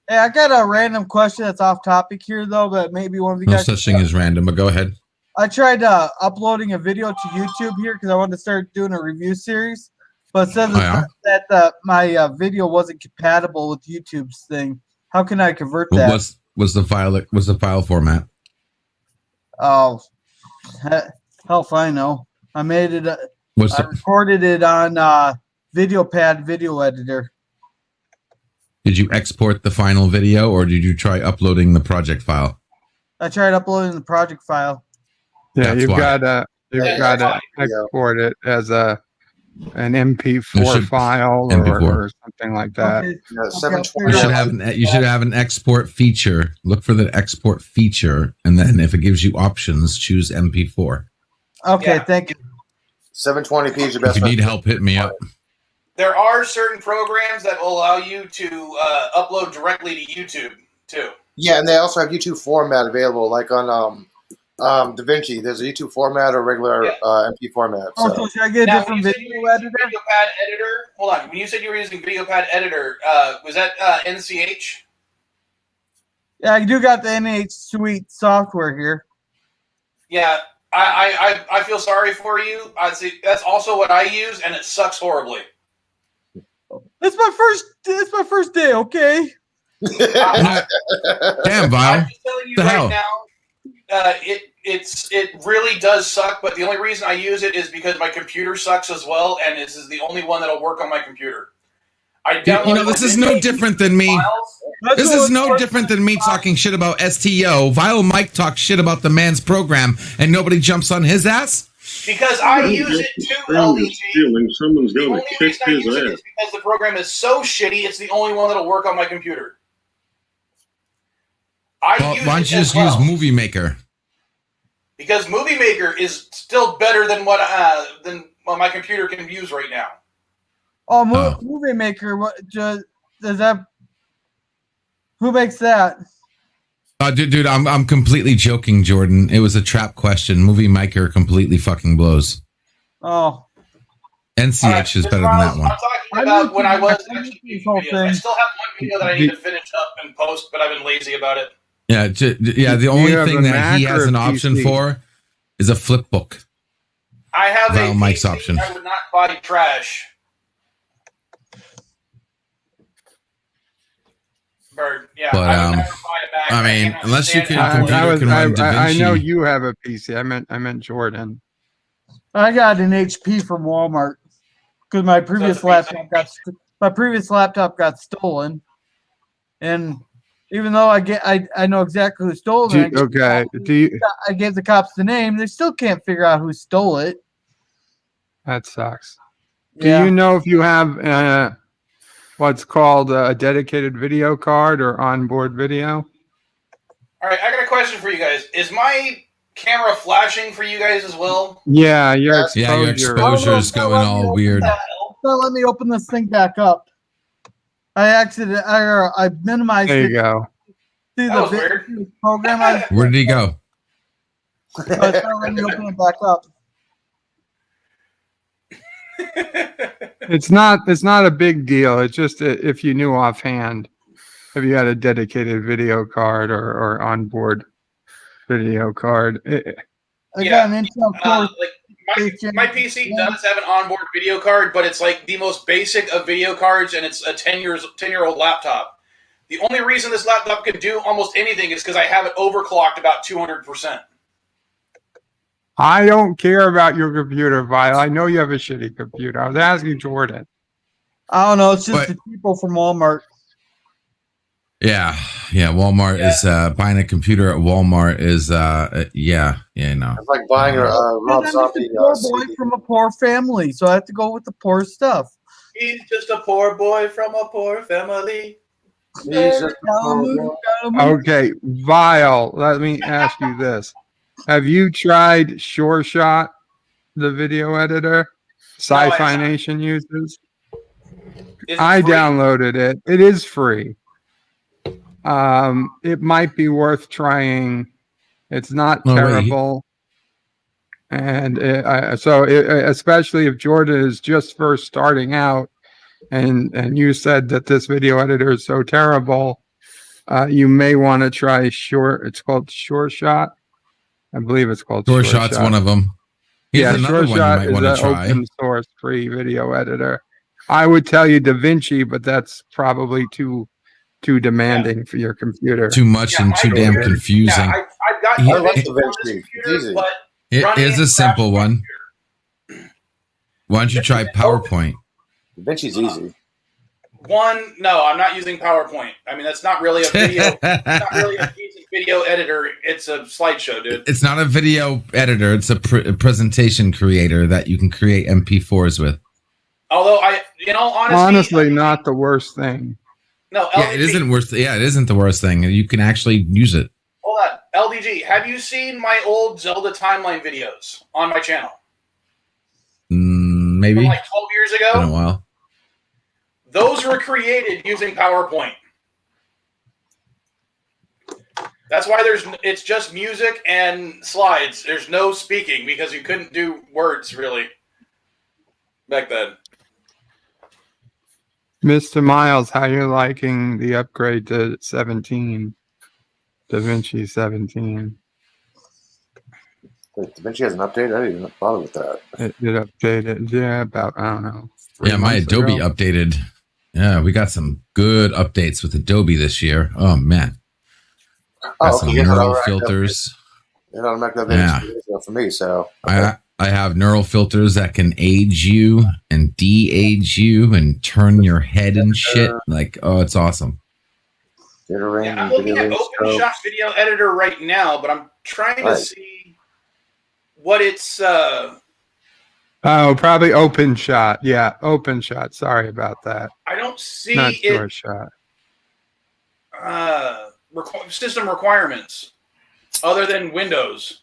Hey, I got a random question that's off topic here, though, but maybe one of you No guys. such thing as random, but go ahead. I tried uploading a video to YouTube here because I wanted to start doing a review series, but it says that my video wasn't compatible with YouTube's thing. How can I convert that? Was the file format? Oh, hell if I know. I made it. I recorded it on VideoPad video editor. Did you export the final video, or did you try uploading the project file? I tried uploading the project file. Yeah, That's you've why. got to export it as an MP4 file MP4. or something like that. Okay. Yeah, 720. You should have an export feature. Look for the export feature, and then if it gives you options, choose MP4. Okay, thank you. 720p is your best. If you need help, hit me up. There are certain programs that will allow you to upload directly to YouTube, too. Yeah, and they also have YouTube format available, like on DaVinci. There's a YouTube format or regular MP format. So. So. Should I get a different video editor? VideoPad editor. Hold on. When you said you were using VideoPad editor, was that NCH? Yeah, I do got the NH Suite software here. Yeah, I feel sorry for you. I see that's also what I use, and it sucks horribly. It's my first day, okay? Damn, Vile. I'm just telling you right now, it really does suck. But the only reason I use it is because my computer sucks as well, and this is the only one that'll work on my computer. This is no different than me. This is no different than me talking shit about STO. Vile Mike talks shit about the man's program, and nobody jumps on his ass. Because I use it too, LDG. Someone's The going only to kick reason I his use it ass. is because the program is so shitty, it's the only one that'll work on my computer. Why don't you just use Movie Maker? Because Movie Maker is still better than what my computer can use right now. Oh, Movie Maker. What does that? Who makes that? Dude, I'm completely joking, Jordan. It was a trap question. Movie Maker completely fucking blows. Oh. NCH is better than that one. I'm talking about when I was actually making videos. I still have one video that I need to finish up and post, but I've been lazy about it. Yeah, the only thing that he has an option for is a flip book. I have a Mike's PC. option. I would not buy trash. Bird, yeah. But, I would never buy a Mac. I mean, can't unless you understand can it. computer can run I DaVinci. know you have a PC. I meant Jordan. I got an HP from Walmart because my previous laptop got stolen, and even though I know exactly who stole it, I gave the cops the name. They still can't figure out who stole it. That sucks. Do you know if you have what's called a dedicated video card or onboard video. All right, I got a question for you guys. Is my camera flashing for you guys as well? Yeah, your Yes. exposure. Yeah, your exposure is going all weird. Let me open this thing back up. I minimized There it. you go. See That was the weird. video program. Where did he go? Let me open it back up. It's not a big deal. It's just if you knew offhand, if you had a dedicated video card or onboard video card. I got an Intel Core. My PC does have an onboard video card, but it's like the most basic of video cards, and it's a 10-year-old laptop. The only reason this laptop can do almost anything is because I have it overclocked about 200%. I don't care about your computer, Vile. I know you have a shitty computer. I was asking Jordan. I don't know. It's just But- the people from Walmart. Yeah. Walmart is buying a computer at Walmart is no. It's like buying a Rob I'm just Zombie. a poor boy from a poor family, so I have to go with the poor stuff. He's just a poor boy from a poor family. He's just a poor boy. Okay, Vile, let me ask you this. Have you tried SureShot, the video editor? Sci-Fi haven't. Nation uses? Is it I free? downloaded it. It is free. It might be worth trying. It's not Oh, wait. terrible. And especially if Jordan is just first starting out and you said that this video editor is so terrible, you may want to try it's called SureShot. I believe it's called SureShot's one of them. Here's another one you SureShot might is want an to try. open source free video editor. I would tell you DaVinci, but that's probably too demanding for your computer. Too much and too damn confusing. Yeah, I've got I like DaVinci on DaVinci. this It's computer, easy. but It running is a it simple crashes my one. Why don't you try PowerPoint? DaVinci's easy. No, I'm not using PowerPoint. I mean, that's not really a video. Not really a decent video editor. It's a slideshow, dude. It's not a video editor. It's a presentation creator that you can create MP4s with. Although in all honesty, Honestly, not the worst thing. No, Yeah, it isn't worth. Yeah, it isn't the worst thing. You can actually use it. Hold on, LDG. Have you seen my old Zelda timeline videos on my channel Maybe. from like 12 years Been a ago? while. Those were created using PowerPoint. That's why it's just music and slides. There's no speaking because you couldn't do words really back then. Mr. Miles, how you liking the upgrade to 17? DaVinci 17. Wait, DaVinci has an update? I didn't even bother with that. It updated, yeah, about, I don't know. 3 Yeah, my months Adobe ago. updated. Yeah, we got some good updates with Adobe this year. Oh man, got some yeah, neural alright, filters. It automatically Yeah. updates for me, so. Okay. I have neural filters that can age you and de-age you and turn your head and shit. Like, oh, it's awesome. Jittering, Yeah, I'm looking at jittering OpenShot strokes. Video Editor right now, but I'm trying to Right. see what it's. Oh, probably OpenShot. Yeah, OpenShot. Sorry about that. I don't see Not it. SureShot. System requirements other than Windows.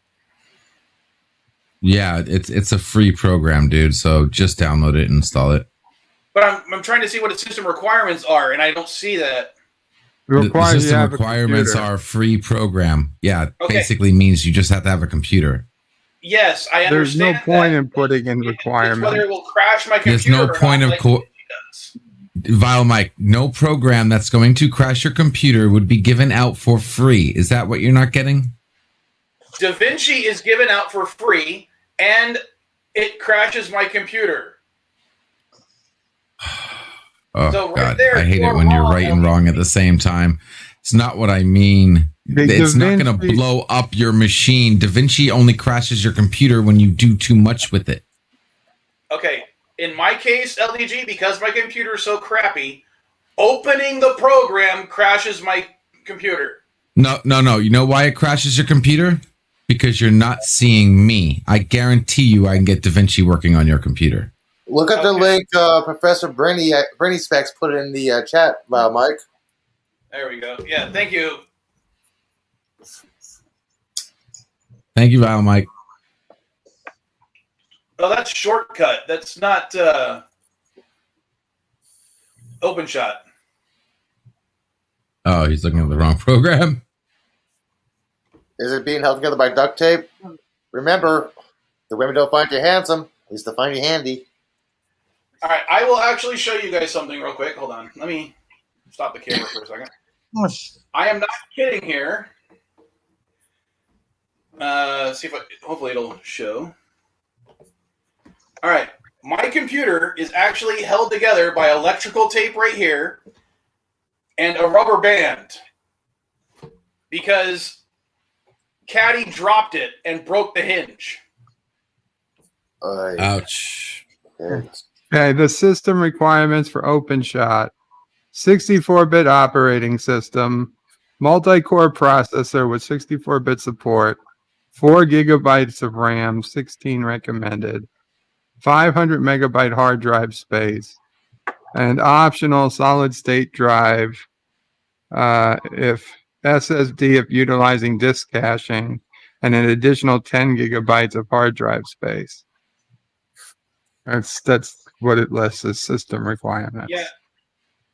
Yeah, it's a free program, dude. So just download it and install it. But I'm trying to see what its system requirements are, and I don't see that. The Requires you to system have a requirements computer. are a free program. Yeah, Okay. basically means you just have to have a computer. Yes, I There's no understand. point that. in putting in It's requirements. whether it will crash my There's computer. no or point not, of like co- it does. Vile Mike, no program that's going to crash your computer would be given out for free. Is that what you're not getting? DaVinci is given out for free, and it crashes my computer. Oh So right God, there, I hate it you're when you're wrong, right and wrong at the same time. It's not what I mean. The It's not going to DaVinci- blow up your machine. DaVinci only crashes your computer when you do too much with it. Okay, in my case, LDG, because my computer is so crappy, opening the program crashes my computer. No. You know why it crashes your computer? Because you're not seeing me. I guarantee you I can get DaVinci working on your computer. Look at the Okay. link Professor Brainy Specs put in the chat, Mike. There we go. Yeah, thank you. Thank you, Val Mike. Oh, that's shortcut. That's not open shot. Oh, he's looking at the wrong program. Is it being held together by duct tape? Remember, the women don't find you handsome. At least they find you handy. All right, I will actually show you guys something real quick. Hold on. Let me stop the camera for a second. I am not kidding here. See if hopefully it'll show. All right, my computer is actually held together by electrical tape right here and a rubber band because Caddy dropped it and broke the hinge. Ouch. Okay, the system requirements for OpenShot: 64-bit operating system, multi-core processor with 64-bit support, 4 gigabytes of RAM, 16 recommended, 500 megabyte hard drive space, and optional solid-state drive if SSD if utilizing disk caching, and an additional 10 gigabytes of hard drive space. That's what it lists as system requirements. Yeah.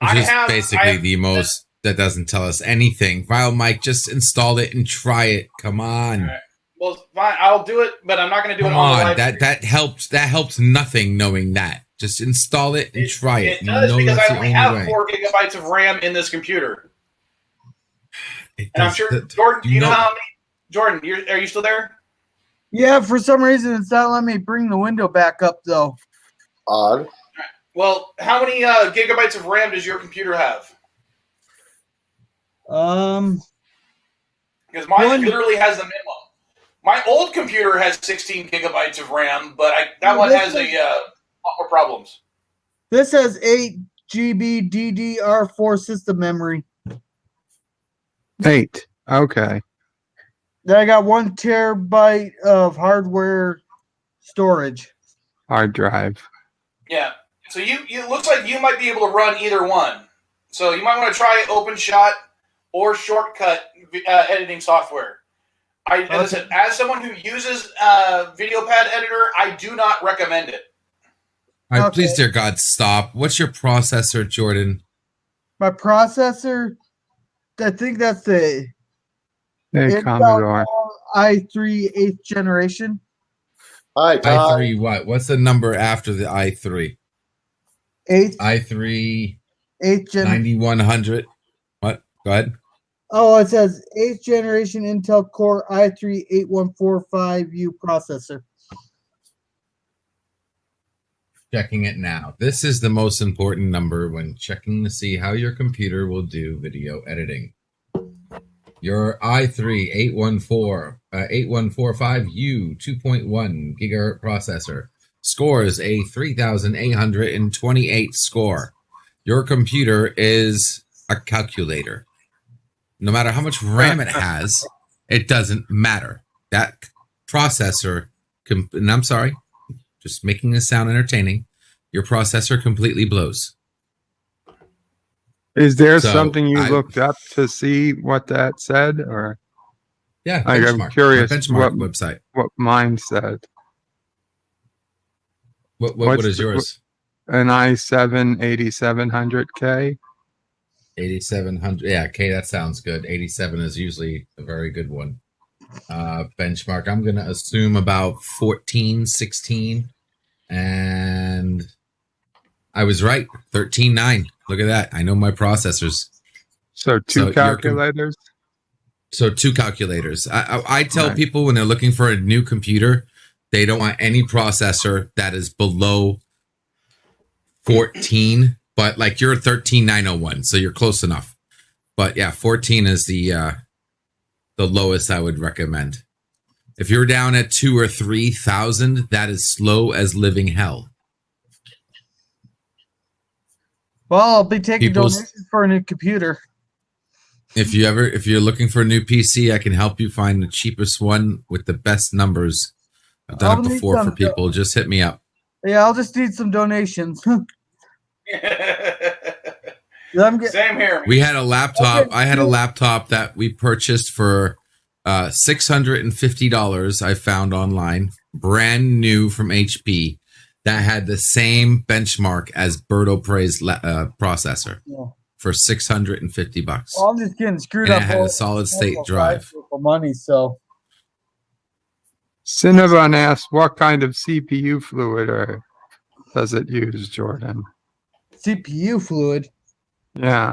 Which is basically the most that doesn't tell us anything. File Mike, just install it and try it. Come on. Right. Well, fine, I'll do it, but I'm not going to do Come it on the on. live That helps. That helps nothing knowing that. Just install it and try it. It does because that's I the only only have way. 4 gigabytes of RAM in this computer. It And I'm does- sure, that- Jordan, you you know know- how many? Jordan, are you still there? Yeah, for some reason it's not letting me bring the window back up though. Odd. Well, how many gigabytes of RAM does your computer have? Because mine literally has the minimum. My old computer has 16 gigabytes of RAM, but that one has a lot more problems. This has 8 GB DDR4 system memory. 8. Okay. Then I got 1 terabyte of hardware storage. Hard drive. Yeah. So it looks like you might be able to run either one. So you might want to try OpenShot or Shortcut editing software. As I said, as someone who uses VideoPad Editor, I do not recommend it. All right, please, dear God, stop. What's your processor, Jordan? My processor, I think that's the Hey, Commodore. i3 8th generation. Hi, Todd. i3 what? What's the number after the i3? 8th, i3 8th gen. 9100. What? Go ahead. Oh, it says 8th generation Intel Core i3 8145U processor. Checking it now. This is the most important number when checking to see how your computer will do video editing. Your i3 8145U 2.1 gigahertz processor scores a 3,828 score. Your computer is a calculator. No matter how much RAM it has, it doesn't matter. That processor, and I'm sorry, just making this sound entertaining, your processor completely blows. Is there So, something you I- looked up to see what that said? Or Yeah, I'm benchmark. curious My benchmark what- website. what mine said? What What's is the- yours? An i7 8700K? 8700. Yeah, okay, that sounds good. 87 is usually a very good one. Benchmark, I'm going to assume about 14, 16. And I was right. 13.9. Look at that. I know my processors. So So two you're calculators? So 2 calculators. I tell Right. people when they're looking for a new computer, they don't want any processor that is below 14, but like you're 13,901, so you're close enough. But yeah, 14 is the lowest I would recommend. If you're down at 2 or 3,000, that is slow as living hell. Well, I'll be taking People's- donations for a new computer. If you're looking for a new PC, I can help you find the cheapest one with the best numbers. I've done I'll it need before for some- people. Just hit me up. Yeah, I'll just need some donations. Same here. We had a laptop. Okay, I had a so- laptop that we purchased for $650. I found online, brand new from HP, that had the same benchmark as Berto Pre's processor Yeah. for $650. Well, I'm just getting screwed And up. it had a all- solid state all drive. for money, so Cinnabon asks, what kind of CPU fluid does it use, Jordan? CPU fluid. Yeah.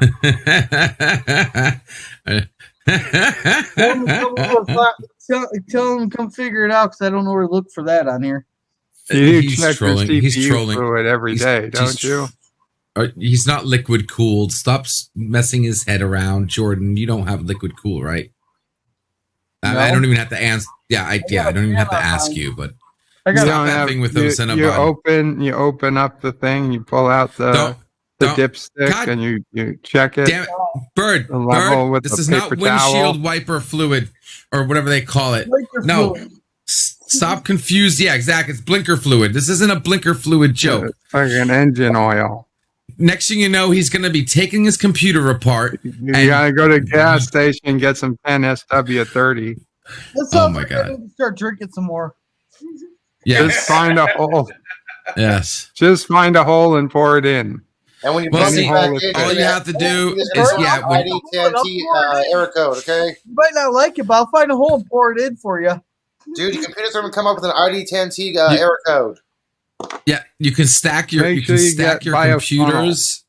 Tell him come figure it out because I don't know where to look for that on here. You He's check trolling. your CPU He's trolling. fluid every He's- day, he's don't you? He's not liquid cooled. Stop messing his head around, Jordan. You don't have liquid cool, right? I don't even have to answer. Yeah, I don't even have to ask you. But I got stop effing with those you Cinnabon. you open up the thing, you pull out the Don't- dipstick, God and you check it. Damn it, Bird! The level Bird, with this the is not paper windshield towel. wiper fluid or whatever they call it. Blinker No, fluid. stop confused. Yeah, exactly. It's blinker fluid. This isn't a blinker fluid joke. It's like an engine oil. Next thing you know, he's going to be taking his computer apart. You And- gotta go to a gas station and get some 10 SW30. That Oh sounds my like God. I need to start drinking some more. Yeah. Just find a hole. Yes. Just find a hole and pour it in. And when you Well, plug see, it back in, all you have to do just is, put yeah, when- ID TNT error code, okay? You might not like it, but I'll find a hole and pour it in for you. Dude, your computer's going to come up with an ID TNT error code. Yeah, you can stack your Make you can sure you stack get your biofunnel. computers.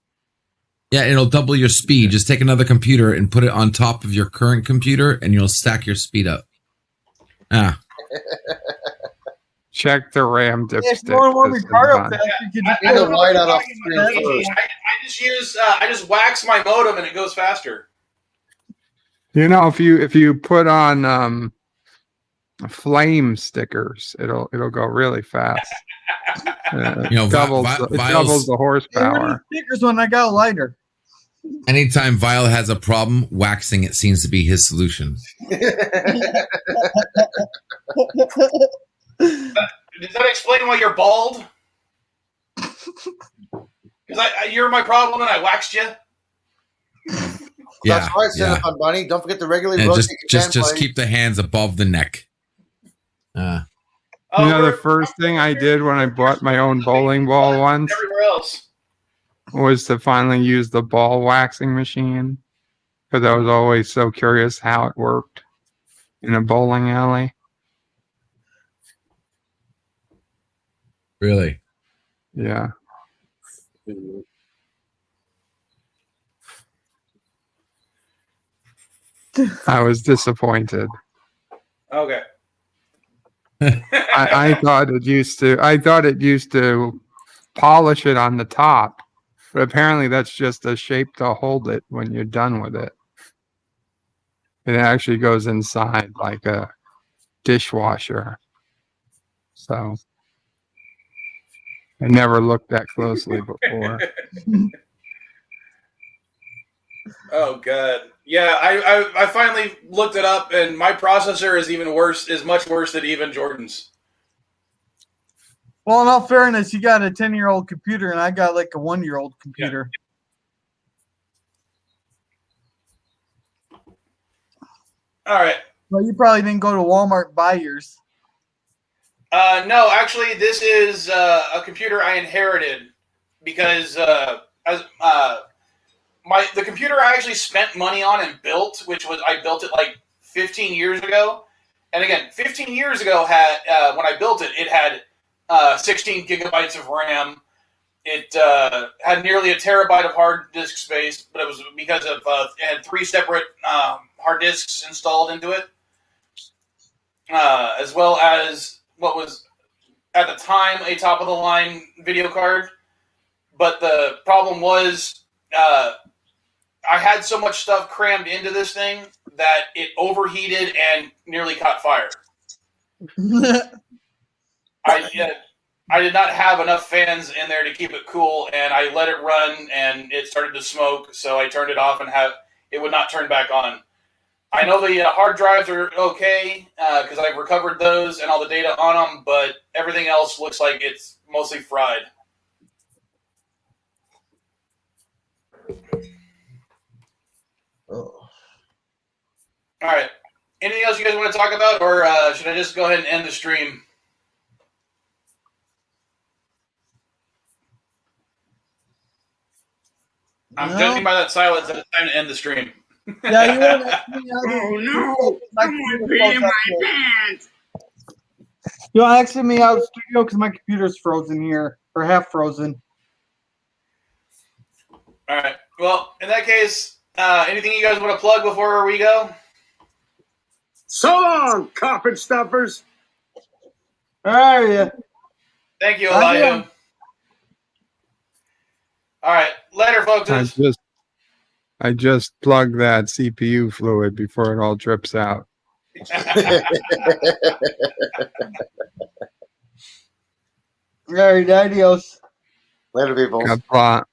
Yeah, it'll double your speed. Just take another computer and put it on top of your current computer, and you'll stack your speed up. Ah, Check the RAM If dipstick. you want to warm your This is car up fun. fast, you can just Get the put it light out off I the screen first. just use I just wax my modem and it goes faster. You know, if you put on flame stickers, it'll go really fast. You know, It doubles Vile's- the horsepower. stickers when I got a lighter. anytime Vile has a problem, waxing it seems to be his solution. Does that explain why you're bald? Because you're my problem and I waxed you. Yeah, That's right, yeah. Cinnabon Bunny. Don't forget to regularly And rotate your just fan plate. keep the hands above the neck. You know, the we're- first thing I did when I bought my own bowling ball once everywhere else. was to finally use the ball waxing machine, because I was always so curious how it worked in a bowling alley. Really? Yeah. I was disappointed. Okay. I thought it used to polish it on the top, but apparently that's just a shape to hold it when you're done with it. It actually goes inside like a dishwasher. So I never looked that closely before. Oh god. Yeah, I finally looked it up, and my processor is even worse. Is much worse than even Jordan's. Well, in all fairness, you got a 10-year-old computer, and I got like a 1-year-old computer. All right. Well, you probably didn't go to Walmart and buy yours. No, actually, this is a computer I inherited because the computer I actually spent money on and built, I built it like 15 years ago. And again, 15 years ago when I built it, it had 16 gigabytes of RAM. It had nearly a terabyte of hard disk space, but it was because of it had 3 separate hard disks installed into it, as well as what was at the time a top-of-the-line video card. But the problem was I had so much stuff crammed into this thing that it overheated and nearly caught fire. I did not have enough fans in there to keep it cool, and I let it run, and it started to smoke, so I turned it off and it would not turn back on. I know the hard drives are okay because I've recovered those and all the data on them, but everything else looks like it's mostly fried. Oh. All right. Anything else you guys want to talk about, or should I just go ahead and end the stream? I'm judging by that silence that it's time to end the stream. Yeah, you want to ask me out Oh of no! Someone peed in my pants! You want to exit me out of the studio because my computer's frozen here, or half frozen. All right. Well, in that case, anything you guys want to plug before we go? So long, coffin stuffers! All right, yeah. Thank you, I Elihu. All right. Later, folks. I just plug that CPU fluid before it all drips out. All right, adios. Later, people. Cuppa.